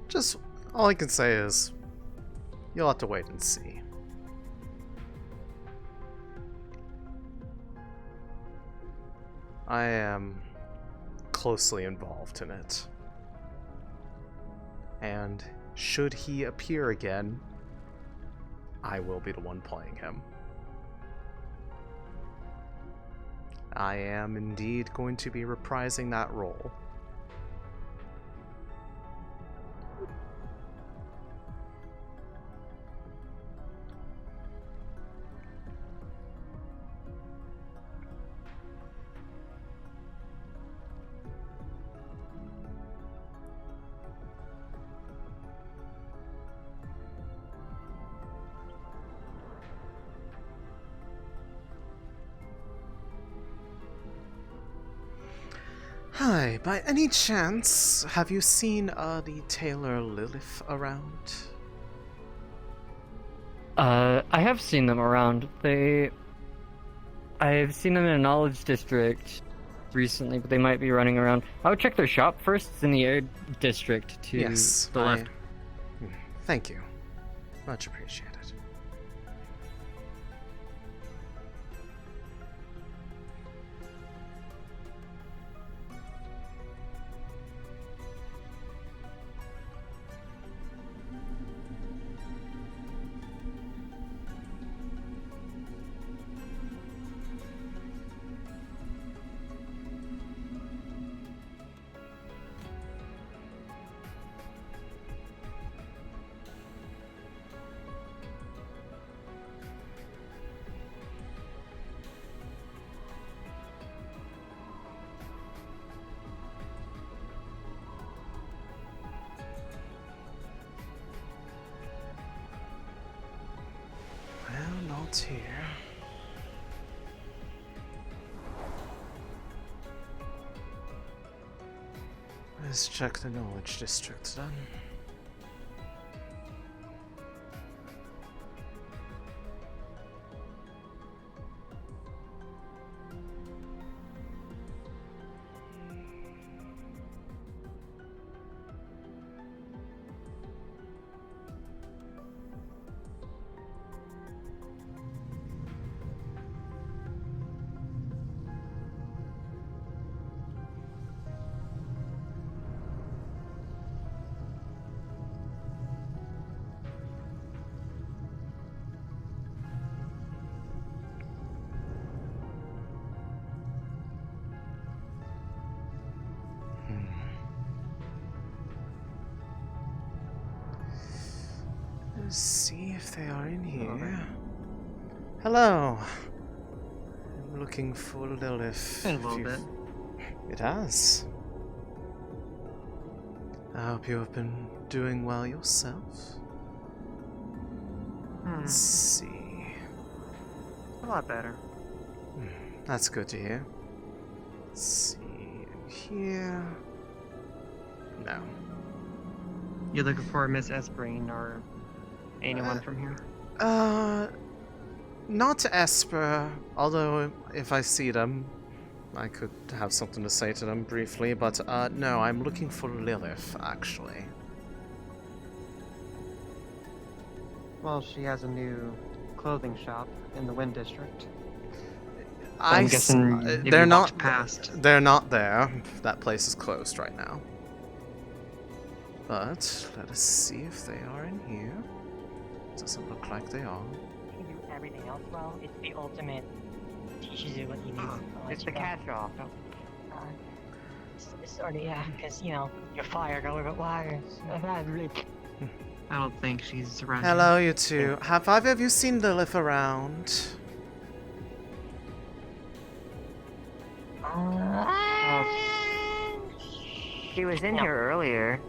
Just, all I can say is, you'll have to wait and see. I am closely involved in it. And should he appear again, I will be the one playing him. I am indeed going to be reprising that role. Hi, by any chance, have you seen the Taylor Lilith around? I have seen them around. I've seen them in a knowledge district recently, but they might be running around. I would check their shop first. It's in the air district to the left. Thank you. Much appreciated. Here. Let's check the knowledge district then. See if they are in here. Hello. I'm looking for Lilith. In a little bit. It has. I hope you have been doing well yourself. Let's see. A lot better. That's good to hear. Let's see. In here. No. You looking for Miss Espring or anyone from here? Not Esper, although if I see them, I could have something to say to them briefly, but no, I'm looking for Lilith, actually. Well, she has a new clothing shop in the Wind District. I'm guessing they're not walked past. They're not there. That place is closed right now. But let us see if they are in here. Doesn't look like they are. Can you do everything else well? It's the ultimate. Teaches you what you need. It's the catch-off. Sort of, yeah, because you know your fire go over wires. I don't think she's around. Hello, you two. Have either of you seen Lilith around? She was in here earlier.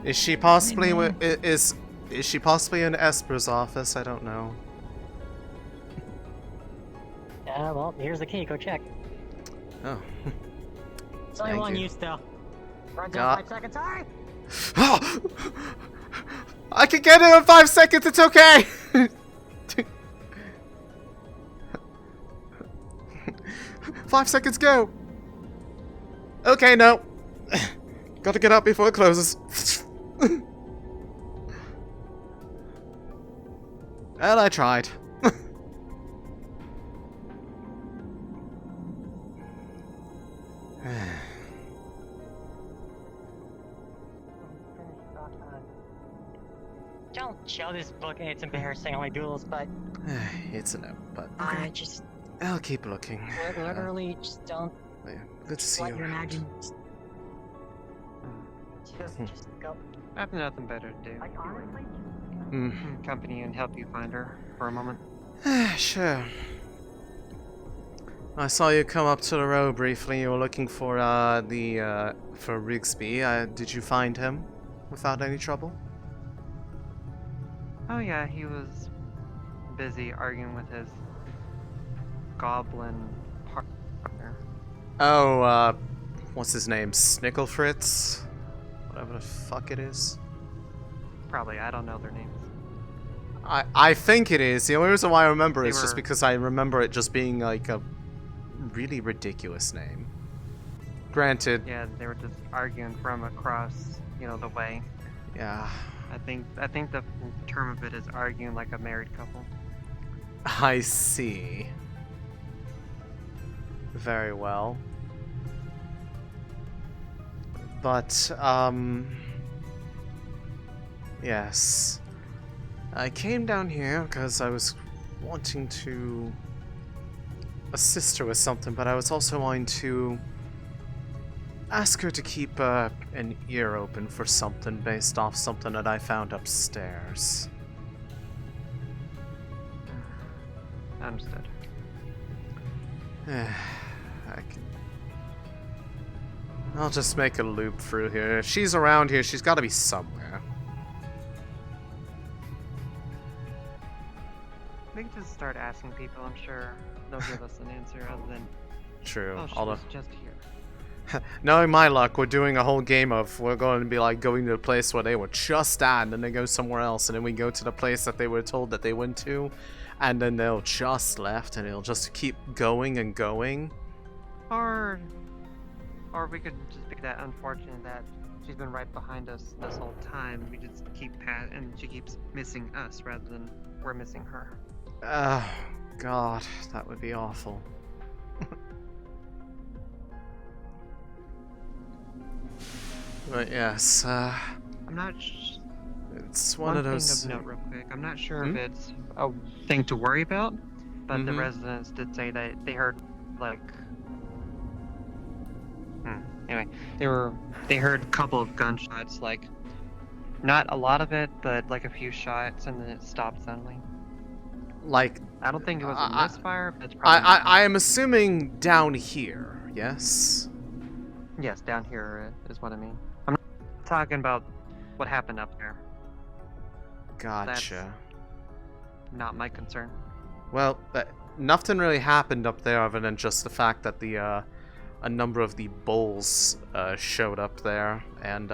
Is she possibly is she possibly in Esper's office? I don't know. Well, here's the key. Go check. Oh. It's only Thank one you. use still. Runs God. out 5 seconds. Sorry. I can get it in 5 seconds. It's okay. 5 seconds, go. Okay, no. Got to get up before it closes. Well, I tried. Don't show this book. It's embarrassing on my duels, but It's a no, but I just I'll keep looking. literally just don't. Yeah, good to see let you you around. imagine. Just go. I have nothing better to do. Like honestly. Company and help you find her for a moment. Sure. I saw you come up to the row briefly. You were looking for for Rigsby. Did you find him without any trouble? Oh yeah, he was busy arguing with his goblin partner. Oh, what's his name? Snicklefritz? Whatever the fuck it is. Probably, I don't know their names. I think it is. The only reason why I remember it is just were- because I remember it just being like a really ridiculous name. Granted. Yeah, they were just arguing from across, the way. Yeah. I think the term of it is arguing like a married couple. I see. Very well. But, yes. I came down here because I was wanting to assist her with something, but I was also wanting to ask her to keep an ear open for something based off something that I found upstairs. Understood. I'll just make a loop through here. If she's around here, she's got to be somewhere. We can just start asking people. I'm sure they'll give us an answer other than. True. Oh, she Although, was just here. knowing my luck, we're doing a whole game of we're going to be like going to the place where they were just at, and then they go somewhere else, and then we go to the place that they were told that they went to, and then they'll just left, and it'll just keep going and going. Or we could just be that unfortunate that she's been right behind us this whole time. We just keep and she keeps missing us rather than we're missing her. God, that would be awful. But yes, I'm not. It's one of those. Thing of note, real quick. I'm not sure if it's a thing to worry about, but the residents did say that they heard like. Anyway, they heard a couple of gunshots like Not a lot of it, but like a few shots, and then it stopped suddenly. Like, I don't think it was a misfire, but it's probably. I am assuming down here, yes? Yes, down here is what I mean. I'm not talking about what happened up there. Gotcha. That's not my concern. Well, nothing really happened up there other than just the fact that a number of the bulls showed up there, and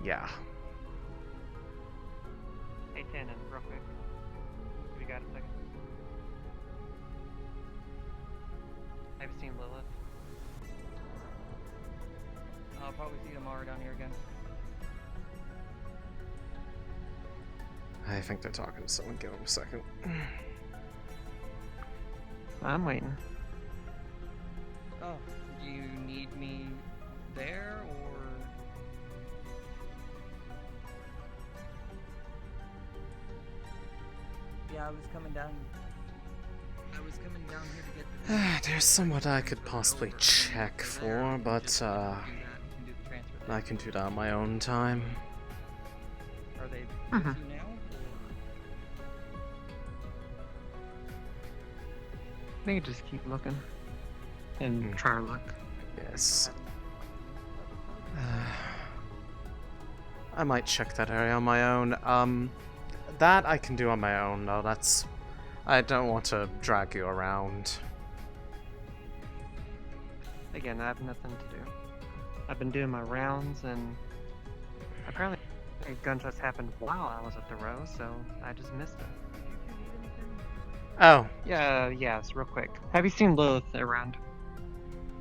yeah. Hey, Tannen, real quick. Have you got a second? Have you seen Lilith? I'll probably see tomorrow down here again. I think they're talking to someone. Give them a second. I'm waiting. Oh, do you need me there, or...? Yeah, I was coming down here to get... There's someone I could possibly check for, but I can do that on my own time. Are they Mhm. with you now? I think just keep looking. And try our luck. Yes. I might check that area on my own. That I can do on my own, though. That's... I don't want to drag you around. Again, I have nothing to do. I've been doing my rounds, and apparently gunshots happened while I was at the row, so I just missed it. Oh. Yeah, yes, real quick. Have you seen Lilith around?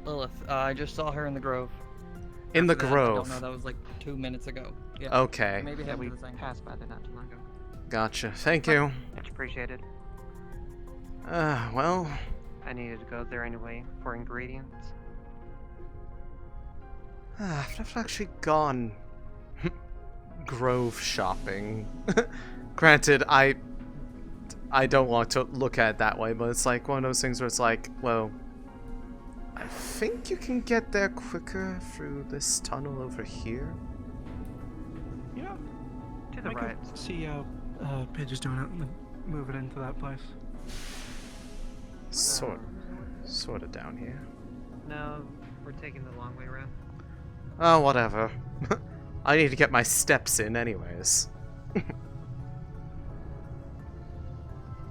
Lilith, I just saw her in the Grove. In the After that, Grove? I don't know, that was like 2 minutes ago. Yeah. Okay. Maybe Yeah, we the same. passed by there not too long ago. Gotcha. Thank you. Much appreciated. Well... I needed to go there anyway for ingredients. I've never actually gone Grove shopping. Granted, I don't want to look at it that way, but it's like one of those things where it's like, well, I think you can get there quicker through this tunnel over here. Yeah. To the I right. could see Pidge is doing it and move it into that place. Sort of down here. No, we're taking the long way around. Oh, whatever. I need to get my steps in anyways.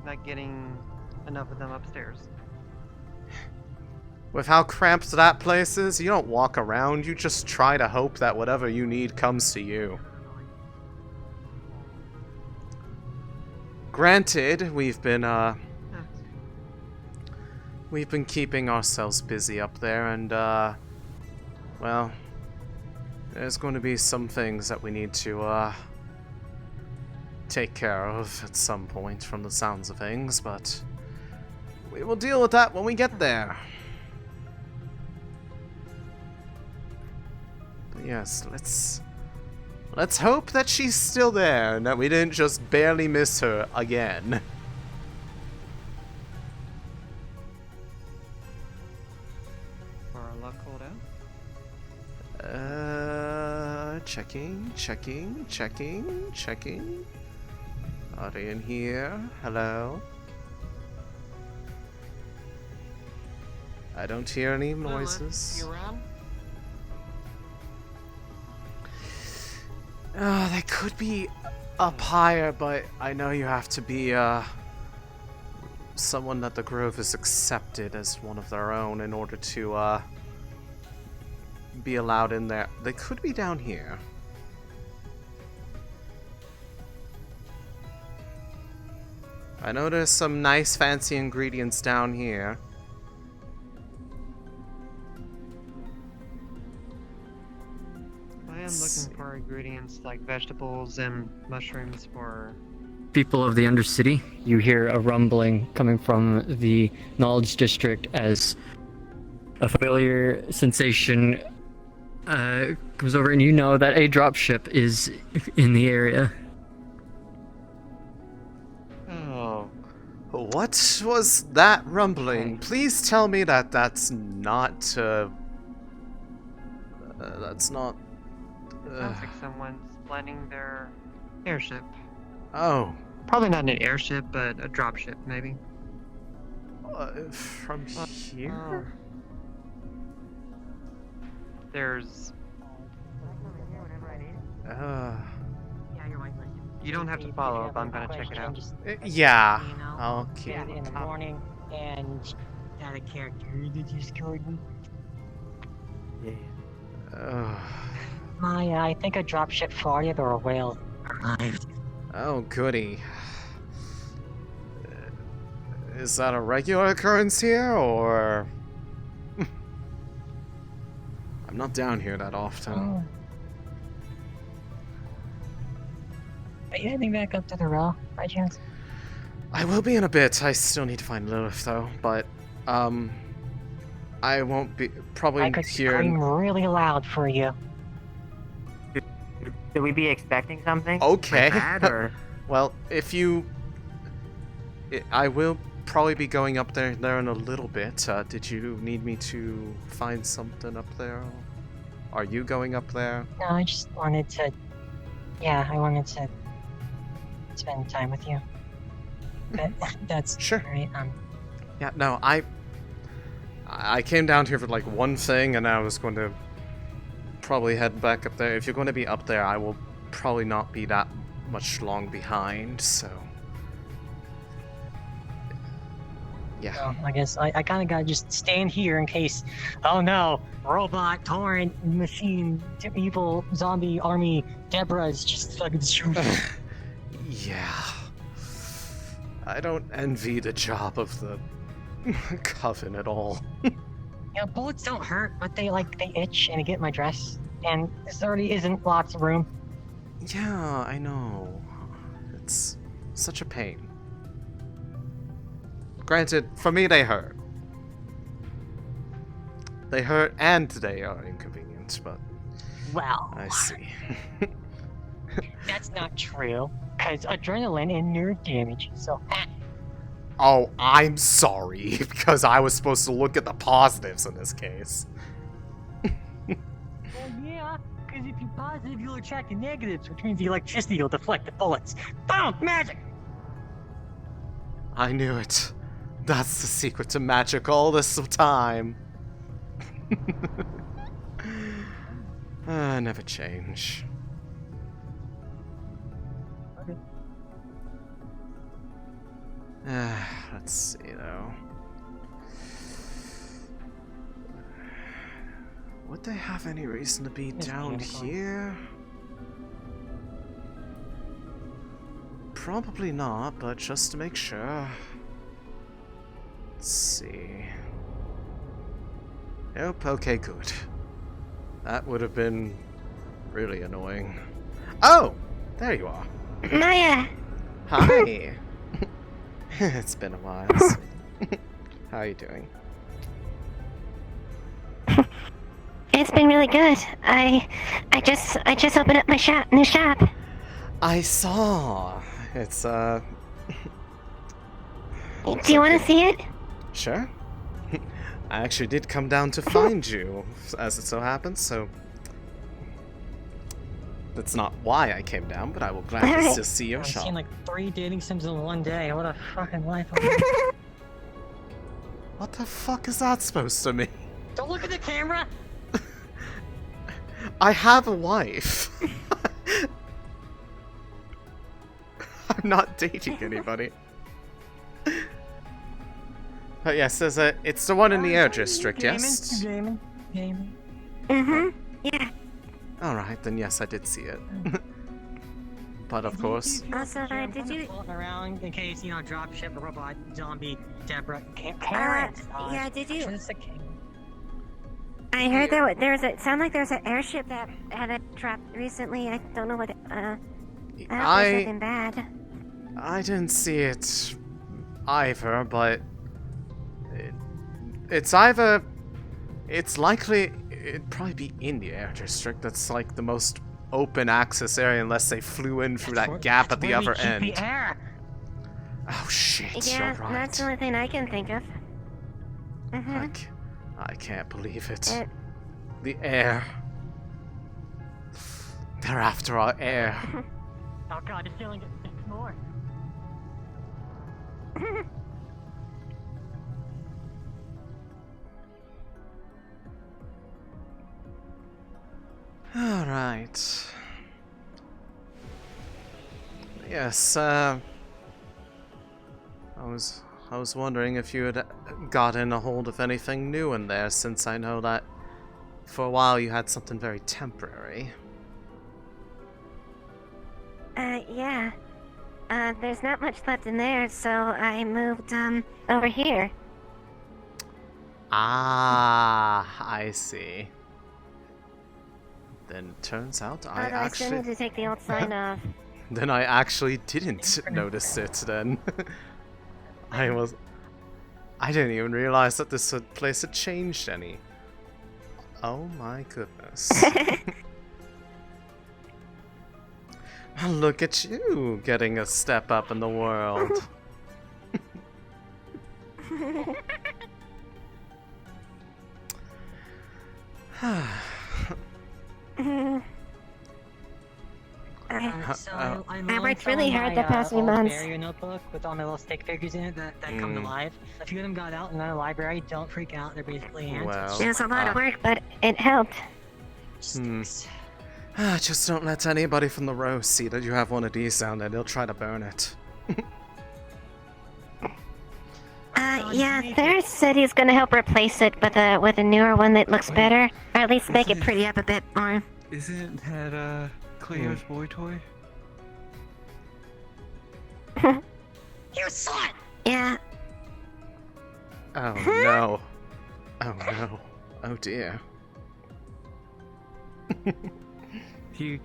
Not getting enough of them upstairs. With how cramped that place is, you don't walk around, you just try to hope that whatever you need comes to you. Granted, we've been keeping ourselves busy up there, and well, there's going to be some things that we need to take care of at some point from the sounds of things, but we will deal with that when we get there. But yes, let's hope that she's still there and that we didn't just barely miss her again. Are our luck hold out? Checking. Are they in here? Hello? I don't hear any noises. You around? They could be up higher, but I know you have to be, someone that the Grove has accepted as one of their own in order to, be allowed in there. They could be down here. I know there's some nice fancy ingredients down here. I am looking for ingredients like vegetables and mushrooms for... People of the Undercity, you hear a rumbling coming from the Knowledge District as a familiar sensation comes over, and you know that a dropship is in the area. Oh. What was that rumbling? Please tell me that that's not Sounds like someone's planning their airship. Oh. Probably not an airship, but a dropship, maybe. From here? There's. You don't have to follow up. I'm gonna check it out. Yeah. You know, I'll keep. yeah, in the morning, and had a character that just scored me. Maya, I think a dropship farted or a whale arrived. Oh, goody. Is that a regular occurrence here, or... I'm not down here that often. Oh. Are you heading back up to the row, by chance? I will be in a bit. I still need to find Lilith, though, but, I won't be probably I could here. scream really loud for you. Should we be expecting something? Okay. Like that, or? Well, if you... I will probably be going up there in a little bit. Did you need me to find something up there? Are you going up there? No, I just wanted to... Yeah, I wanted to spend time with you. But that's sure. Right, Yeah, no, I came down here for like one thing, and I was going to probably head back up there. If you're going to be up there, I will probably not be that much long behind, so... Yeah. So I guess I kind of gotta just stand here in case, oh no, robot, torrent, machine, evil, zombie, army, Deborah is just fucking shooting. Yeah. I don't envy the job of the coven at all. Yeah, bullets don't hurt, but they itch and they get in my dress. And there already isn't lots of room. Yeah, I know. It's such a pain. Granted, for me they hurt. They hurt and they are inconvenient, but... Well... I see. That's not true, because adrenaline and nerve damage, so... Oh, I'm sorry, because I was supposed to look at the positives in this case. Well, yeah, because if you're positive, you'll attract the negatives, which means the electricity will deflect the bullets. Boom! Magic! I knew it. That's the secret to magic all this time. Never change. Okay. Let's see, though. Would they have any reason to be down here? Probably not, but just to make sure. Let's see. Nope, okay, good. That would have been really annoying. Oh! There you are. Maya! Hi! It's been a while. How are you doing? It's been really good. I just opened up my new shop. I saw. It's Do you want to see it? Sure. I actually did come down to find you, as it so happens, so... That's not why I came down, but I will gladly still see your I've shop. seen like 3 dating sims in one day. What a fucking life. What the fuck is that supposed to mean? Don't look at the camera! I have a wife. I'm not dating anybody. But yes, there's it's the one in the air district, yes? Gaming. Mm-hmm. Yeah. Alright, then yes, I did see it. But of course... Also, did you... Floating around in case, you know, dropship, robot, zombie, Deborah, Karen. Yeah, did you... Just a king. I heard there's a... Sound like there's an airship that had a drop recently. I don't know what... I don't know if there's something bad. I didn't see it either, but... It's either... It's likely... It'd probably be in the air district. That's like the most open access area unless they flew in through that gap at the other end. The air. Oh shit, Yeah, you're right. that's the only thing I can think of. Mm-hmm. I can't believe it. The air. They're after our heir. Oh god, it's feeling more. Alright. Yes, I was wondering if you had gotten a hold of anything new in there, since I know that for a while you had something very temporary. Yeah. There's not much left in there, so I moved, over here. Ah, I see. Then turns out I Although I still actually... need to take the old sign off. Then I actually didn't notice it then. I didn't even realize that this place had changed any. Oh my goodness. Well, look at you getting a step up in the world. I worked really hard the past few months. Barrier notebook with all my little stick figures in it that come to life. A few of them got out in the library. Don't freak out. They're basically ants. Well, It was a lot of work, but it helped. Just don't let anybody from the row see that you have one of these down there. They'll try to burn it. Yeah, Ferris said he's gonna help replace it with a newer one that looks better, or at least make it pretty up a bit more. Isn't that Cleo's boy toy? You saw it! Yeah. Oh no. Oh no. Oh dear. He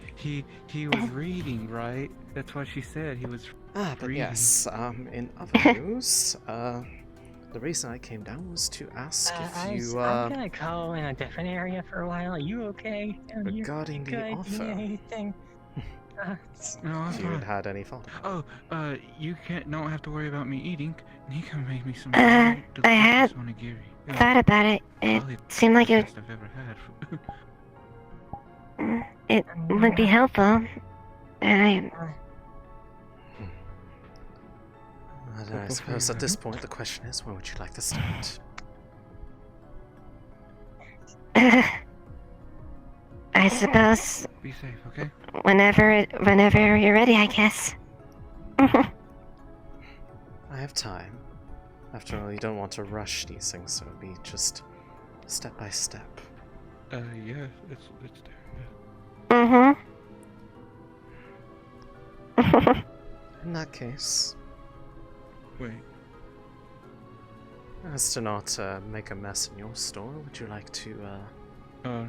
was reading, right? That's what she said. He was But reading. yes, in other news, the reason I came down was to ask if you, I'm gonna go in a different area for a while. Are you okay? regarding the offer, Anything? No, I'm if you had fine. had any thought about Oh, you don't have to worry about me eating. And he can make me some I had onigiri. thought about it. It Probably seemed like the it, best I've ever had. it would be helpful. And I suppose at this point the question is, where would you like to start? I suppose Be safe, okay? whenever you're ready, I guess. I have time. After all, you don't want to rush these things, so it'll be just step by step. Yeah, it's there. In that case, Wait. as to not make a mess in your store, would you like to go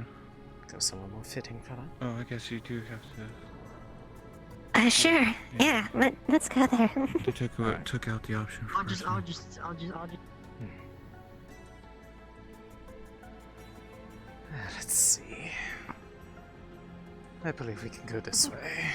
somewhere more fitting for that? Oh, I guess you do have to. Sure. Yeah, let's go there. They took out the option for I'll just. Let's see. I believe we can go this way.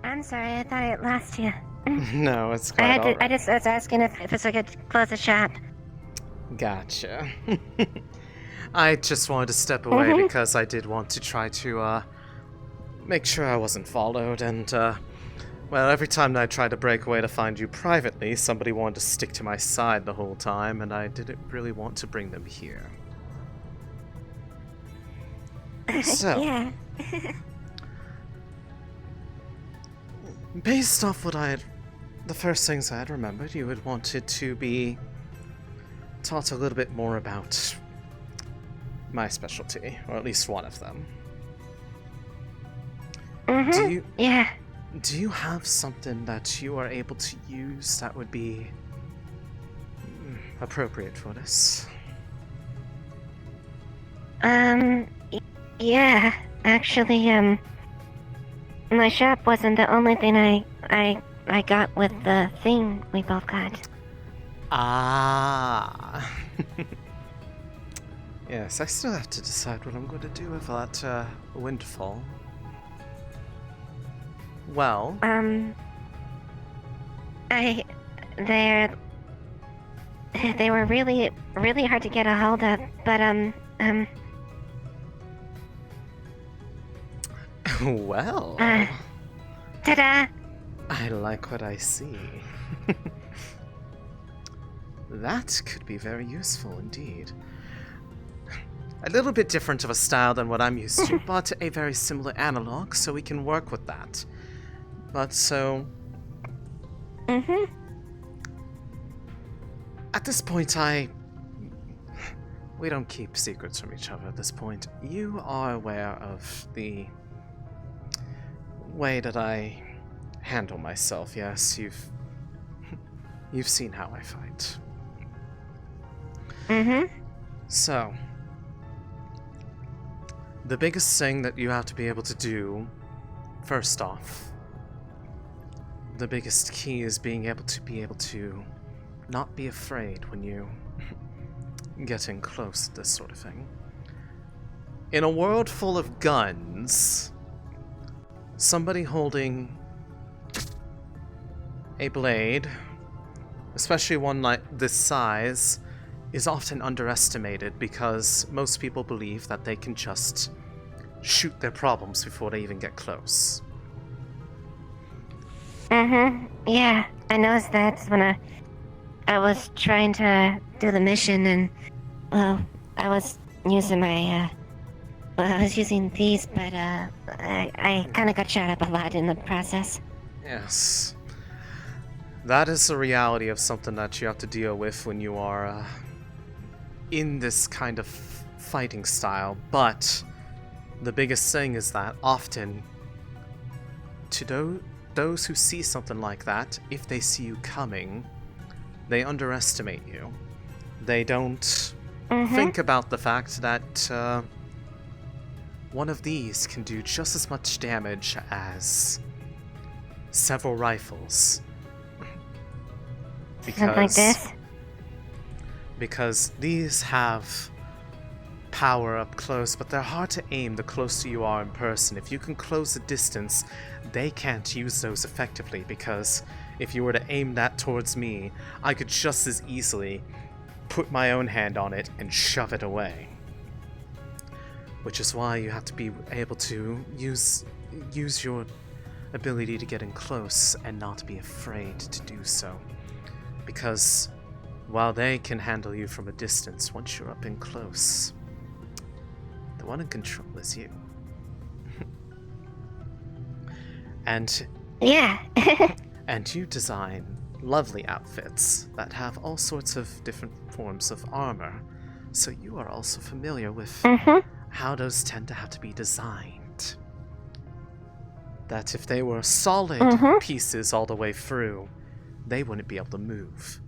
I'm sorry, I thought I lost you. No, it's I quite had to, alright. I just was asking if it's I could close the shop. Gotcha. I just wanted to step away Mhm. because I did want to try to, make sure I wasn't followed, and, well, every time I tried to break away to find you privately, somebody wanted to stick to my side the whole time, and I didn't really want to bring them here. So, Yeah. based off what the first things I had remembered, you had wanted to be taught a little bit more about my specialty, or at least one of them. Mhm. Yeah. Do you have something that you are able to use that would be appropriate for this? Yeah. Actually, my shop wasn't the only thing I got with the thing we both got. Ah. Yes, I still have to decide what I'm going to do with that windfall. Well, they were really hard to get a hold of, but well. Ta-da! I like what I see. That could be very useful indeed. A little bit different of a style than what I'm used to, but a very similar analog, so we can work with that. But so... At this point, we don't keep secrets from each other at this point. You are aware of the way that I handle myself, yes? You've seen how I fight. So, the biggest thing that you have to be able to do, first off, the biggest key is being able to not be afraid when you get in close to this sort of thing. In a world full of guns, somebody holding a blade, especially one like this size, is often underestimated because most people believe that they can just shoot their problems before they even get close. Yeah, I noticed that when I was trying to do the mission, and well, I was using I was using these, but I kind of got shot up a lot in the process. Yes. That is the reality of something that you have to deal with when you are in this kind of fighting style, but the biggest thing is that often, to those who see something like that, if they see you coming, they underestimate you. They don't think about the fact that one of these can do just as much damage as several rifles. Something like this? Because these have power up close, but they're hard to aim the closer you are in person. If you can close the distance, they can't use those effectively, because if you were to aim that towards me, I could just as easily put my own hand on it and shove it away. Which is why you have to be able to use your ability to get in close and not be afraid to do so. Because while they can handle you from a distance, once you're up in close, the one in control is you. And yeah. And you design lovely outfits that have all sorts of different forms of armor, so you are also familiar with how those tend to have to be designed. That if they were solid pieces all the way through, they wouldn't be able to move.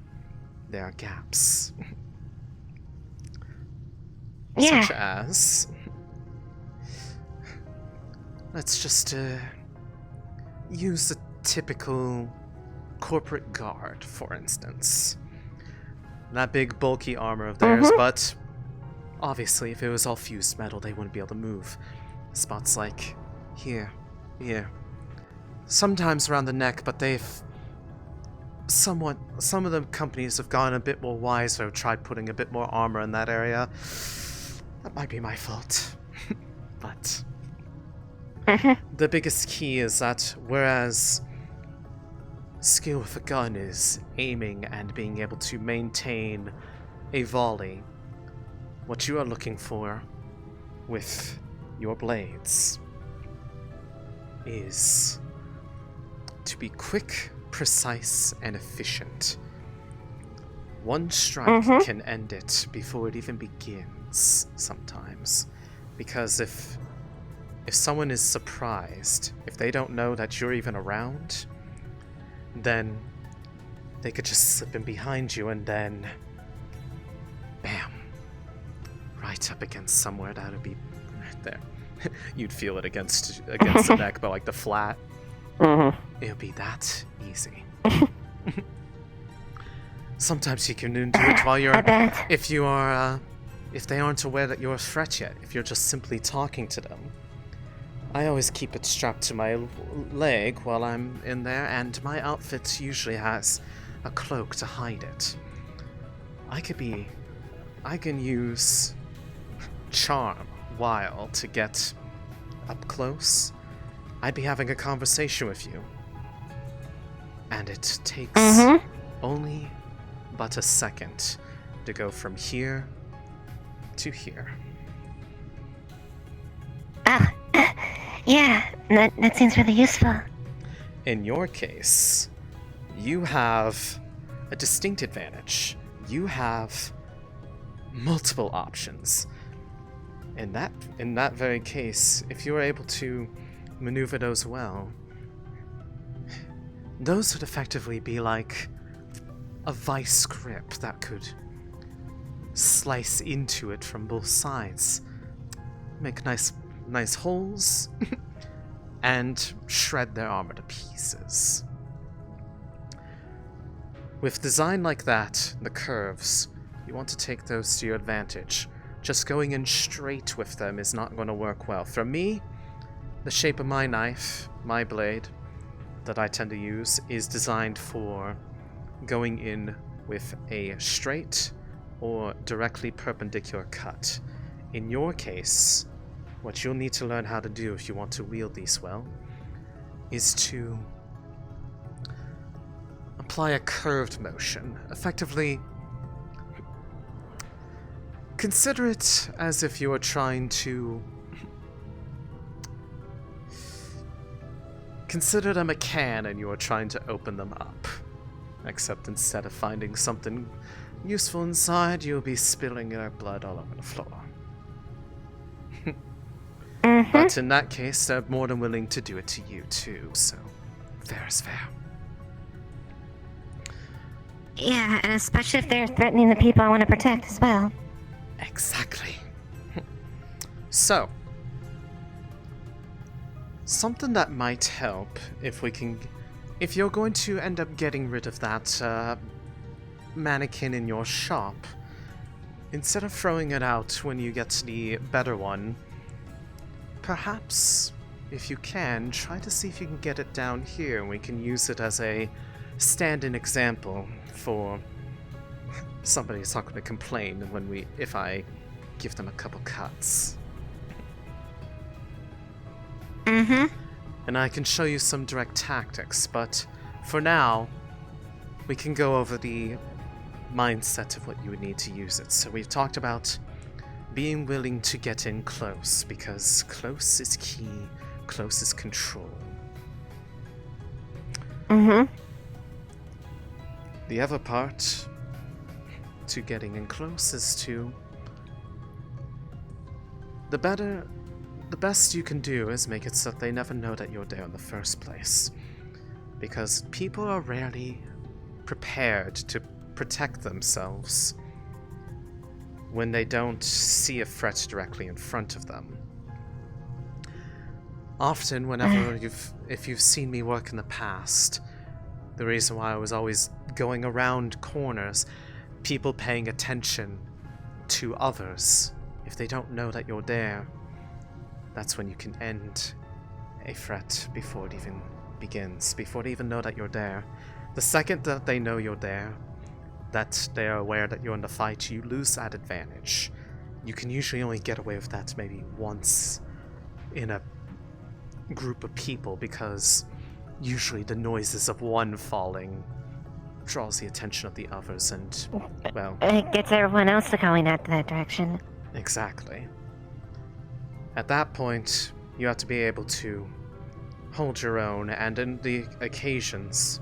There are gaps. Such as... Let's just use the typical corporate guard, for instance. That big bulky armor of theirs, but obviously if it was all fused metal, they wouldn't be able to move. Spots like here, sometimes around the neck, but they've some of the companies have gone a bit more wiser, tried putting a bit more armor in that area. That might be my fault. But the biggest key is that whereas skill with a gun is aiming and being able to maintain a volley, what you are looking for with your blades is to be quick, precise, and efficient. One strike can end it before it even begins sometimes. Because if someone is surprised, if they don't know that you're even around, then they could just slip in behind you and then bam, right up against somewhere that would be right there. You'd feel it against the neck, but like the flat. It'll be that easy. Sometimes you can do it while you're if they aren't aware that you're a threat yet, if you're just simply talking to them. I always keep it strapped to my leg while I'm in there, and my outfit usually has a cloak to hide it. I can use charm while to get up close. I'd be having a conversation with you. And it takes only but a second to go from here to here. Yeah, that seems really useful. In your case, you have a distinct advantage. You have multiple options. In that very case, if you were able to maneuver those well, those would effectively be like a vice grip that could slice into it from both sides, make nice holes, and shred their armor to pieces. With design like that, the curves, you want to take those to your advantage. Just going in straight with them is not going to work well. For me, the shape of my knife, my blade, that I tend to use is designed for going in with a straight or directly perpendicular cut. In your case, what you'll need to learn how to do if you want to wield these well is to apply a curved motion. Effectively, consider it as if you were trying to consider them a can and you are trying to open them up. Except instead of finding something useful inside, you'll be spilling your blood all over the floor. But in that case, they're more than willing to do it to you too, so fair is fair. Yeah, and especially if they're threatening the people I want to protect as well. Exactly. So, something that might help if you're going to end up getting rid of that mannequin in your shop, instead of throwing it out when you get the better one, perhaps, if you can, try to see if you can get it down here and we can use it as a stand-in example for somebody who's not going to complain if I give them a couple cuts. And I can show you some direct tactics, but for now, we can go over the mindset of what you would need to use it. So we've talked about being willing to get in close, because close is key, close is control. The other part to getting in close is to the best you can do is make it so that they never know that you're there in the first place. Because people are rarely prepared to protect themselves when they don't see a threat directly in front of them. Often, if you've seen me work in the past, the reason why I was always going around corners, people paying attention to others, if they don't know that you're there, that's when you can end a threat before it even begins, before they even know that you're there. The second that they know you're there, that they are aware that you're in the fight, you lose that advantage. You can usually only get away with that maybe once in a group of people, because usually the noises of one falling draws the attention of the others, and, well... It gets everyone else to going out that direction. Exactly. At that point, you have to be able to hold your own, and in the occasions,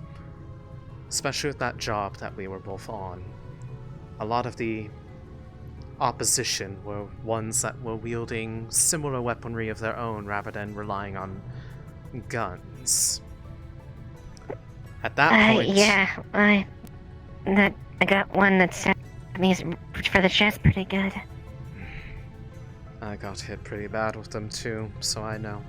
especially with that job that we were both on, a lot of the opposition were ones that were wielding similar weaponry of their own rather than relying on guns. At that point... Yeah, I got one that stabbed me for the chest pretty good. I got hit pretty bad with them too, so I know.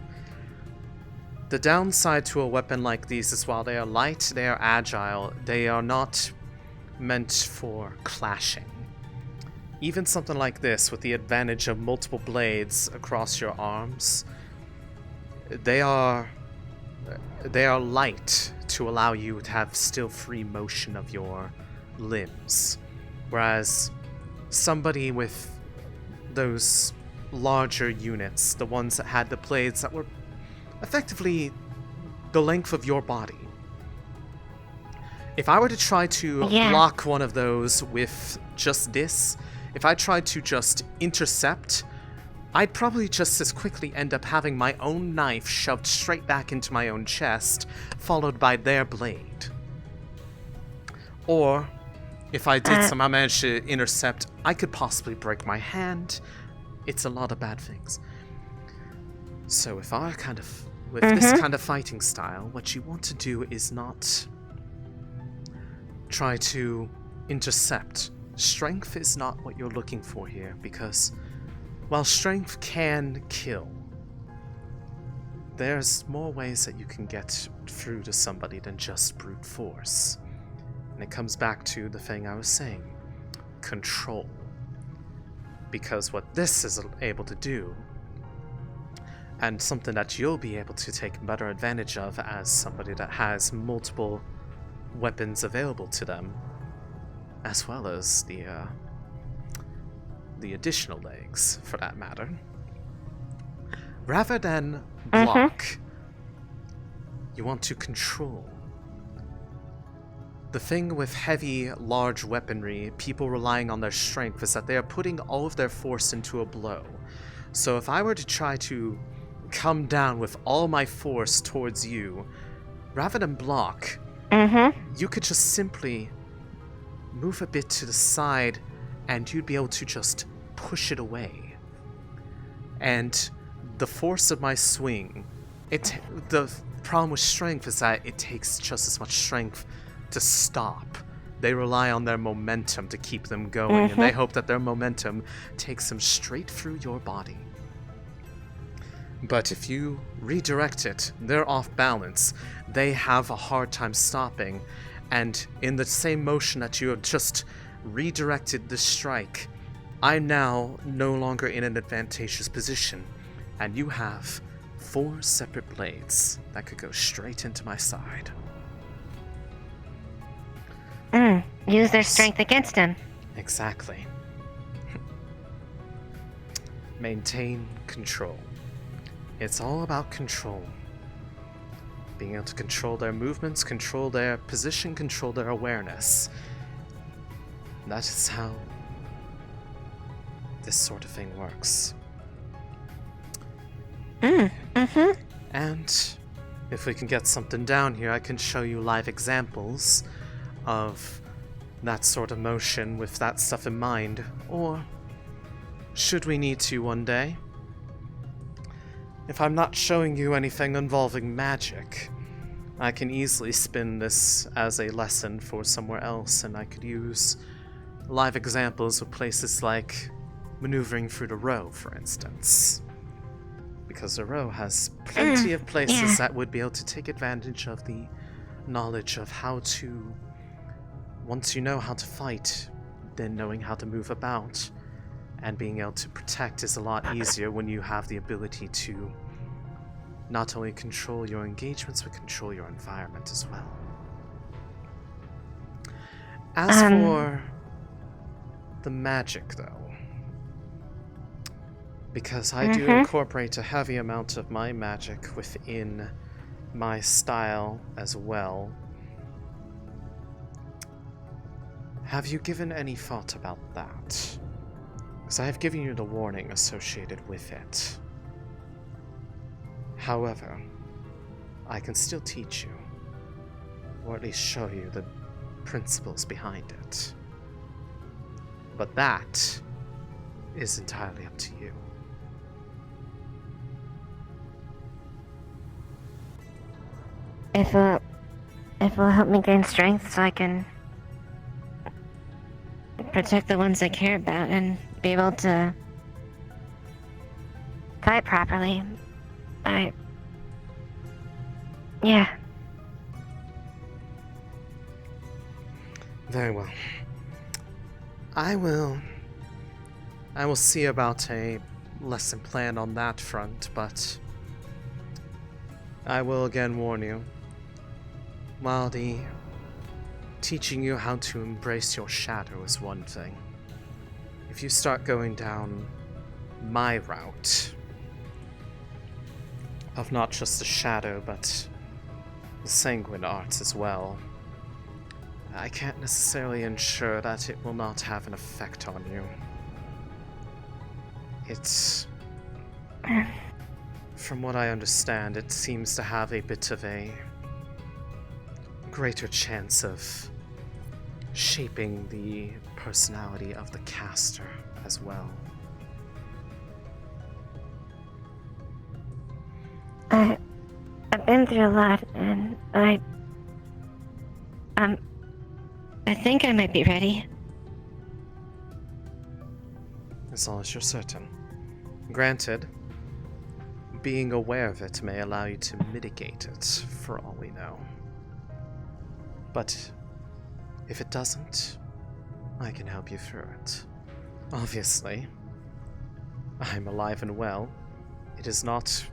The downside to a weapon like these is while they are light, they are agile, they are not meant for clashing. Even something like this, with the advantage of multiple blades across your arms, they are light to allow you to have still free motion of your limbs. Whereas somebody with those larger units, the ones that had the blades that were effectively the length of your body. If I were to try to block one of those with just this, if I tried to just intercept, I'd probably just as quickly end up having my own knife shoved straight back into my own chest, followed by their blade. Or, if I did somehow manage to intercept, I could possibly break my hand. It's a lot of bad things. So with this kind of fighting style, what you want to do is not try to intercept. Strength is not what you're looking for here, because while strength can kill, there's more ways that you can get through to somebody than just brute force. And it comes back to the thing I was saying, control. Because what this is able to do, and something that you'll be able to take better advantage of as somebody that has multiple weapons available to them, as well as the additional legs, for that matter. Rather than block, you want to control. The thing with heavy, large weaponry, people relying on their strength, is that they are putting all of their force into a blow. So if I were to try to come down with all my force towards you, rather than block, you could just simply move a bit to the side and you'd be able to just push it away. And the force of my swing, the problem with strength is that it takes just as much strength to stop. They rely on their momentum to keep them going, and they hope that their momentum takes them straight through your body. But if you redirect it, they're off balance. They have a hard time stopping, and in the same motion that you have just redirected the strike, I'm now no longer in an advantageous position, and you have 4 separate blades that could go straight into my side. Use their strength against him. Exactly. Maintain control. It's all about control. Being able to control their movements, control their position, control their awareness. That is how this sort of thing works. And if we can get something down here, I can show you live examples of that sort of motion with that stuff in mind, or should we need to one day. If I'm not showing you anything involving magic, I can easily spin this as a lesson for somewhere else, and I could use live examples of places like maneuvering through the row, for instance. Because the row has plenty of places that would be able to take advantage of the knowledge of how to... Once you know how to fight, then knowing how to move about and being able to protect is a lot easier when you have the ability to not only control your engagements, but control your environment as well. As for the magic, though, because I do incorporate a heavy amount of my magic within my style as well, have you given any thought about that? Because I have given you the warning associated with it. However, I can still teach you, or at least show you the principles behind it. But that is entirely up to you. If it'll help me gain strength so I can protect the ones I care about and be able to fight properly. Yeah. Very well. I will see about a lesson plan on that front, but I will again warn you. While the teaching you how to embrace your shadow is one thing, if you start going down my route of not just the shadow, but the sanguine arts as well, I can't necessarily ensure that it will not have an effect on you. It's... From what I understand, it seems to have a bit of a greater chance of shaping the personality of the caster as well. I've been through a lot, and I think I might be ready. As long as you're certain. Granted, being aware of it may allow you to mitigate it, for all we know. But if it doesn't, I can help you through it. Obviously, I'm alive and well. It is not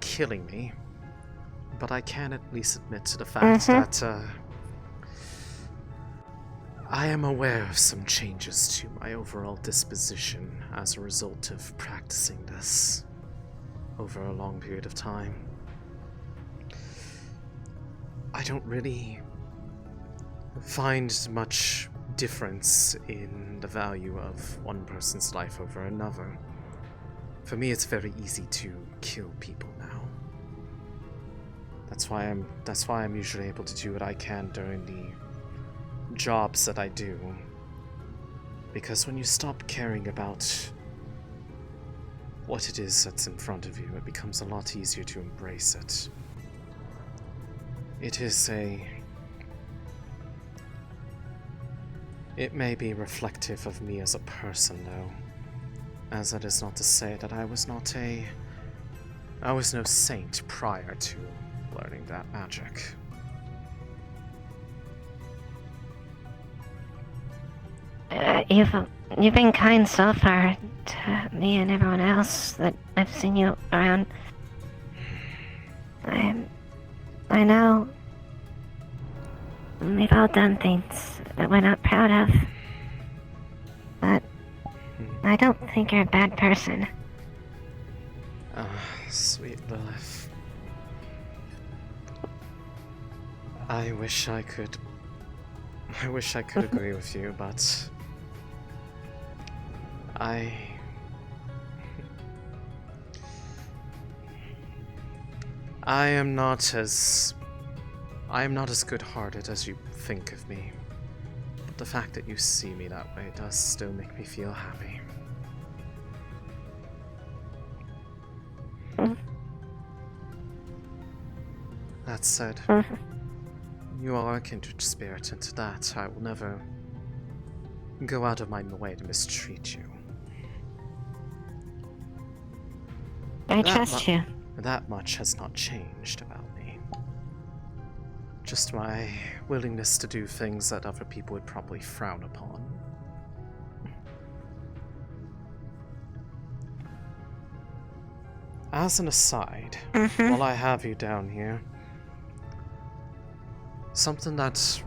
killing me, but I can at least admit to the fact that I am aware of some changes to my overall disposition as a result of practicing this over a long period of time. I don't really find much difference in the value of one person's life over another. For me, it's very easy to kill people now. That's why I'm usually able to do what I can during the jobs that I do. Because when you stop caring about what it is that's in front of you, it becomes a lot easier to embrace it. It may be reflective of me as a person, though, as that is not to say that I was no saint prior to learning that magic. You've been kind so far to me and everyone else that I've seen you around. I know we've all done things that we're not proud of, but I don't think you're a bad person. Sweet Lilith. I wish I could agree with you, but I am not as good-hearted as you think of me. But the fact that you see me that way does still make me feel happy. That said, you are a kindred spirit, and to that I will never go out of my way to mistreat you. I trust you. That much has not changed about me. Just my willingness to do things that other people would probably frown upon. As an aside, Mhm. while I have you down here, something that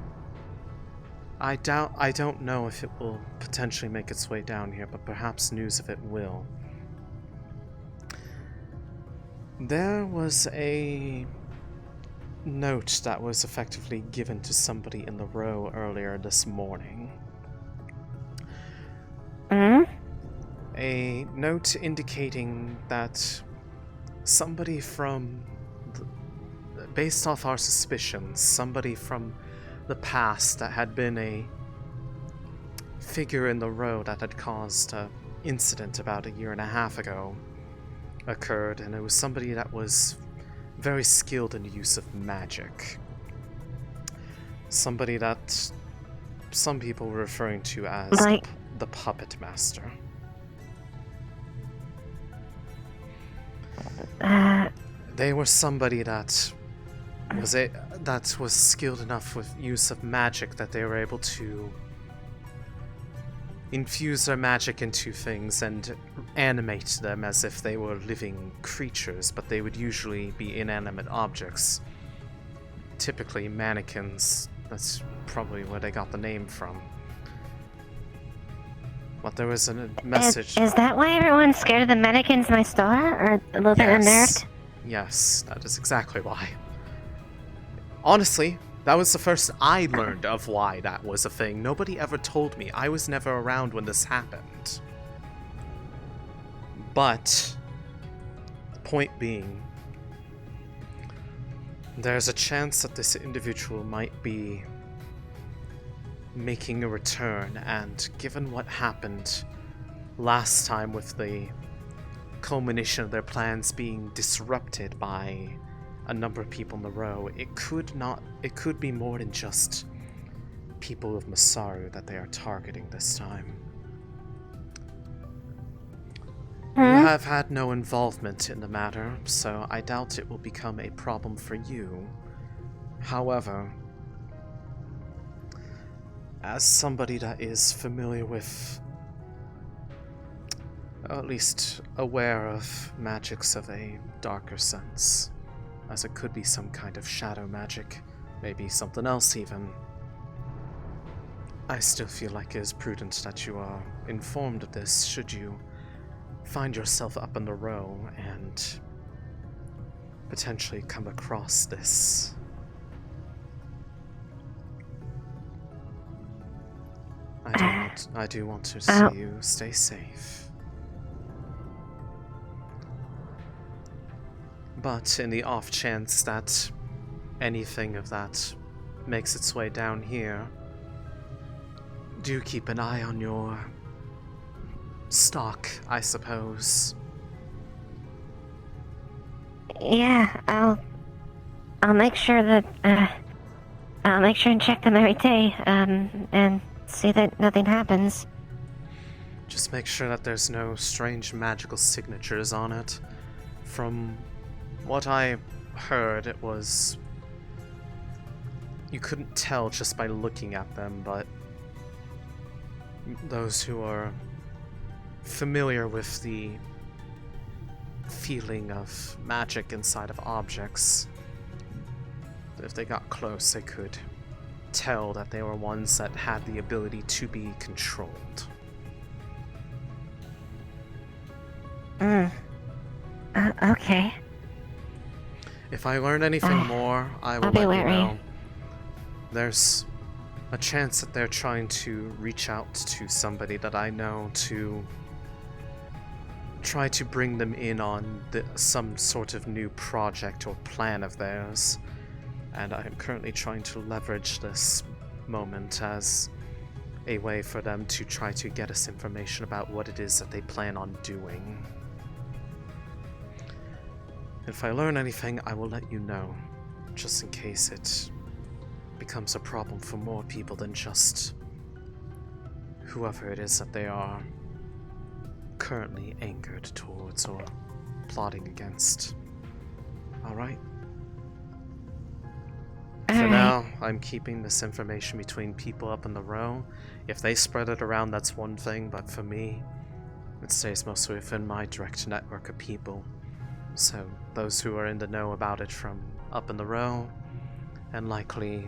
I don't know if it will potentially make its way down here, but perhaps news of it will. There was a note that was effectively given to somebody in the row earlier this morning. A note indicating that somebody from, based off our suspicions, somebody from the past that had been a figure in the row that had caused an incident about 1.5 years ago occurred, and it was somebody that was very skilled in the use of magic. Somebody that some people were referring to as the Puppet Master. They were somebody that was skilled enough with use of magic that they were able to infuse their magic into things and animate them as if they were living creatures, but they would usually be inanimate objects. Typically mannequins. That's probably where they got the name from. But there was a message. Is that why everyone's scared of the mannequins in my store? Or a little bit unnerved? Yes, that is exactly why. Honestly, that was the first I learned of why that was a thing. Nobody ever told me. I was never around when this happened. But, the point being, there's a chance that this individual might be making a return, and given what happened last time with the culmination of their plans being disrupted by a number of people in the row, it could be more than just people of Masaru that they are targeting this time. You have had no involvement in the matter, so I doubt it will become a problem for you. However, as somebody that is familiar with, or at least aware of magics of a darker sense, as it could be some kind of shadow magic, maybe something else even, I still feel like it is prudent that you are informed of this should you find yourself up in the row and potentially come across this. I do want to see you stay safe. But in the off chance that anything of that makes its way down here, do keep an eye on your stock, I suppose. Yeah, I'll make sure that I'll make sure and check them every day, and see that nothing happens. Just make sure that there's no strange magical signatures on it. From what I heard, it was... you couldn't tell just by looking at them, but those who are familiar with the feeling of magic inside of objects, if they got close, they could tell that they were ones that had the ability to be controlled. Okay. If I learn anything more, I will I'll be let you wary. know. There's a chance that they're trying to reach out to somebody that I know to try to bring them in on some sort of new project or plan of theirs. And I am currently trying to leverage this moment as a way for them to try to get us information about what it is that they plan on doing. If I learn anything, I will let you know, just in case it becomes a problem for more people than just whoever it is that they are currently angered towards or plotting against. Alright? For now, I'm keeping this information between people up in the row. If they spread it around, that's one thing, but for me, it stays mostly within my direct network of people. So those who are in the know about it from up in the row, and likely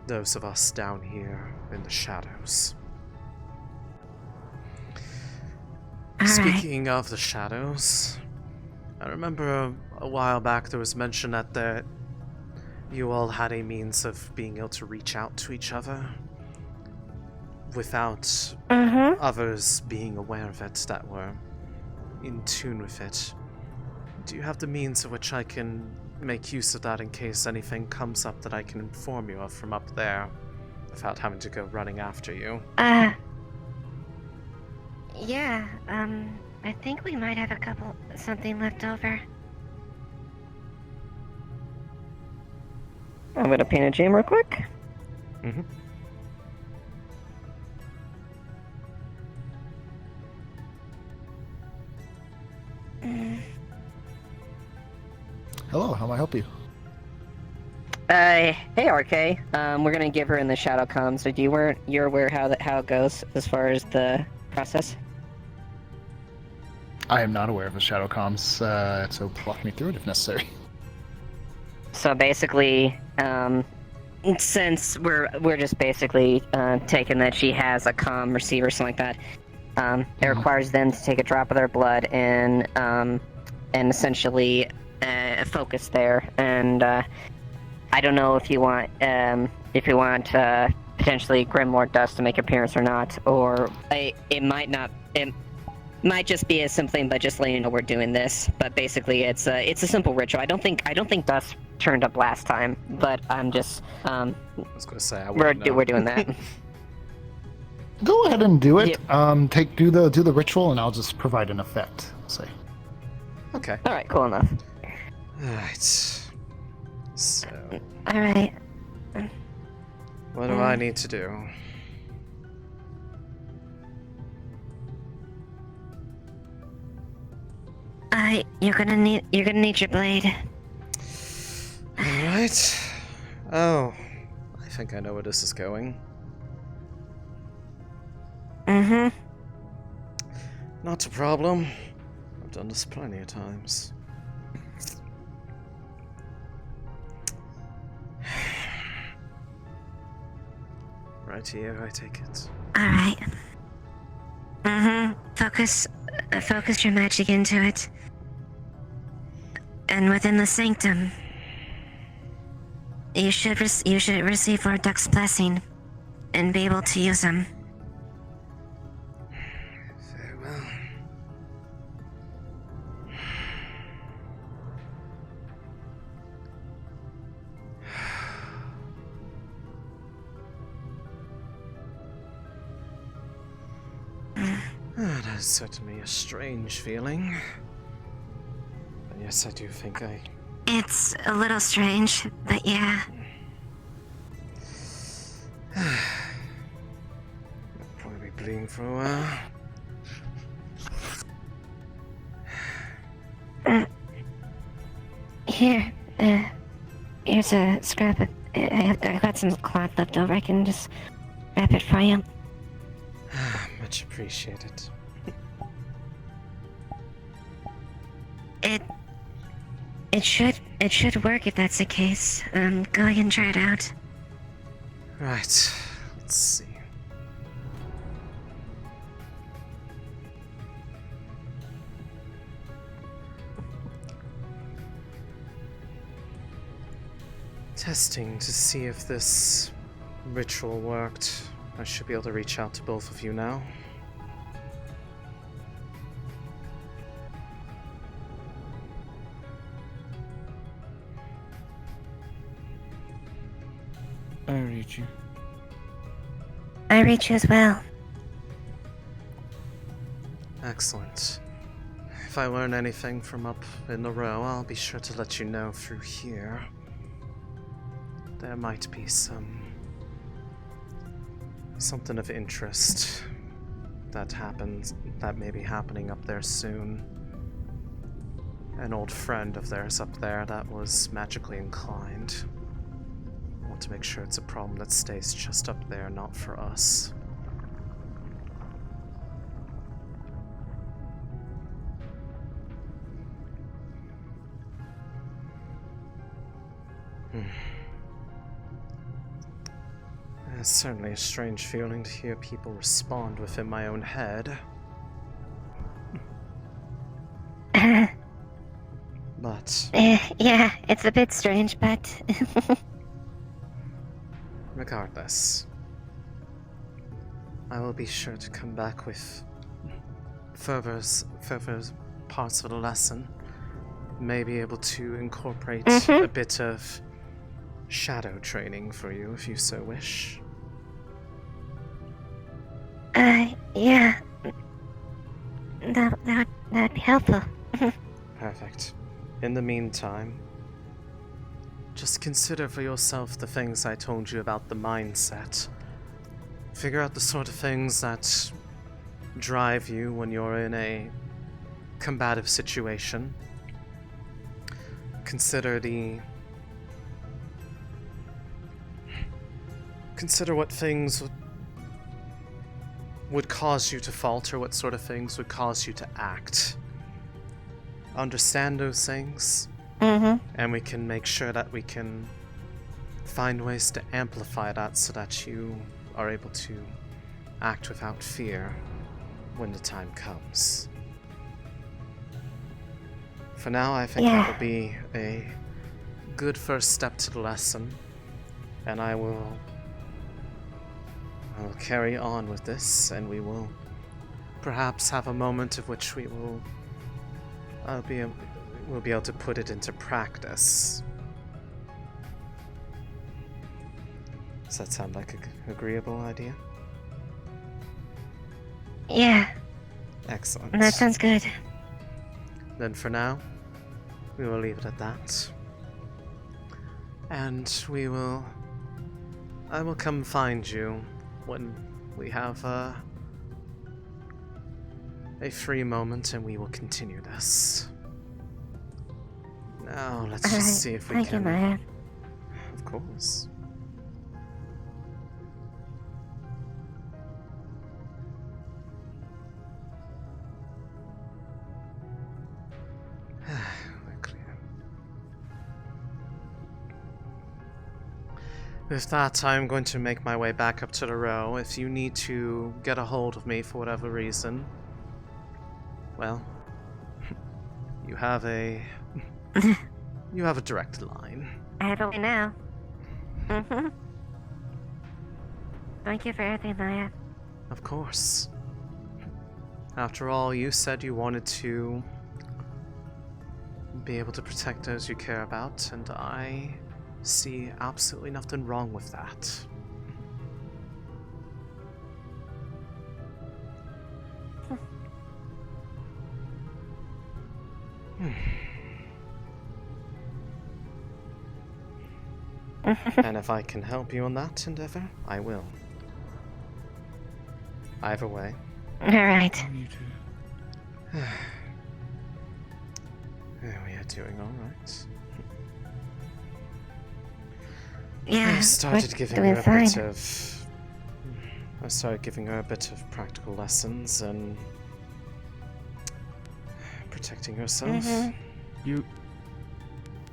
those of us down here in the shadows. Speaking of the shadows, I remember a while back there was mention that you all had a means of being able to reach out to each other without others being aware of it, that were in tune with it. Do you have the means of which I can make use of that in case anything comes up that I can inform you of from up there without having to go running after you? Yeah, I think we might have something left over. I'm gonna paint a jam real quick. Hello, how may I help you? Hey RK. We're gonna give her in the shadow comms. So you're aware how it goes as far as the process? I am not aware of the shadow comms, so walk me through it if necessary. So basically, since we're just basically taking that she has a comm receiver or something like that, it requires them to take a drop of their blood and essentially focus there. And I don't know if you want potentially Grimoire dust to make appearance or not, or it might not. It might just be as simple, but just letting you know we're doing this. But basically, it's a simple ritual. I don't think dust turned up last time, but I'm just I was gonna say we're doing that. Go ahead and do it. Do the ritual, and I'll just provide an effect. Say. Okay. All right. Cool enough. All right. So. All right. What do I need to do? You're gonna need your blade. Alright. Oh. I think I know where this is going. Not a problem. I've done this plenty of times. Right here, I take it. Alright. Focus your magic into it. And within the sanctum, you should receive Lord Duck's blessing and be able to use them. Very well. That is certainly a strange feeling. And yes, I do think It's a little strange, but yeah. I'll probably be bleeding for a while. Here, here's a scrap of... I got some cloth left over. I can just wrap it for you. Much appreciated. It should work if that's the case. Go ahead and try it out. Right. Let's see. Testing to see if this ritual worked. I should be able to reach out to both of you now. I reach you. I reach you as well. Excellent. If I learn anything from up in the row, I'll be sure to let you know through here. There might be something of interest that may be happening up there soon. An old friend of theirs up there that was magically inclined. I want to make sure it's a problem that stays just up there, not for us. It's certainly a strange feeling to hear people respond within my own head. But Yeah, it's a bit strange, but regardless, I will be sure to come back with further parts of the lesson. May be able to incorporate a bit of shadow training for you if you so wish. yeah. That'd be helpful. Perfect. In the meantime, just consider for yourself the things I told you about the mindset. Figure out the sort of things that drive you when you're in a combative situation. Consider what things would cause you to falter, what sort of things would cause you to act. Understand those things, and we can make sure that we can find ways to amplify that so that you are able to act without fear when the time comes. For now, I think that will be a good first step to the lesson, and I will carry on with this, and we will perhaps have a moment of which we'll be able to put it into practice. Does that sound like an agreeable idea? Yeah. Excellent. That sounds good. Then for now, we will leave it at that. And I will come find you when we have a free moment, and we will continue this. Now, let's just see if we Thank can... you, Maya. Of course. We're clear. With that, I'm going to make my way back up to the row. If you need to get a hold of me for whatever reason, well, you have a direct line. I have it now. Thank you for everything, Maya. Of course. After all, you said you wanted to be able to protect those you care about, and I see absolutely nothing wrong with that. And if I can help you on that endeavor, I will. Either way. Alright. We are doing alright. Yeah, I started we're giving doing her a fine. bit of... I started giving her a bit of practical lessons and protecting herself. You,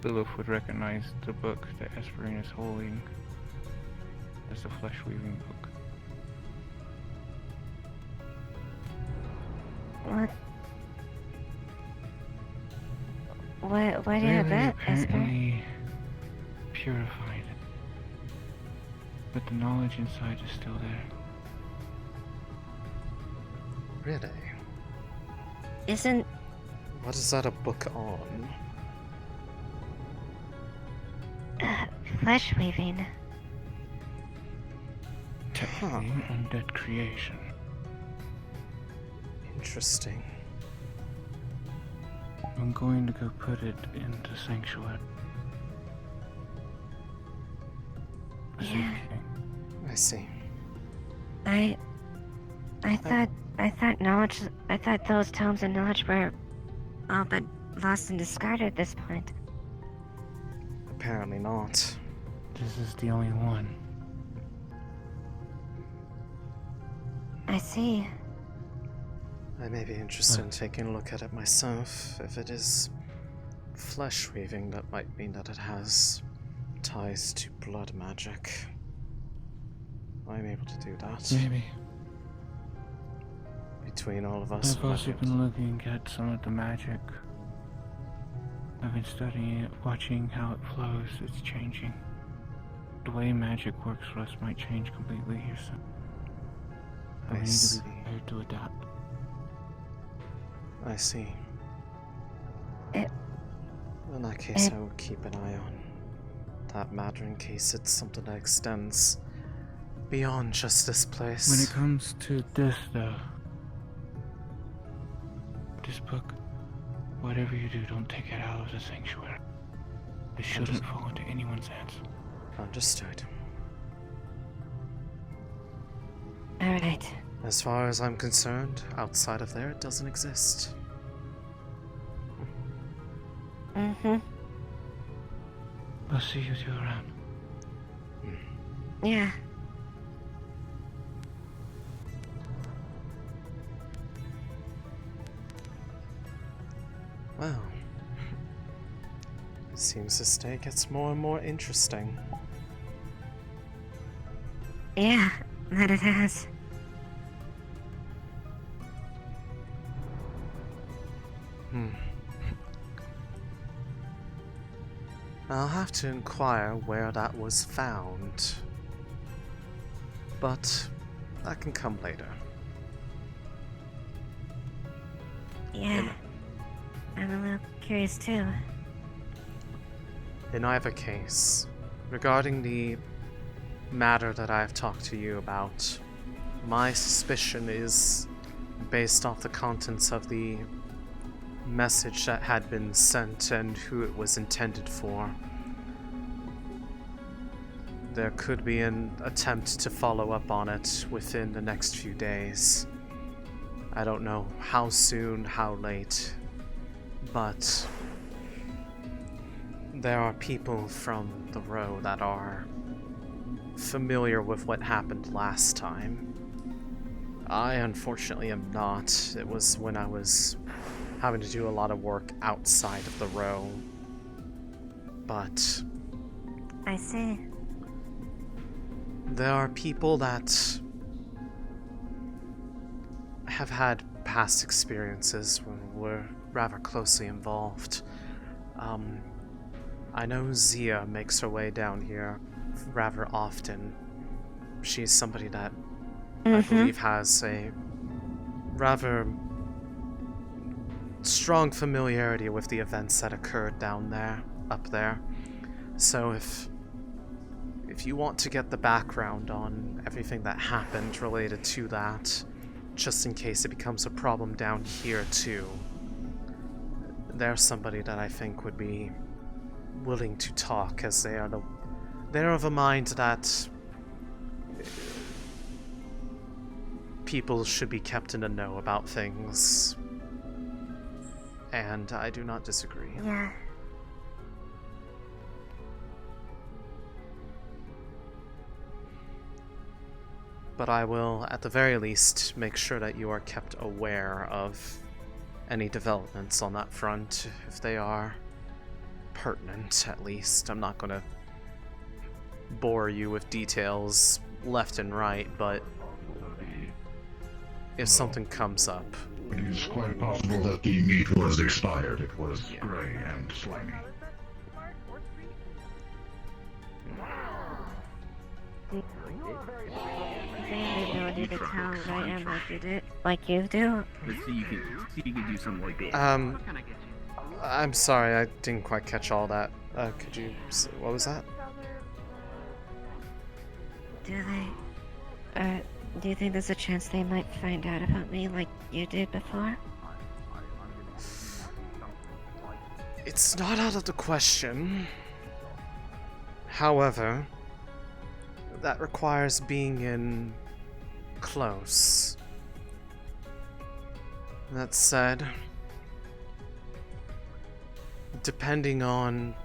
Lilith, would recognize the book that Esperine is holding as the flesh weaving book. Why do you have that, Esper? Apparently purified, but the knowledge inside is still there. Really? Isn't... What is that a book on? Flesh weaving. Technically, undead creation. Interesting. I'm going to go put it into Sanctuary. Yeah. I see. I thought those tomes of knowledge were all but lost and discarded at this point. Apparently not. This is the only one. I see. I may be interested in taking a look at it myself. If it is flesh weaving, that might mean that it has ties to blood magic. I'm able to do that. Maybe. Between all of us. I've also been looking at some of the magic. I've been studying it, watching how it flows. It's changing. The way magic works for us might change completely here soon. We need to be prepared to adapt. I see. In that case, I will keep an eye on that matter in case it's something that extends beyond just this place. When it comes to this, though, this book, whatever you do, don't take it out of the sanctuary. It shouldn't fall into anyone's hands. Understood. Alright. As far as I'm concerned, outside of there, it doesn't exist. Mm-hmm. I'll see you two around. Yeah. Well, seems this day gets more and more interesting. Yeah, that it has. I'll have to inquire where that was found. But that can come later. Yeah. I'm a little curious too. In either case, regarding the matter that I've talked to you about, my suspicion is based off the contents of the message that had been sent and who it was intended for. There could be an attempt to follow up on it within the next few days. I don't know how soon, how late, but there are people from the row that are familiar with what happened last time. I unfortunately am not. It was when I was having to do a lot of work outside of the row. But I see. There are people that have had past experiences when we're rather closely involved. I know Zia makes her way down here rather often. She's somebody that I believe has a rather strong familiarity with the events that occurred down there, up there. So if you want to get the background on everything that happened related to that, just in case it becomes a problem down here too, there's somebody that I think would be willing to talk, as they're of a mind that people should be kept in the know about things. And I do not disagree. Yeah. But I will, at the very least, make sure that you are kept aware of any developments on that front, if they are pertinent, at least. I'm not gonna bore you with details left and right, but if something comes up. It is quite possible that the meat was expired. It was gray and slimy. They have the ability to tell right and like you did, like you do. So you could do something like that. I'm sorry, I didn't quite catch all that. Could you, what was that? Do you think there's a chance they might find out about me like you did before? It's not out of the question. However, that requires being in close. That said, depending on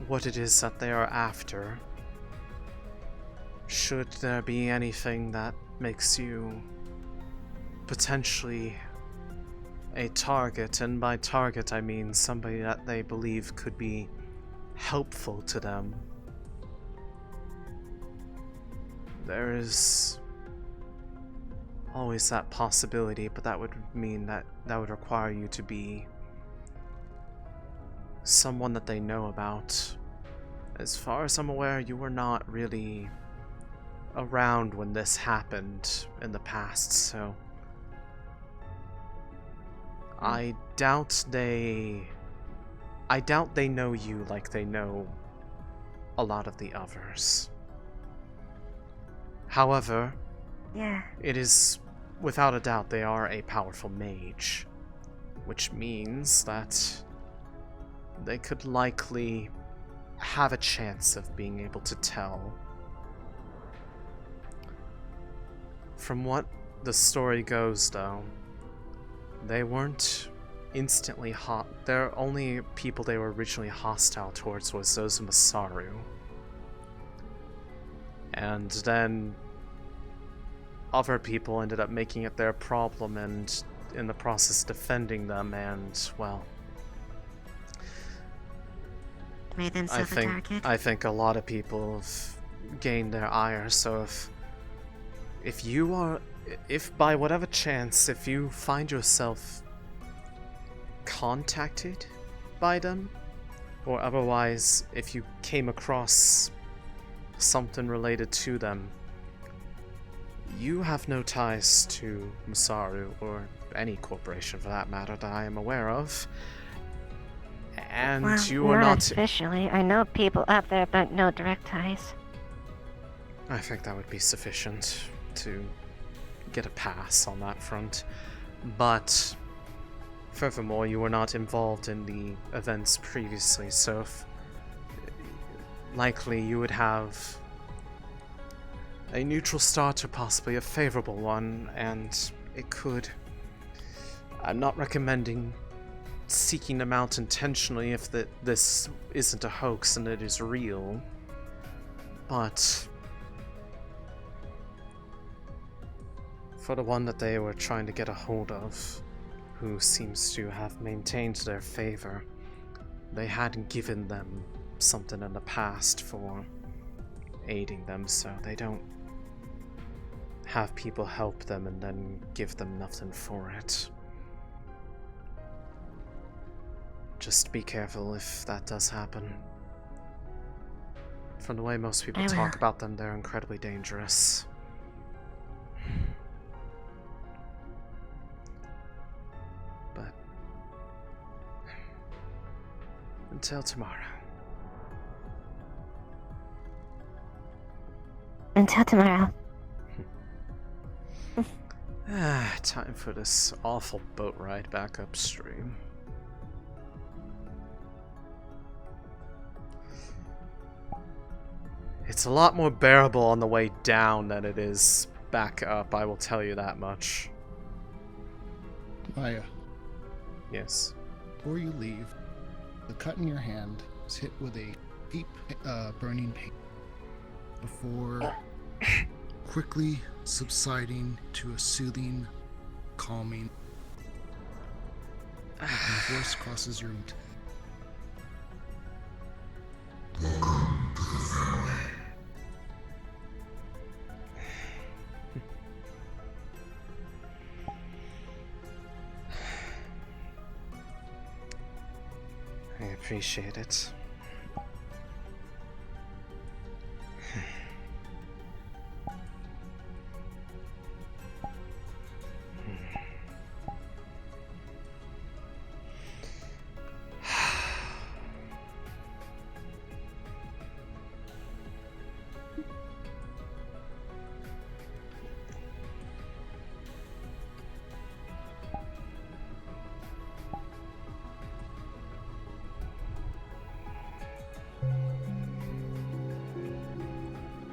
what it is that they are after, should there be anything that makes you potentially a target, and by target I mean somebody that they believe could be helpful to them, there is always that possibility, but that would mean that would require you to be someone that they know about. As far as I'm aware, you were not really around when this happened in the past, so I doubt they know you like they know a lot of the others. However, Yeah. it is without a doubt they are a powerful mage, which means that they could likely have a chance of being able to tell. From what the story goes, though, they weren't instantly hot. The only people they were originally hostile towards was those of Masaru. And then other people ended up making it their problem and in the process defending them, and, well, Made themselves a target. I think a lot of people have gained their ire, so if by whatever chance, if you find yourself contacted by them, or otherwise if you came across something related to them, you have no ties to Masaru, or any corporation for that matter that I am aware of. And well, you are not officially. I know people up there, but no direct ties. I think that would be sufficient to get a pass on that front. But furthermore, you were not involved in the events previously, so likely you would have a neutral start or possibly a favorable one, and it could... I'm not recommending seeking them out intentionally if this isn't a hoax and it is real, but for the one that they were trying to get a hold of, who seems to have maintained their favor, they hadn't given them something in the past for aiding them, so they don't have people help them and then give them nothing for it. Just be careful if that does happen. From the way most people talk about them, they're incredibly dangerous. But until tomorrow. Until tomorrow. Time for this awful boat ride back upstream. It's a lot more bearable on the way down than it is back up, I will tell you that much. Maya. Yes. Before you leave, the cut in your hand is hit with a deep burning pain before quickly subsiding to a soothing, calming. And a voice crosses your Welcome to the family. I appreciate it.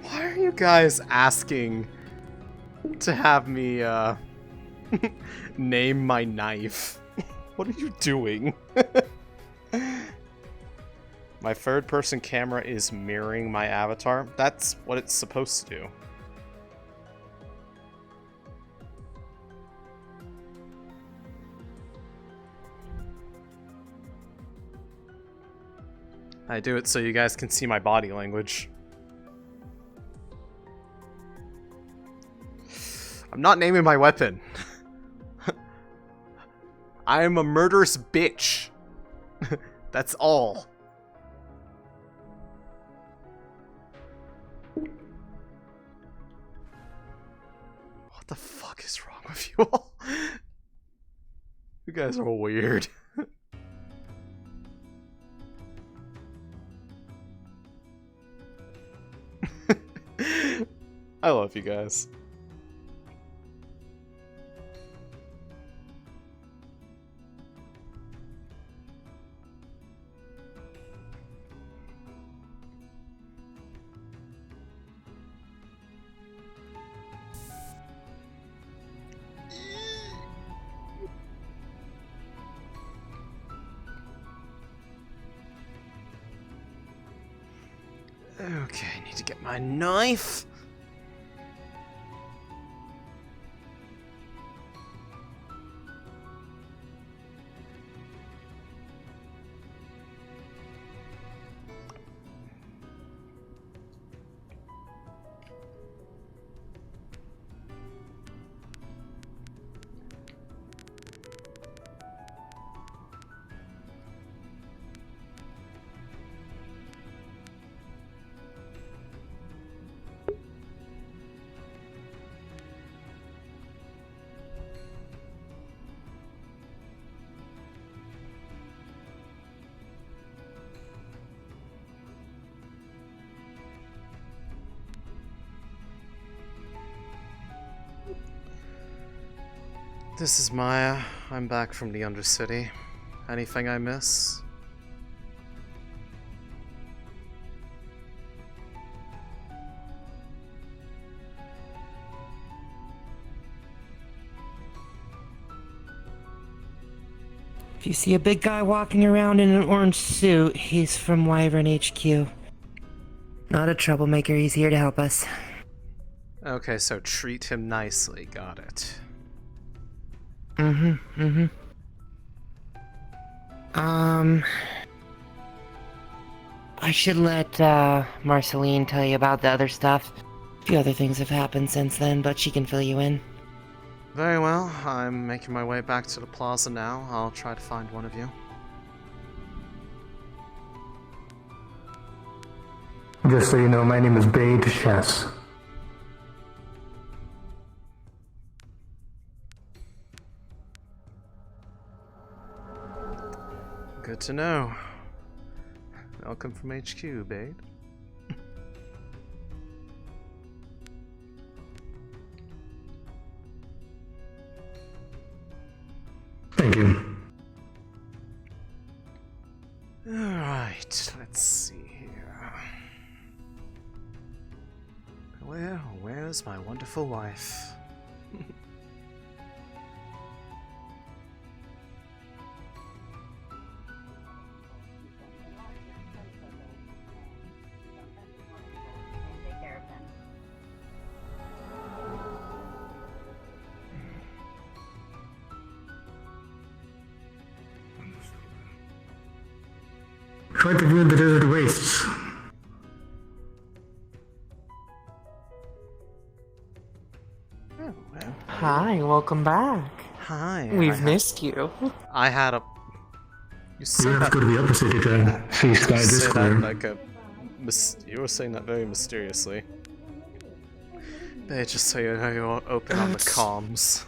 Why are you guys asking to have me, name my knife? What are you doing? My third-person camera is mirroring my avatar. That's what it's supposed to do. I do it so you guys can see my body language. I'm not naming my weapon. I am a murderous bitch. That's all. What the fuck is wrong with you all? You guys are weird. I love you guys. Okay, I need to get my knife. This is Maya. I'm back from the Undercity. Anything I miss? If you see a big guy walking around in an orange suit, he's from Wyvern HQ. Not a troublemaker, he's here to help us. Okay, so treat him nicely. Got it. I should let, Marceline tell you about the other stuff. A few other things have happened since then, but she can fill you in. Very well. I'm making my way back to the plaza now. I'll try to find one of you. Just so you know, my name is Bade Chess. Good to know. Welcome from HQ, Bade. Thank you. Alright, let's see here. Where's my wonderful wife? Try to view the desert wastes. Hi, welcome back. Hi. We've missed you. I had a... You You have to go to the upper city to see Sky Discord. Like a... You were saying that very mysteriously. They just so you know you're open on the comms.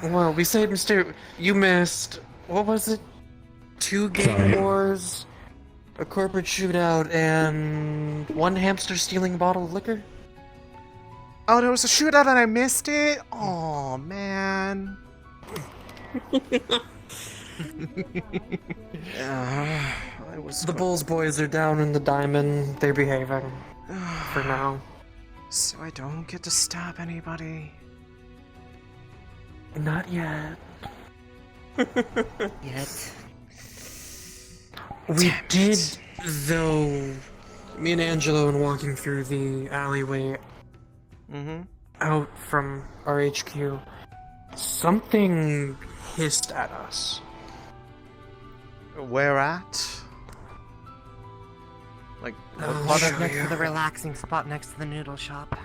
Well, we said you missed, what was it? 2 gang wars, a corporate shootout, and 1 hamster stealing a bottle of liquor? Oh, there was a shootout and I missed it? Oh man. The Bulls boys are down in the diamond, they're behaving. For now. So I don't get to stab anybody. Not yet. Yet. We did, though, me and Angelo, and walking through the alleyway out from our HQ, something hissed at us. Where at? Like, Oh, what right are next you? to the relaxing spot next to the noodle shop.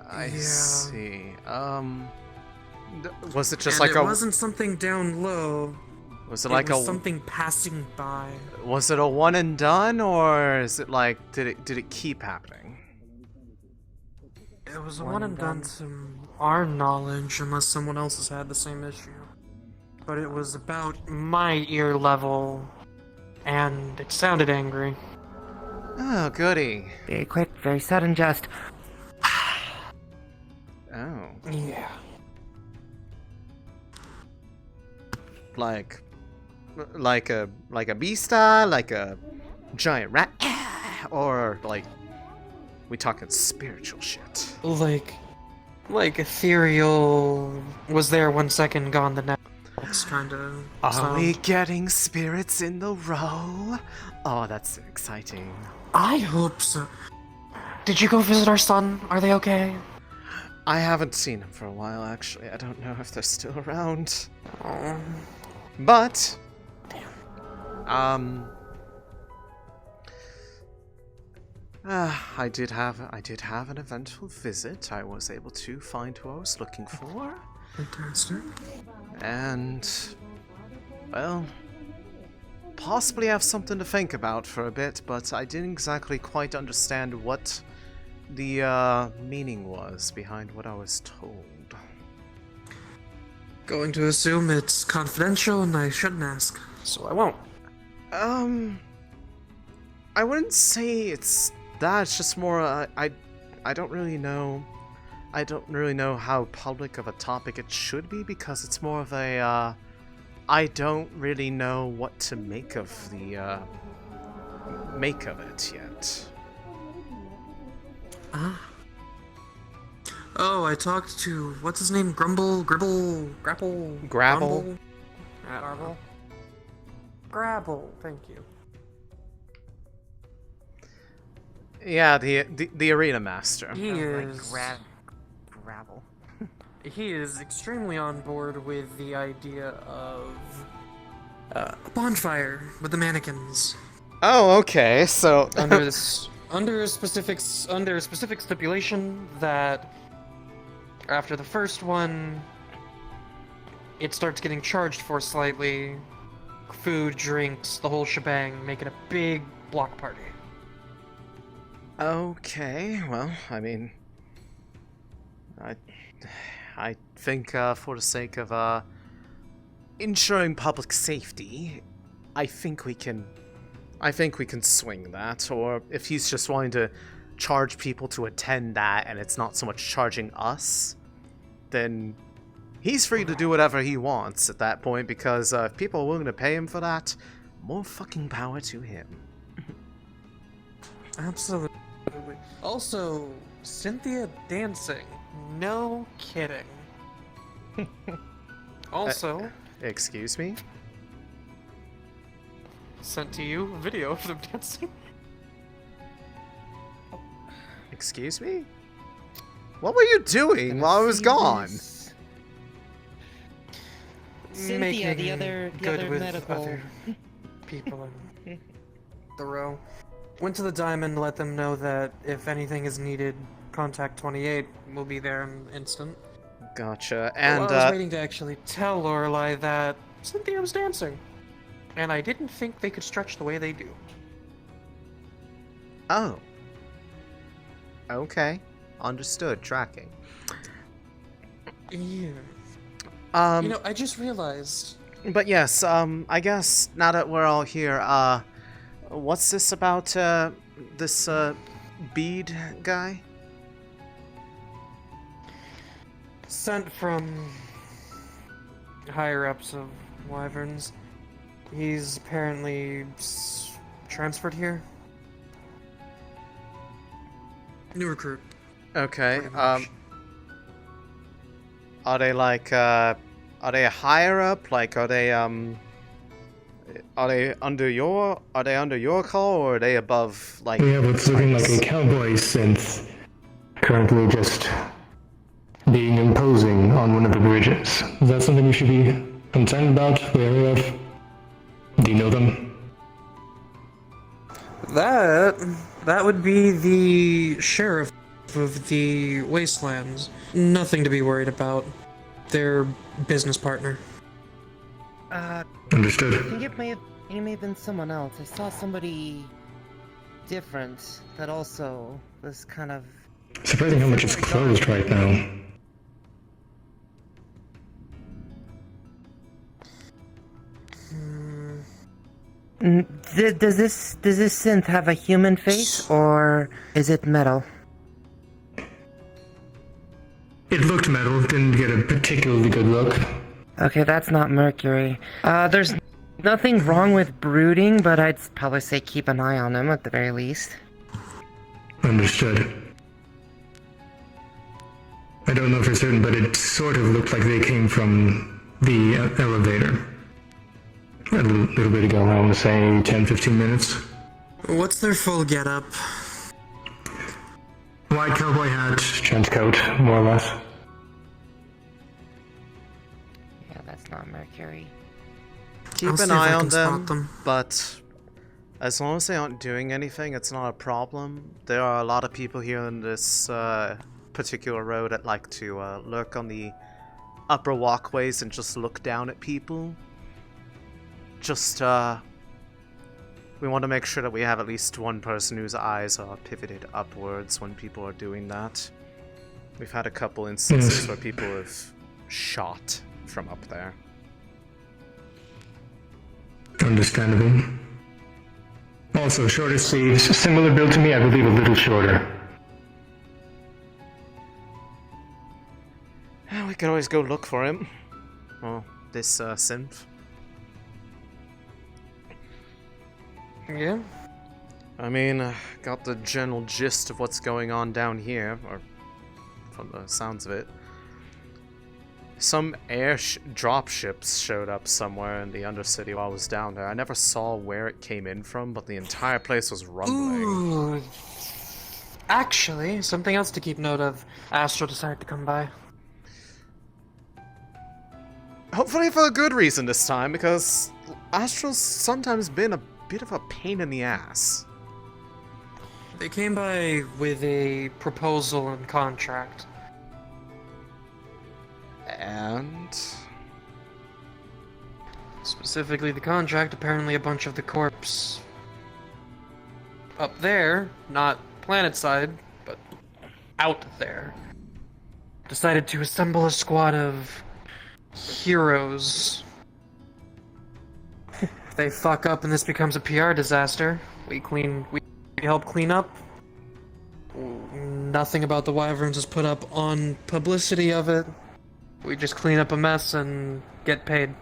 I Yeah. see. Was it just And like it wasn't something down low. Was it like was a something passing by. Was it a one and done, or is it like did it keep happening? It was a one and done to our knowledge, unless someone else has had the same issue. But it was about my ear level, and it sounded angry. Oh, goody. Very quick, very sudden, just. Oh. Yeah. Like a beast-eye, like a giant rat, or like we talking spiritual shit? Like ethereal was there 1 second, gone the next, kind of. Are we getting spirits in the row? Oh, that's exciting. I hope so. Did you go visit our son? Are they okay? I haven't seen them for a while, actually. I don't know if they're still around. But, I did have an eventful visit. I was able to find who I was looking for. Fantastic. And, well, possibly have something to think about for a bit, but I didn't exactly quite understand what the meaning was behind what I was told. Going to assume it's confidential and I shouldn't ask, so I won't. I wouldn't say it's that. It's just more. I don't really know. I don't really know how public of a topic it should be because it's more of a. I don't really know what to make of the make of it yet. Oh, I talked to what's his name? Grumble, Gribble, Grapple, Grabble. Grumble? Grabble. Thank you. Yeah, the arena master. He is. Gravel. He is extremely on board with the idea of a bonfire with the mannequins. Oh, okay. So under a specific stipulation that after the first one, it starts getting charged for slightly. Food, drinks, the whole shebang, making a big block party. Okay, well, I mean, I think for the sake of ensuring public safety, I think we can swing that. Or if he's just wanting to charge people to attend that and it's not so much charging us, then he's free to do whatever he wants at that point, because if people are willing to pay him for that, more fucking power to him. Absolutely. Also, Cynthia dancing. No kidding. Also, excuse me? Sent to you a video of them dancing. Excuse me? What were you doing while I was gone? Cynthia, the other with medical other people in the row. Went to the Diamond, let them know that if anything is needed, contact 28. We'll be there in an instant. Gotcha. And I was waiting to actually tell Lorelai that Cynthia was dancing, and I didn't think they could stretch the way they do. Oh. Okay. Understood. Tracking. Yeah. I just realized. But yes, I guess now that we're all here, what's this about, this, bead guy? Sent from higher-ups of Wyverns. He's apparently transferred here. New recruit. Okay, are they like, are they higher up? Like, are they under your call, or are they above, like... Yeah, what's looking like a cowboy synth. Currently just being imposing on one of the bridges. Is that something you should be concerned about, wary of? Do you know them? That would be the sheriff of the Wastelands. Nothing to be worried about. Their business partner. Understood. I think it may have been someone else. I saw somebody different that also was kind of... Surprising how much it's closed right now. Does this synth have a human face, or is it metal? It looked metal, didn't get a particularly good look. Okay, that's not Mercury. There's nothing wrong with brooding, but I'd probably say keep an eye on him at the very least. Understood. I don't know for certain, but it sort of looked like they came from the elevator. A little bit ago, I want to say 10-15 minutes. What's their full getup? White cowboy hat, trench coat, more or less. Yeah, that's not Mercury. Keep an eye on them, but as long as they aren't doing anything, it's not a problem. There are a lot of people here in this particular road that like to lurk on the upper walkways and just look down at people. Just, we want to make sure that we have at least one person whose eyes are pivoted upwards when people are doing that. We've had a couple instances where people have shot from up there. Understandable. Also, shorter sleeves, similar build to me, I believe a little shorter. We could always go look for him. Well, this synth. Yeah? I mean, got the general gist of what's going on down here, or from the sounds of it. Some drop ships showed up somewhere in the Undercity while I was down there. I never saw where it came in from, but the entire place was rumbling. Ooh. Actually, something else to keep note of. Astro decided to come by. Hopefully for a good reason this time, because Astral's sometimes been a bit of a pain in the ass. They came by with a proposal and contract. And? Specifically the contract, apparently a bunch of the corps up there, not planet side, but out there, decided to assemble a squad of heroes. If they fuck up and this becomes a PR disaster, we help clean up. Nothing about the Wyverns is put up on publicity of it. We just clean up a mess and get paid.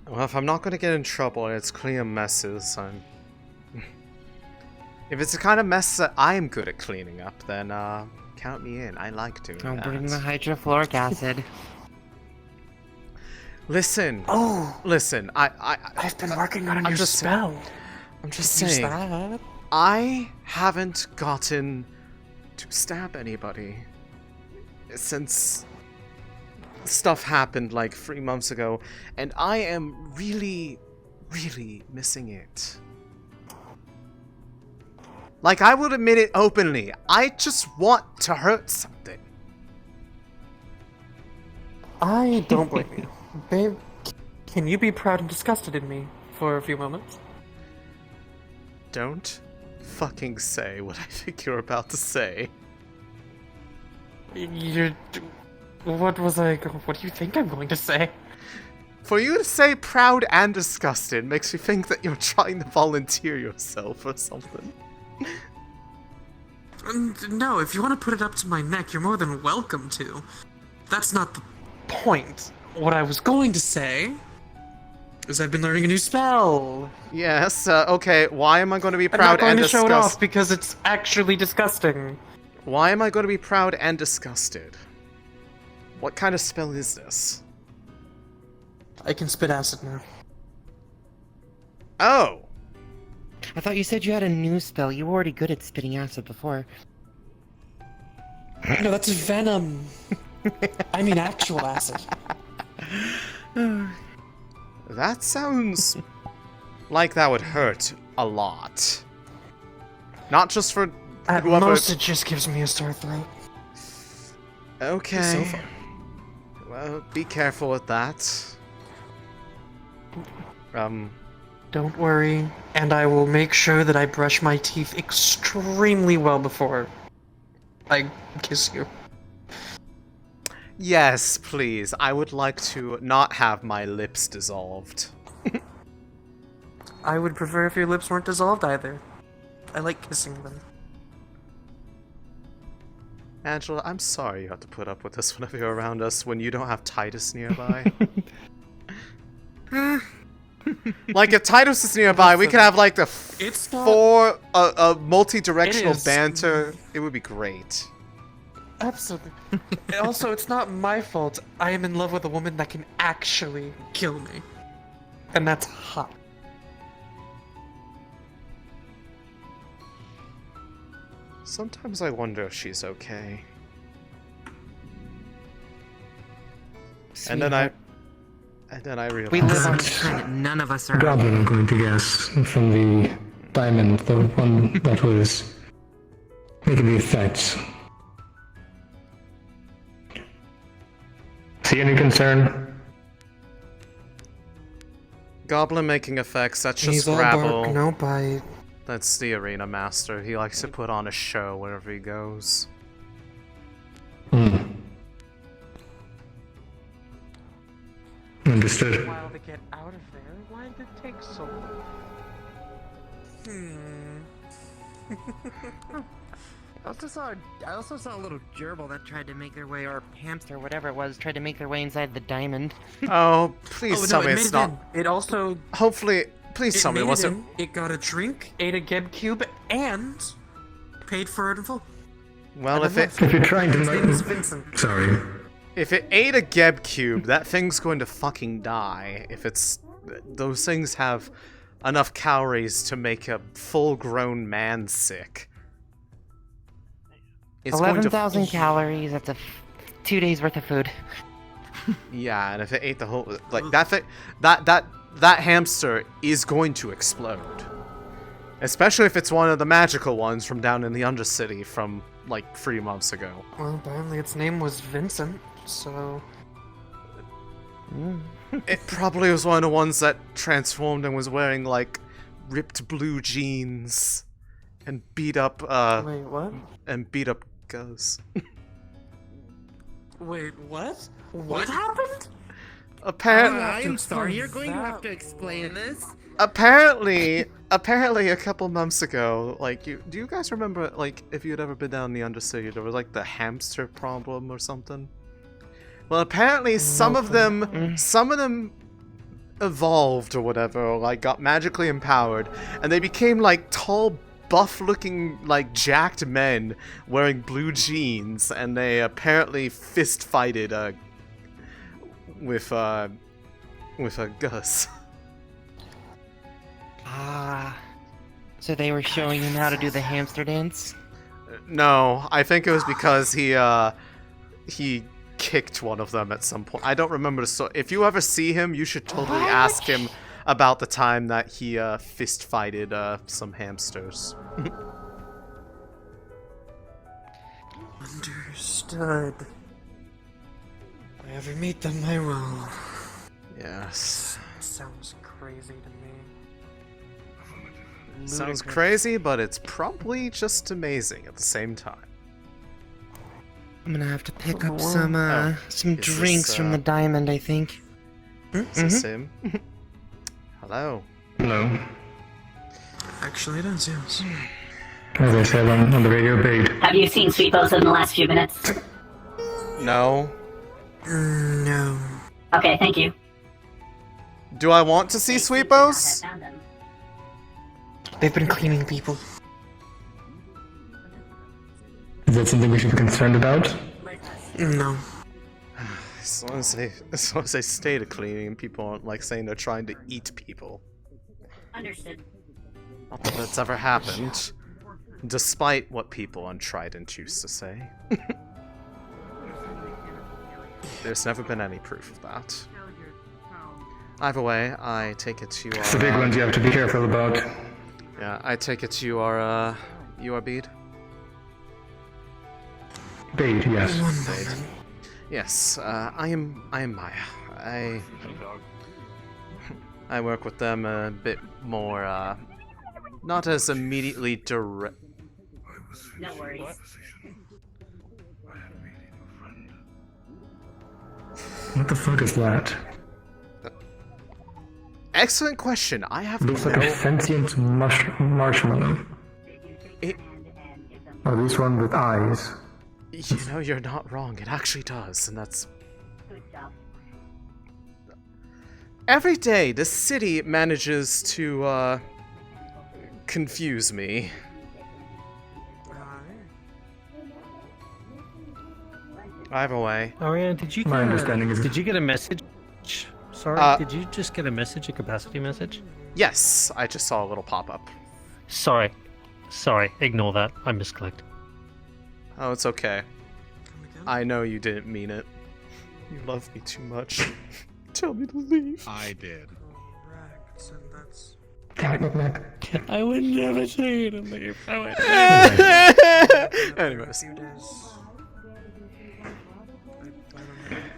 Well, if I'm not going to get in trouble and it's cleaning messes, if it's the kind of mess that I am good at cleaning up, then count me in. I like doing that. I'll bring the hydrofluoric acid. Listen. Oh. Listen. I've been working on a new spell. I'm just saying. I haven't gotten to stab anybody since stuff happened like 3 months ago, and I am really, really missing it. Like, I would admit it openly. I just want to hurt something. I don't blame you. Babe, can you be proud and disgusted in me for a few moments? Don't fucking say what I think you're about to say. What do you think I'm going to say? For you to say proud and disgusted makes me think that you're trying to volunteer yourself or something. No, if you want to put it up to my neck, you're more than welcome to. That's not the point. What I was going to say is I've been learning a new spell. Yes, okay, why am I going to be proud and I'm not going to disgusted? show it off because it's actually disgusting. Why am I going to be proud and disgusted? What kind of spell is this? I can spit acid now. Oh! I thought you said you had a new spell. You were already good at spitting acid before. No, that's venom. I mean actual acid. That sounds like that would hurt a lot. Not just for At whoever... most, it just gives me a sore throat. Okay. So Well, be careful with that. Don't worry, and I will make sure that I brush my teeth extremely well before I kiss you. Yes, please. I would like to not have my lips dissolved. I would prefer if your lips weren't dissolved either. I like kissing them. Angela, I'm sorry you have to put up with this whenever you're around us when you don't have Titus nearby. Like, if Titus is nearby, we could have, like, the multi-directional banter. It would be great. Absolutely. Also, it's not my fault. I am in love with a woman that can actually kill me. And that's hot. Sometimes I wonder if she's okay. And then I realized... We live on this planet. None of us are... Goblin, I'm going to guess, from the diamond, the one that was making the effects. See any concern? Goblin making effects, that's just He's all gravel. bark, no bite. That's the arena master. He likes to put on a show wherever he goes. Understood. A while to get out of there. Why did it take so long? I also saw a little gerbil that tried to make their way, or hamster, whatever it was, tried to make their way inside the diamond. Oh, please tell me it's not. It also... Hopefully, please tell me it wasn't... It got a drink, ate a Geb Cube, and paid for it in full. Well, if you're trying to... His name is Vincent. Sorry. If it ate a Geb Cube, that thing's going to fucking die. If it's... Those things have enough calories to make a full-grown man sick. It's 11,000 calories, that's 2 days worth of food. Yeah, and if it ate the whole... Like, that thing... That hamster is going to explode. Especially if it's one of the magical ones from down in the Undercity from, like, 3 months ago. Well, apparently its name was Vincent, so... It probably was one of the ones that transformed and was wearing, like, ripped blue jeans. And beat up, Wait, what? And beat up Gus. Wait, what? What happened? Apparently... I'm sorry, you're going to have to explain this. Apparently a couple months ago, like, do you guys remember, like, if you had ever been down the Undercity, there was, like, the hamster problem or something? Well, apparently some of them evolved or whatever, or, like, got magically empowered, and they became, like, tall, buff-looking, like, jacked men wearing blue jeans, and they apparently fist-fighted, with a Gus. Ah, so they were showing him how to do the hamster dance? No, I think it was because he kicked one of them at some point. I don't remember the story. If you ever see him, you should totally ask him about the time that he fist-fighted some hamsters. Understood. If I ever meet them, I will. Yes. Sounds crazy to me. Sounds crazy, but it's probably just amazing at the same time. I'm gonna have to pick up Oh, some is drinks this, from the diamond, I think. Is this him? Hello. Hello. Actually, it is, yes. As I said on the radio bait. Have you seen Sweepos in the last few minutes? No. No. Okay, thank you. Do I want to see Sweepos? They've been cleaning people. Is that something we should be concerned about? No. As long as they stay to cleaning and people aren't, like, saying they're trying to eat people. Understood. Not that that's ever happened. Despite what people on Trident choose to say. There's never been any proof of that. Either way, I take it you are. It's the big ones you have to be careful about. Yeah, I take it you are Bede? Bede, yes. Bede. Yes, I am Maya. I work with them a bit more, not as immediately direct. No worries. What the fuck is that? Excellent question. I have Looks no... like a sentient marshmallow. Or at least one with eyes. You know, you're not wrong. It actually does, and that's... Every day, the city manages to, confuse me. Either way. Ariana, did you get My understanding is... Did you get a message? Sorry, did you just get a message, a capacity message? Yes, I just saw a little pop-up. Sorry, ignore that. I misclicked. Oh, it's okay. I know you didn't mean it. You love me too much. Tell me to leave. I did. Damn it, Mac. I would never tell you to leave. I would Anyways.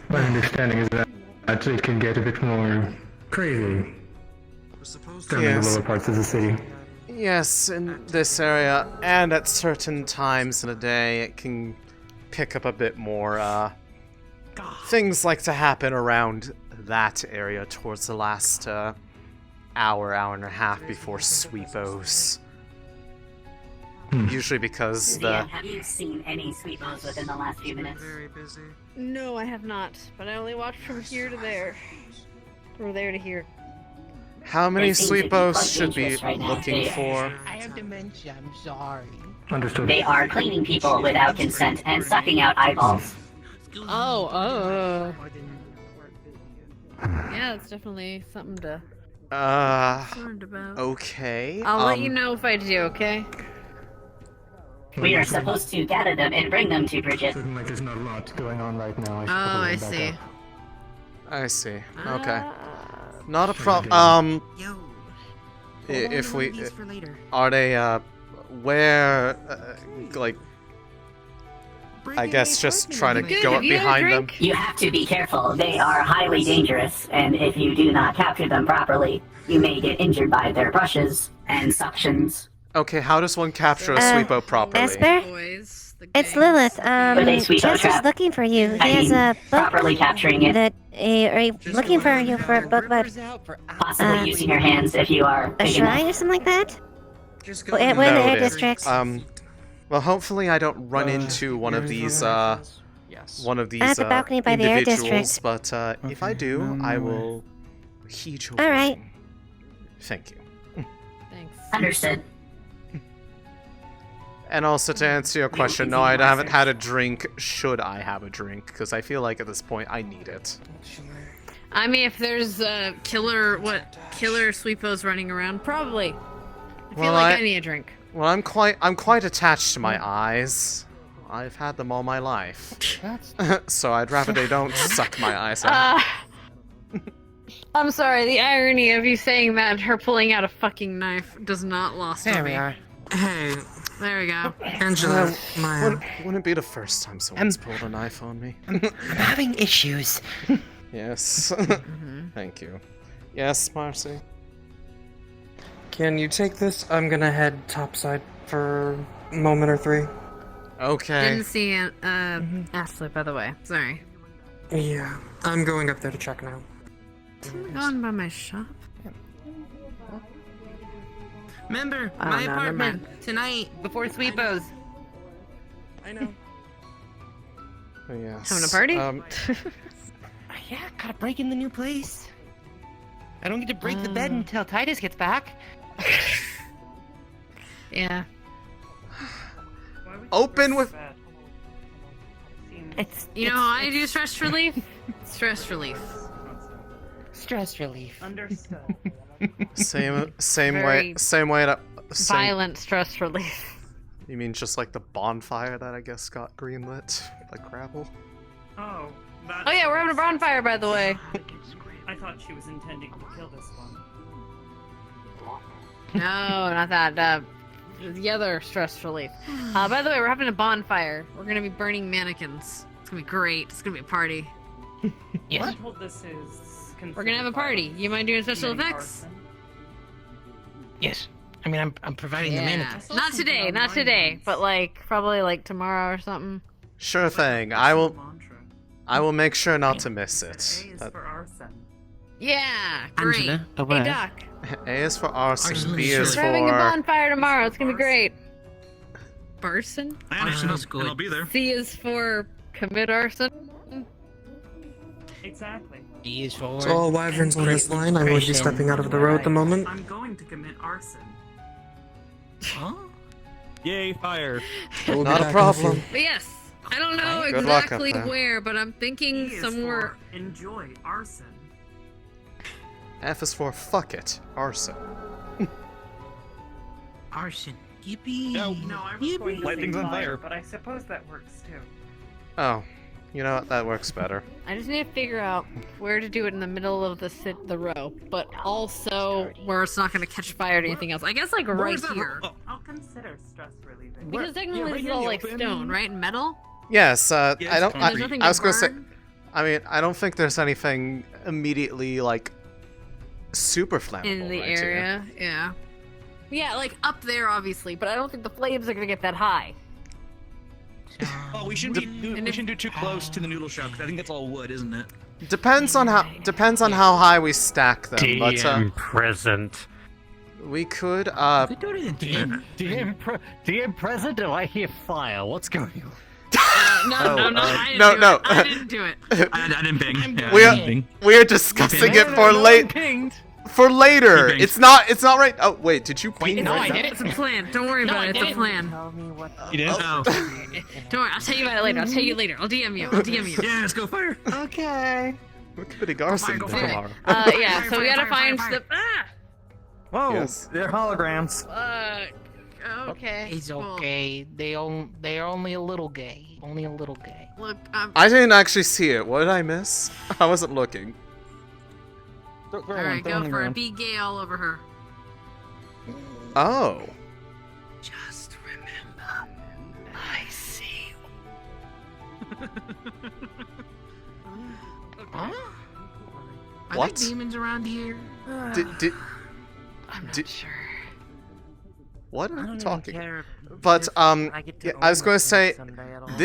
My understanding is that it can get a bit more crazy down in the lower parts of the city. Yes, in this area, and at certain times in the day, it can pick up a bit more, things like to happen around that area towards the last, hour and a half before Sweepos. Usually because Vivian, have you seen any Sweepos within the last few minutes? Very busy. No, I have not, but I only watched from here to there. From there to here. How many They seem to be Sweepos quite should be dangerous right now. looking for? I have dementia, I'm sorry. Understood. They are cleaning people without consent and sucking out eyeballs. Oh. Yeah, it's definitely something to concerned about. Okay. I'll let you know if I do, okay? We are supposed to gather them and bring them to Bridget. Looking like there's not a lot going on right now. I see. I see. Okay. Not a problem. If we... Are they, where, like... I guess just trying to go up behind them. You have to be careful. They are highly dangerous, and if you do not capture them properly, you may get injured by their brushes and suctions. Okay, how does one capture a Sweepo properly? Esper? It's Lilith. Chess is looking for you. He has a book properly capturing it. that are you looking for you for a book about Possibly using your hands if you are a big shrine enough. or something like that? We're in the air Noted. district. Well, hopefully I don't run into one of these, At the balcony by the air individuals, district. but if I do, I will heed your All right. warning. Thank you. Thanks. Understood. And also to answer your question, no, I haven't had a drink. Should I have a drink? Because I feel like at this point I need it. I mean, if there's killer Sweepos running around, probably. I feel like I need a drink. Well, I'm quite attached to my eyes. I've had them all my life. So I'd rather they don't suck my eyes out. I'm sorry, the irony of you saying that and her pulling out a fucking knife does not lost on me. There we are. Hey. There we go. Angela, Maya. Wouldn't be the first time someone's pulled a knife on me. I'm having issues. Yes. Thank you. Yes, Marcy? Can you take this? I'm gonna head topside for a moment or three. Okay. Didn't see Ashley, by the way. Sorry. Yeah, I'm going up there to check now. Going by my shop? Remember, Oh, my no, never apartment, mind. tonight, before Sweepos. I know. Yes. Having a party? Yeah, gotta break in the new place. I don't get to break the bed until Titus gets back. Yeah. Open with... It's I do stress relief. Stress relief. Stress relief. Understood. Same Very way that... Violent stress relief. You mean just like the bonfire that I guess got greenlit? Like gravel? Oh, yeah, we're having a bonfire, by the way. I thought she was intending to kill this one. No, not that. The other stress relief. By the way, we're having a bonfire. We're gonna be burning mannequins. It's gonna be great. It's gonna be a party. Yes. I'm told this is We're gonna have a party. You mind doing special effects? Yes. I mean, I'm providing the mannequins. Not today, not today, but like probably like tomorrow or something. Sure thing. I will make sure not to miss it. A is for arson. Yeah, great. Angela, Hey, aware. Doc. A is for arson, B is We're having a for... bonfire tomorrow. It's gonna be great. Arson? I understand, and I'll be there. C is for commit arson. Exactly. D is for. So all wyverns on this line, I will be stepping out of the road at the moment. I'm going to commit arson. Huh? Yay, fire. Not a problem. But yes, I don't know Good luck up exactly there. where, but I'm thinking E is somewhere. for enjoy arson. F is for fuck it, arson. Arson. Yippee. No, I was going to Light say things on fire. but I suppose that works too. Oh, you know what? That works better. I just need to figure out where to do it in the middle of the row, but also where it's not going to catch fire or anything else. I guess like right here. I'll consider stress relieving. Because technically this is all like stone, right? And metal? Yes, I don't. And there's nothing I was to gonna say. burn? I mean, I don't think there's anything immediately like super flammable In the right area, yeah. Yeah, like up there, obviously, but I don't think the flames are gonna get that high. Oh, we shouldn't do too close to the noodle shop, 'cause I think that's all wood, isn't it? here. Depends on how high we stack them, but DM present. we could DM present, or I hear fire. What's going on? No, I didn't do it. I didn't bing. Yeah, I we didn't are bing. we are discussing it for late. For later. It's not right. Oh wait, did you ping? No, I right did now? It's a plan. Don't worry about it. It's a plan. You did? Oh. Don't worry. I'll tell you about it later. I'll tell you later. I'll DM you. I'll DM you. Yeah, let's go fire. Okay. We're committing arson tomorrow. Yeah. So we gotta find the. Whoa, Yes. they're holograms. Okay. It's cool. okay. They're only a little gay. Only a little gay. Look, I didn't actually see it. What did I miss? I wasn't looking. all right, go for it. Be gay all over her. Oh. Just remember, I see. Huh? Are What? there demons around here? I'm not sure. What are I you don't talking? even care But I get to yeah, I was own going to this say someday at all.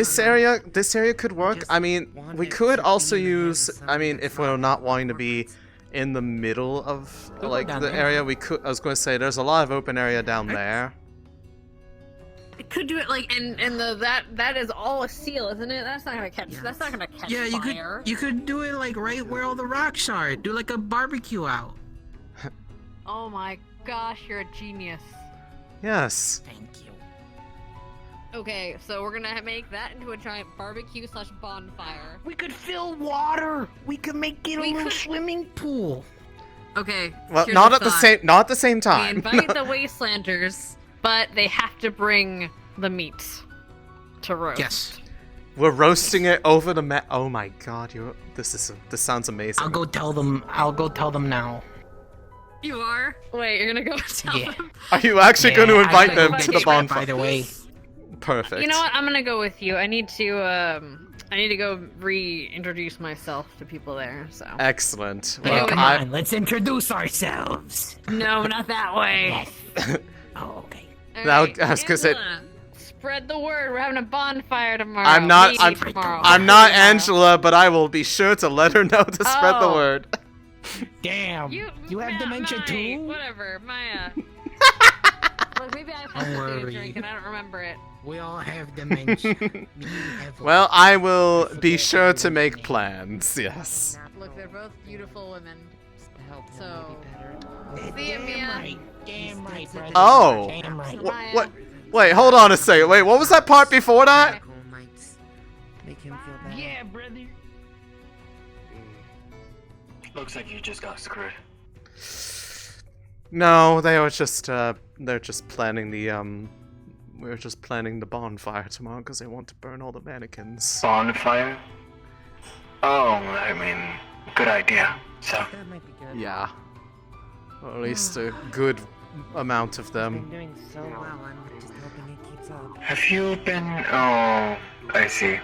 this area could work. I mean, we could also use. I mean, if we're not wanting to be in the middle of like down the there. area, we could. I was going to say there's a lot of open area down there. It could do it like and that is all a seal, isn't it? That's not gonna catch. That's not gonna catch Yeah, fire. you could do it like right where all the rocks are. Do like a barbecue out. Oh my gosh, you're a genius. Yes. Thank you. Okay, so we're gonna make that into a giant barbecue / bonfire. We could fill water. We could make it a little swimming pool. Okay. Well, here's not a at the thought. not at the same We time. invite the Wastelanders, but they have to bring the meat to roast. Yes. We're roasting it over the Oh my god, this sounds amazing. I'll go tell them now. You are? Wait, you're gonna go tell Yeah. them? Are you actually going to I invite gotta them go to get the it, bonfire? by the way. Perfect. You know what? I'm gonna go with you. I need to go reintroduce myself to people there. So. Excellent. Yeah, Well, come on, let's introduce ourselves. No, not that way. Oh, okay. Now, Alright, I was gonna say- Angela, spread the word. We're having a bonfire tomorrow. I'm not. Maybe tomorrow. I'm not Angela, but I will be sure to let her know to spread the Oh. word. Damn. You have dementia too? Whatever, Maya. Look, maybe I Don't had something to worry. drink and I don't remember it. We all have dementia. Well, I will be sure to make plans. Yes. Look, they're both beautiful women. So, see you, Mia. Damn right, brother. Oh. Damn right. What? Wait, hold on a second. Wait, what was that part before that? Make him feel better. Yeah, brother. Looks like you just got screwed. No, they're just planning the we're just planning the bonfire tomorrow because they want to burn all the mannequins. Bonfire? Oh, I mean, good idea. So. That might be good. Yeah. Or at least a good amount of I've them. been doing so well, I'm just hoping it keeps up. Have you been? Oh, I see.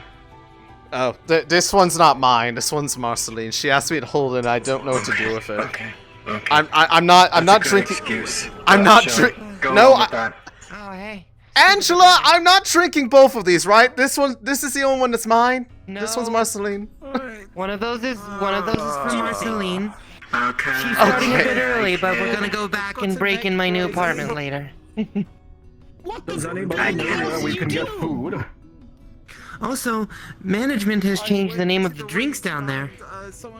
Oh, this one's not mine. This one's Marceline. She asked me to hold it, and I don't know what to do with it. Okay. I'm not drinking. Excuse. I'm not Sure, drinking. go No, on with that. Oh, hey. Angela, I'm not drinking both of these, right? This is the only one that's mine. No. This one's Marceline. One of those is for Marceline. Okay. She's starting a Okay. bit early, but we're gonna go back and break in my new apartment later. Does anybody know where we can get food? Also, management has changed the name of the drinks down there.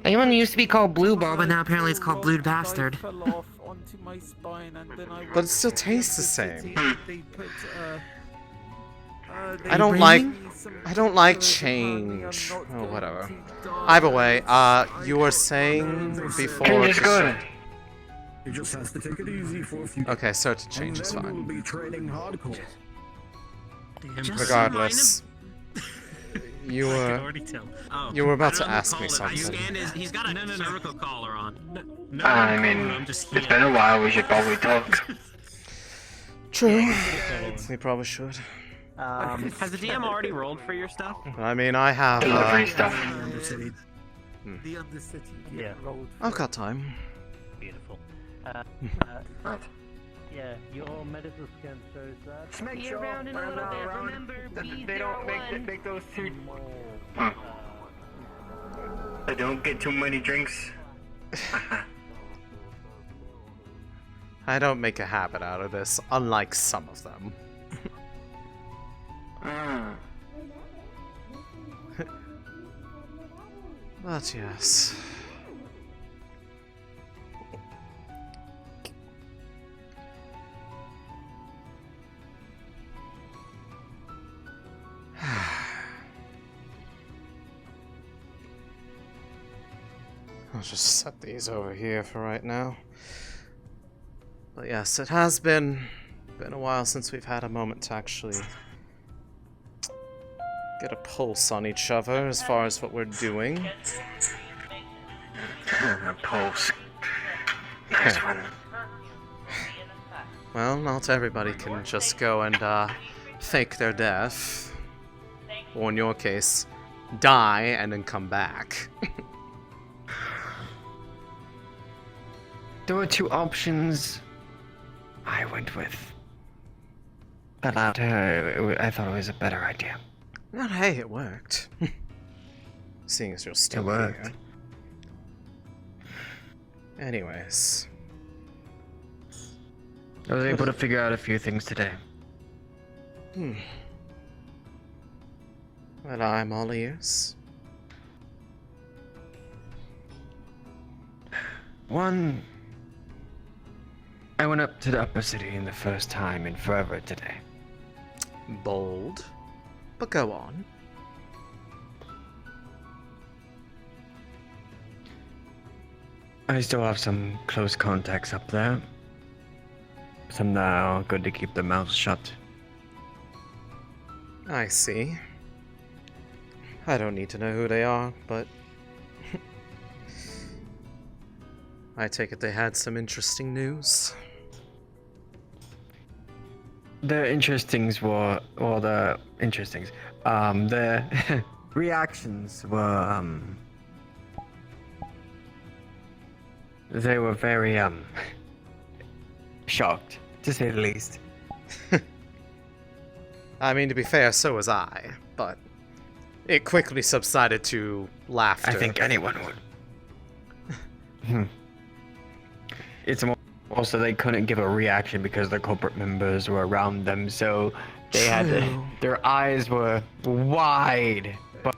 Anyone used to be called Blue Ball, but now apparently it's called Blue Bastard. But it still tastes the same. I don't like change. Oh, whatever. Either way, you were saying before. Change is good. He just has to take it easy for a few. Okay, so to change is We'll fine. be training hardcore. Regardless, you I can were already tell. Oh, you were about I to don't know ask who me called it. something. He's got a cervical collar on. No, I mean, I'm just it's been a while. We should probably talk. True. We probably should. Has the DM already rolled for your stuff? I mean, I have. Delivery stuff. The Undercity. Yeah. I've got time. Beautiful. Yeah, your medical scan shows that. Just make See you around in a little bit. Remember, they don't B01. make those two. I don't get too many drinks. I don't make a habit out of this, unlike some of them. But yes. I'll just set these over here for right now. But yes, it has been a while since we've had a moment to actually get a pulse on each other as far as what we're doing. A pulse. Nice one. Well, not everybody can just go and fake their death. Or in your case, die and then come back. There were two options I went with. But I thought it was a better idea. Well, hey, it worked. Seeing as you're still worked. here. Anyways. I was able to figure out a few things today. Well, I'm all ears. One, I went up to the upper city in the first time in forever today. Bold. But go on. I still have some close contacts up there. Some that are good to keep their mouths shut. I see. I don't need to know who they are, but I take it they had some interesting news. The reactions were, they were very, shocked, to say the least. I mean, to be fair, so was I, but it quickly subsided to laughter. I think anyone would. It's also they couldn't give a reaction because the corporate members were around them, so they had to, their eyes were wide. But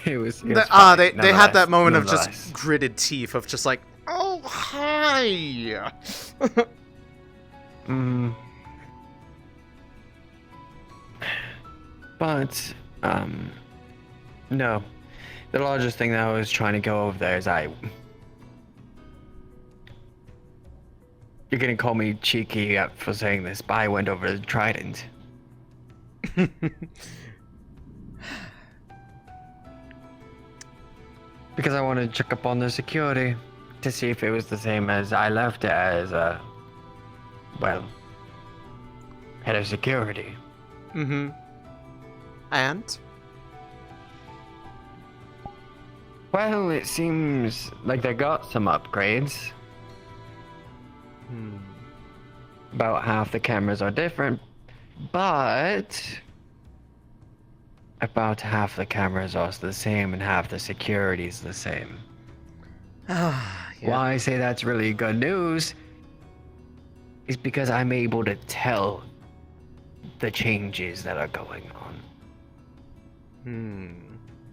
it was They funny, had that moment of nonetheless. just gritted teeth of just like, oh, hi! But, no. The largest thing that I was trying to go over there is You're gonna call me cheeky for saying this, but I went over to Trident. Because I wanted to check up on their security. to see if it was the same as I left it as, well, head of security. Mm-hmm. And? Well, it seems like they got some upgrades. About half the cameras are different, but about half the cameras are the same and half the security is the same. Why I say that's really good news is because I'm able to tell the changes that are going on.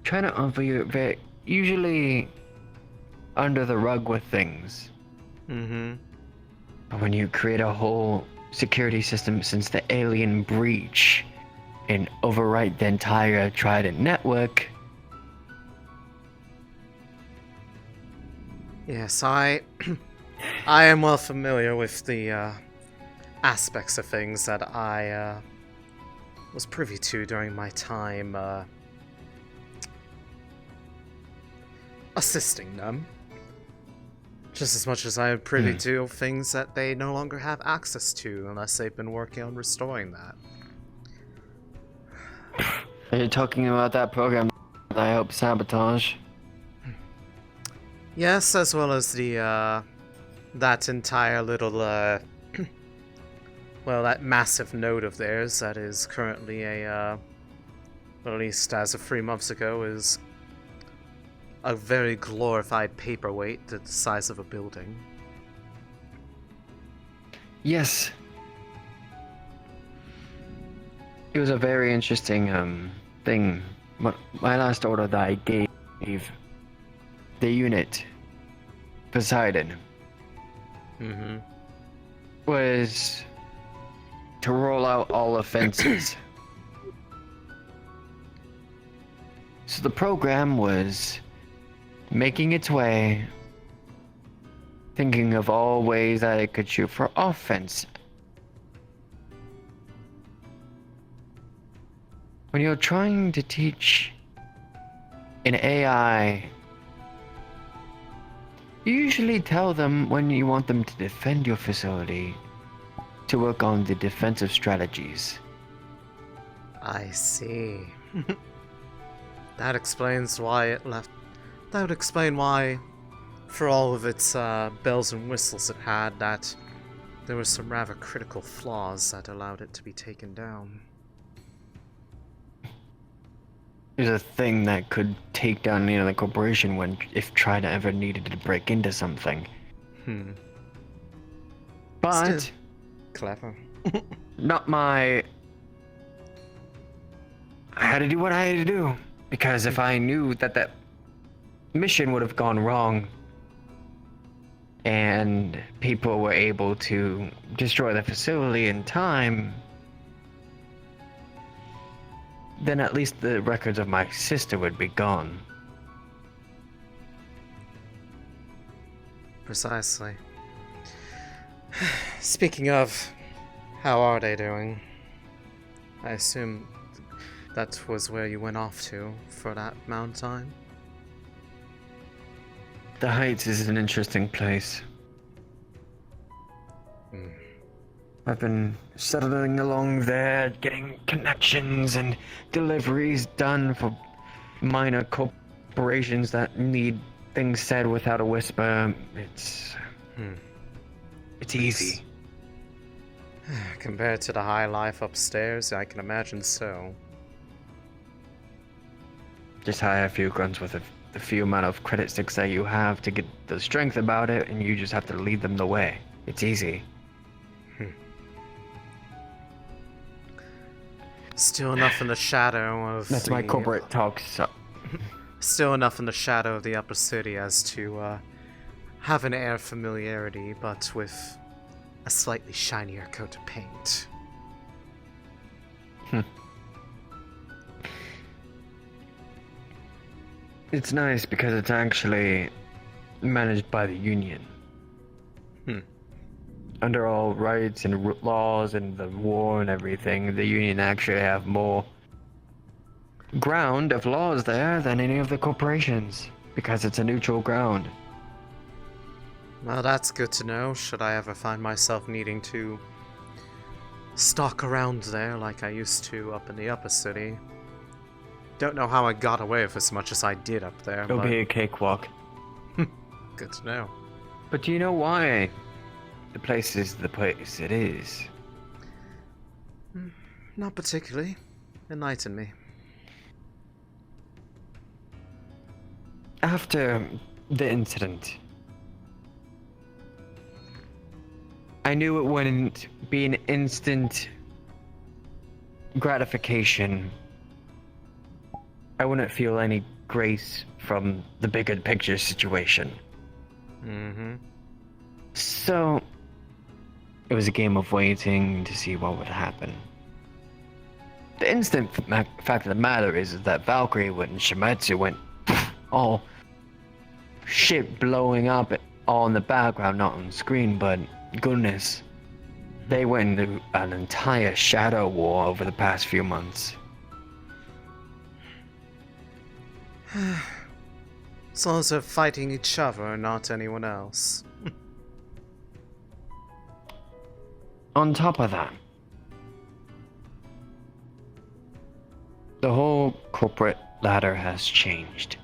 Trying to unveil usually under the rug with things. But when you create a whole security system since the alien breach and overwrite the entire Trident network. Yes, I am well familiar with the aspects of things that I was privy to during my time assisting them. Just as much as I am privy to things that they no longer have access to unless they've been working on restoring that. Are you talking about that program that I helped sabotage? Yes, as well as the that entire little well, that massive node of theirs that is currently a well, at least as of 3 months ago, is a very glorified paperweight the size of a building. Yes. It was a very interesting thing. My last order that I gave the unit Poseidon was to roll out all offenses. So the program was making its way, thinking of all ways that it could shoot for offense. When you're trying to teach an AI, you usually tell them when you want them to defend your facility to work on the defensive strategies. I see. That explains why it left. That would explain why, for all of its bells and whistles it had, that there were some rather critical flaws that allowed it to be taken down. There's a thing that could take down any other corporation when, if Trident ever needed to break into something. But Still clever. not my. I had to do what I had to do because if I knew that that mission would have gone wrong and people were able to destroy the facility in time, then at least the records of my sister would be gone. Precisely. Speaking of, how are they doing? I assume that was where you went off to for that amount of time? The Heights is an interesting place. I've been settling along there, getting connections and deliveries done for minor corporations that need things said without a whisper. It's easy. Compared to the high life upstairs, I can imagine so. Just hire a few grunts with the few amount of credit sticks that you have to get the strength about it, and you just have to lead them the way. It's easy. Still enough in the shadow of That's my corporate talk, so... Still enough in the shadow of the upper city as to have an air of familiarity, but with a slightly shinier coat of paint. It's nice because it's actually managed by the Union. Under all rights and laws and the war and everything, the Union actually have more ground of laws there than any of the corporations, because it's a neutral ground. Well, that's good to know, should I ever find myself needing to stalk around there like I used to up in the upper city. Don't know how I got away with as much as I did up there, It'll but be a cakewalk. good to know. But do you know why the place is the place it is? Not particularly. Enlighten me. After the incident, I knew it wouldn't be an instant gratification. I wouldn't feel any grace from the bigger picture situation. Mm-hmm. So, it was a game of waiting to see what would happen. The instant fact of the matter is that Valkyrie and Shimetsu went all shit blowing up all in the background, not on screen, but goodness. They went into an entire shadow war over the past few months. As long as they're fighting each other and not anyone else. On top of that, the whole corporate ladder has changed.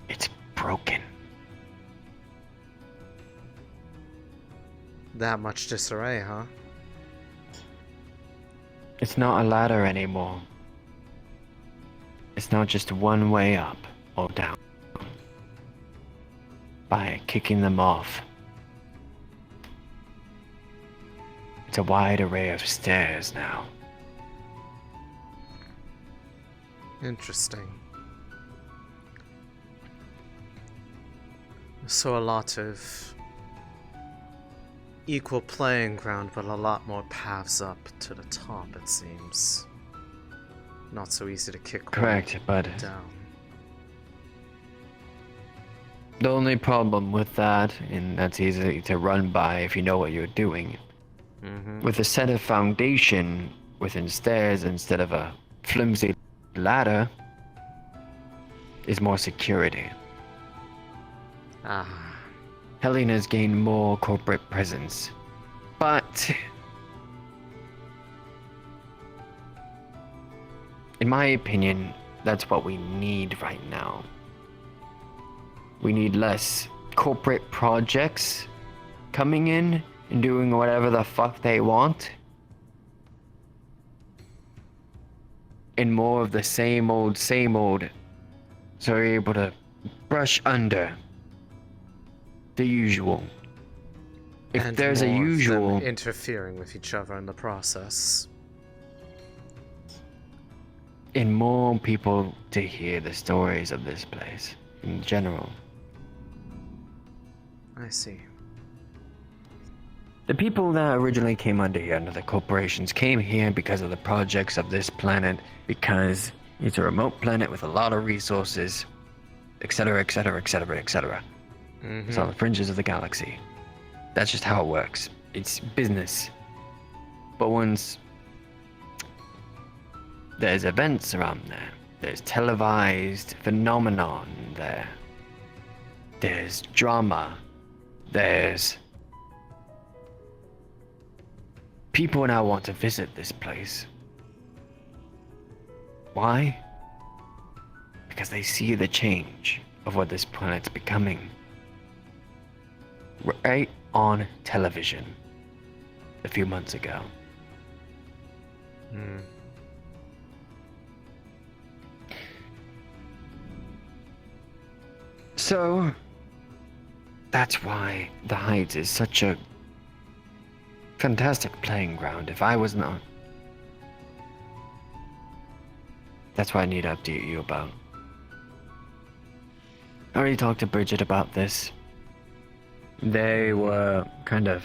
It's broken. That much disarray, huh? It's not a ladder anymore. It's not just one way up or down. By kicking them off, it's a wide array of stairs now. Interesting. So a lot of equal playing ground, but a lot more paths up to the top, it seems. Not so easy to kick Correct, but down. The only problem with that, and that's easy to run by if you know what you're doing, with a set of foundation within stairs instead of a flimsy ladder, is more security. Helena's gained more corporate presence, but in my opinion, that's what we need right now. We need less corporate projects coming in and doing whatever the fuck they want, and more of the same old, so we're able to brush under the usual. If And there's a more of them usual interfering with each other in the process. and more people to hear the stories of this place in general. I see. The people that originally came under here, under the corporations, came here because of the projects of this planet, because it's a remote planet with a lot of resources, etc., etc., etc., etc. It's on the fringes of the galaxy. That's just how it works. It's business. But once there's events around there, there's televised phenomenon there, there's drama, there's people now want to visit this place. Why? Because they see the change of what this planet's becoming. Right on television a few months ago. So, that's why the Heights is such a fantastic playing ground. If I was not... That's what I need to update you about. I already talked to Bridget about this. They were kind of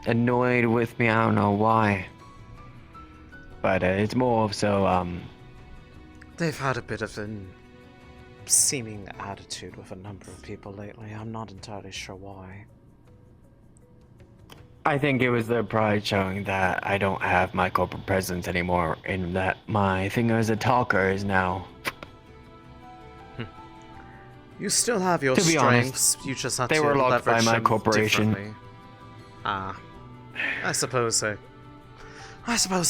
annoyed with me, I don't know why. But it's more so, They've had a bit of an seeming attitude with a number of people lately. I'm not entirely sure why. I think it was their pride showing that I don't have my corporate presence anymore, and that my thing as a talker is now... You still have your To be honest, strengths. You just have they to were locked by leverage my them corporation. differently. Ah, I suppose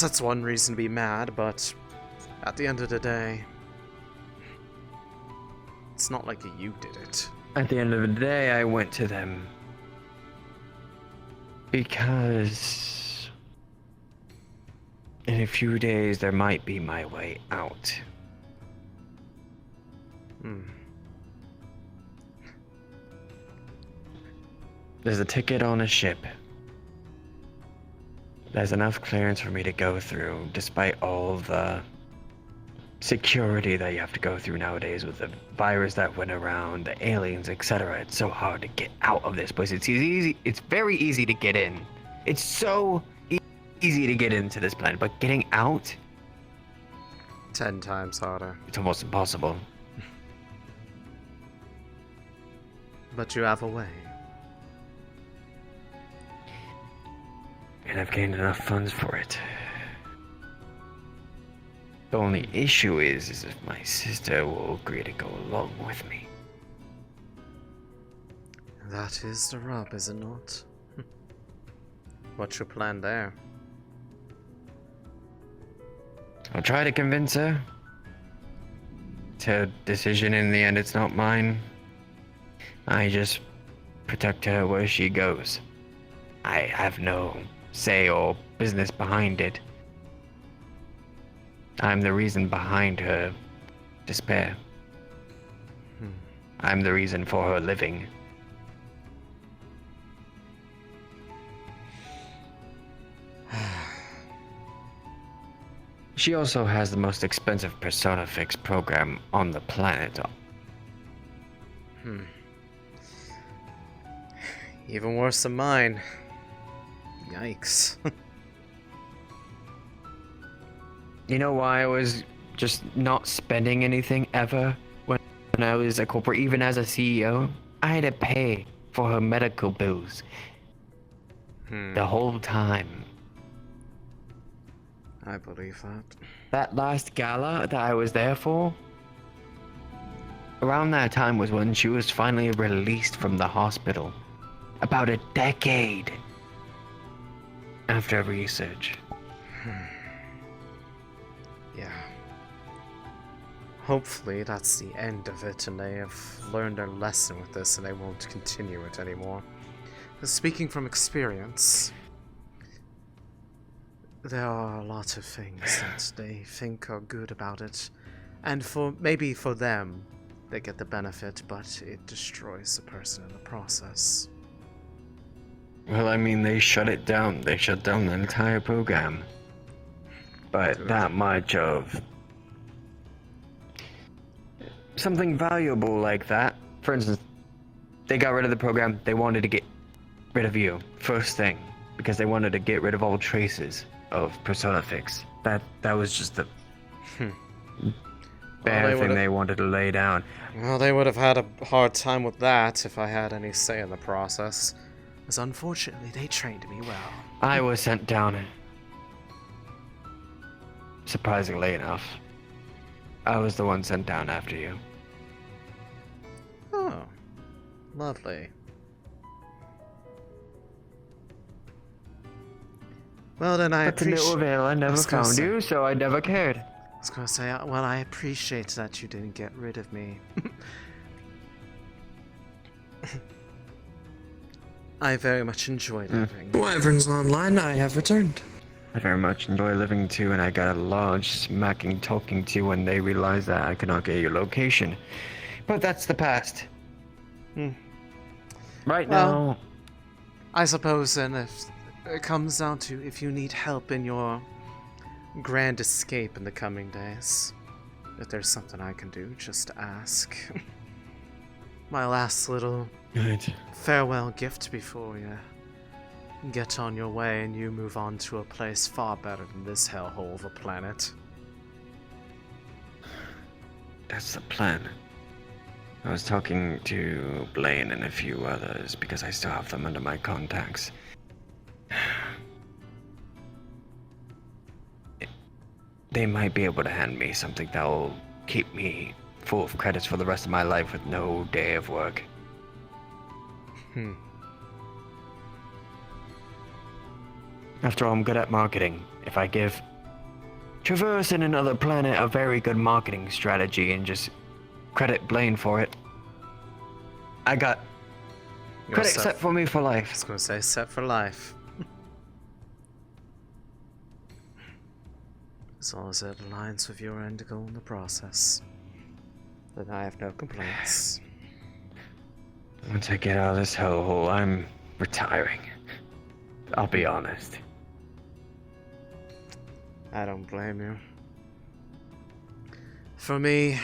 that's one reason to be mad, but at the end of the day, it's not like you did it. At the end of the day, I went to them because in a few days there might be my way out. There's a ticket on a ship. There's enough clearance for me to go through, despite all the security that you have to go through nowadays with the virus that went around, the aliens, etc. It's so hard to get out of this place. It's easy. It's very easy to get in. It's so easy to get into this planet, but getting out, 10 times harder. it's almost impossible. But you have a way. And I've gained enough funds for it. The only issue is if my sister will agree to go along with me. That is the rub, is it not? What's your plan there? I'll try to convince her. It's her decision in the end, it's not mine. I just protect her where she goes. I have no say or business behind it. I'm the reason behind her despair. I'm the reason for her living. She also has the most expensive Persona Fix program on the planet. Even worse than mine. Yikes. You know why I was just not spending anything ever when I was a corporate, even as a CEO? I had to pay for her medical bills the whole time. I believe that. That last gala that I was there for, around that time was when she was finally released from the hospital. About a decade after research. Yeah. Hopefully that's the end of it and they have learned their lesson with this and they won't continue it anymore. Speaking from experience, there are a lot of things that they think are good about it, and maybe for them they get the benefit, but it destroys the person in the process. Well, I mean, they shut it down. They shut down the entire program. But that much of something valuable like that, for instance, they got rid of the program. They wanted to get rid of you first thing because they wanted to get rid of all traces of Persona Fix. That was just the bad thing they wanted to lay down. Well, they would have had a hard time with that if I had any say in the process. As unfortunately, they trained me well. I was sent down, surprisingly enough. I was the one sent down after you. Oh, lovely. Well, then I appreciate... But to no avail, I never found you, so I never cared. I was gonna say, well, I appreciate that you didn't get rid of me. I very much enjoyed living. Wyvern's online, I have returned. I very much enjoy living too, and I got a large smacking talking to when they realized that I could not get your location. But that's the past. Right now... I suppose then if it comes down to if you need help in your grand escape in the coming days, if there's something I can do, just ask. My last little farewell gift before you get on your way and you move on to a place far better than this hellhole of a planet. That's the plan. I was talking to Blaine and a few others because I still have them under my contacts. They might be able to hand me something that will keep me full of credits for the rest of my life with no day of work. After all, I'm good at marketing. If I give Traverse in another planet a very good marketing strategy and just credit Blaine for it, I got credit set for me for life. I was gonna say set for life. As long as it aligns with your end goal in the process, then I have no complaints. Once I get out of this hellhole, I'm retiring. I'll be honest. I don't blame you. For me,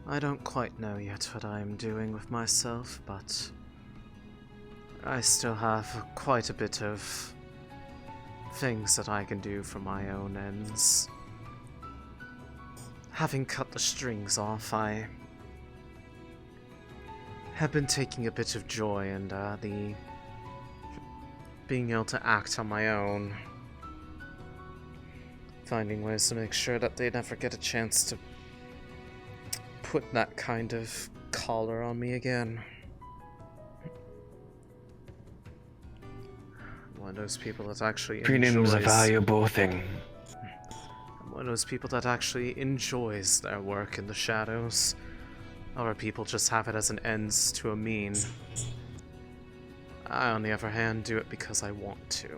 I don't quite know yet what I am doing with myself, but I still have quite a bit of things that I can do for my own ends. Having cut the strings off, I have been taking a bit of joy in the being able to act on my own. Finding ways to make sure that they never get a chance to put that kind of collar on me again. One of those people that actually Freedom's a valuable thing. I'm one of those people that actually enjoys their work in the shadows. Other people just have it as an ends to a mean. I, on the other hand, do it because I want to.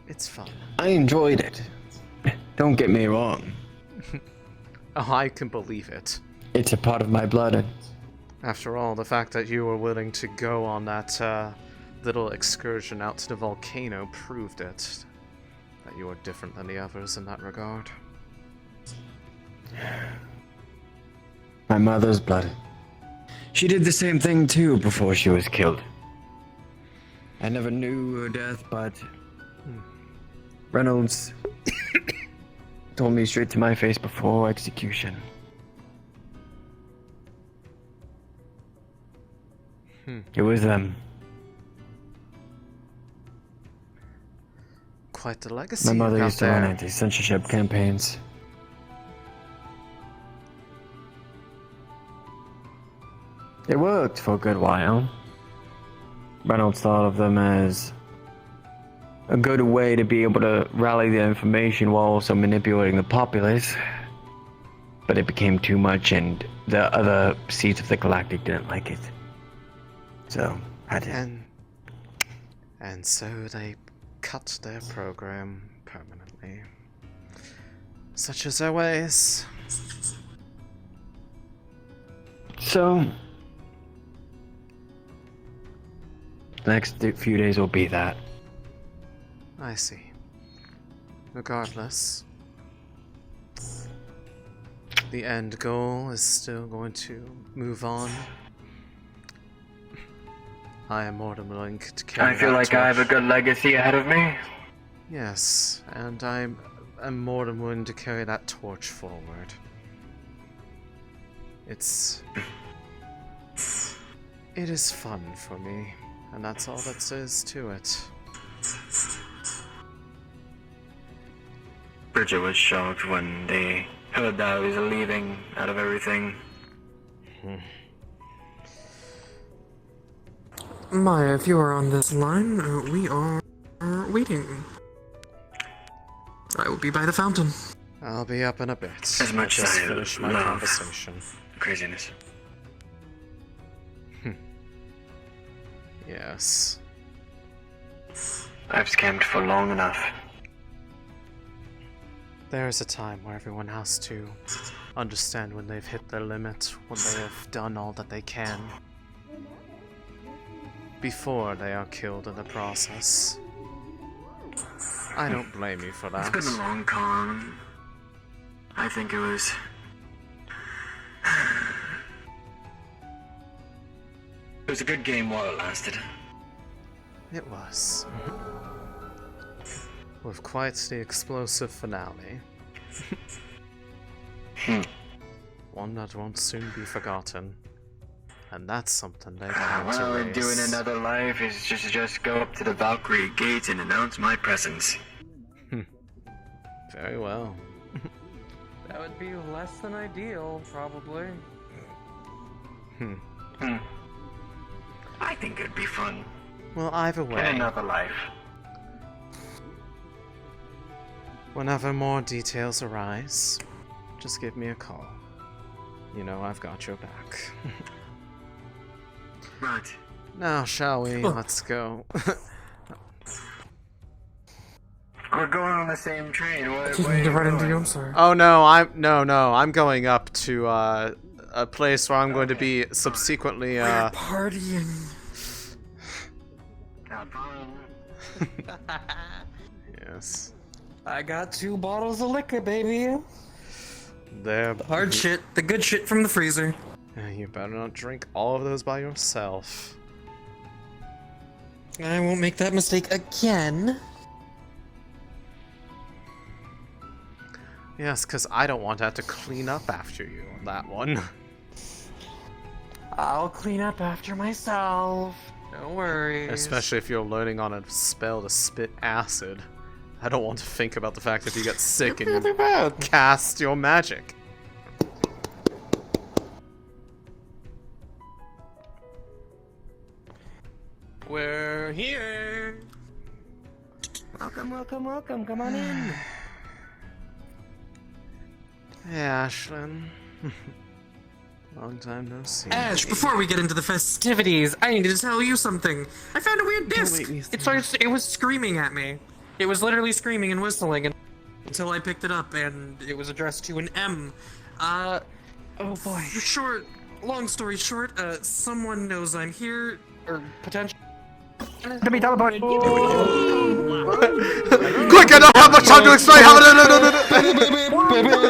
It's fun. I enjoyed it. Don't get me wrong. Oh, I can believe it. It's a part of my blood. After all, the fact that you were willing to go on that little excursion out to the volcano proved it. That you are different than the others in that regard. My mother's blood. She did the same thing too before she was killed. I never knew her death, but Reynolds told me straight to my face before execution. It was them. Quite the legacy. My mother you got used to there. run anti-censorship campaigns. It worked for a good while. Reynolds thought of them as a good way to be able to rally the information while also manipulating the populace. But it became too much, and the other seats of the Galactic didn't like it. So, I did. And so they cut their program permanently. Such as their ways. So, the next few days will be that. I see. Regardless, the end goal is still going to move on. I am more than willing to carry I feel that like I have a torch. good legacy ahead of me. Yes, and I'm more than willing to carry that torch forward. It is fun for me, and that's all that says to it. Bridget was shocked when they heard that I was leaving out of everything. Maya, if you are on this line, we are waiting. I will be by the fountain. I'll be up in a bit. As much as Let's I finish my love conversation. craziness. Yes. I've scammed for long enough. There is a time where everyone has to understand when they've hit their limit, when they have done all that they can, before they are killed in the process. I don't blame you for that. It's been a long con. I think it was... It was a good game while it lasted. It was. With quite the explosive finale. One that won't soon be forgotten. And that's something they can't What I would erase. do in another life is just go up to the Valkyrie Gate and announce my presence. Very well. That would be less than ideal, probably. I think it'd be fun. Well, either In way, another life. whenever more details arise, just give me a call. You know I've got your back. Right. Now, shall we? Let's go. We're going on the same train. What, Didn't mean to run into you, I'm sorry. Oh no, I'm going up to a place where I'm going to be subsequently We're partying. Yes. I got 2 bottles of liquor, baby. There. The hard shit, the good shit from the freezer. You better not drink all of those by yourself. I won't make that mistake again. Yes, because I don't want to have to clean up after you on that one. I'll clean up after myself. No worries. Especially if you're learning on a spell to spit acid. I don't want to think about the fact that you get sick and you cast your magic. We're here. Welcome, welcome, welcome. Come on in. Hey, Ashlyn. Long time no see. Ash, before we get into the festivities, I need to tell you something. I found a weird disc. It was screaming at me. It was literally screaming and whistling until I picked it up, and it was addressed to an M. Oh boy. Long story short, someone knows I'm here, or potentially. To be teleported. Quick, I don't have much time to explain how.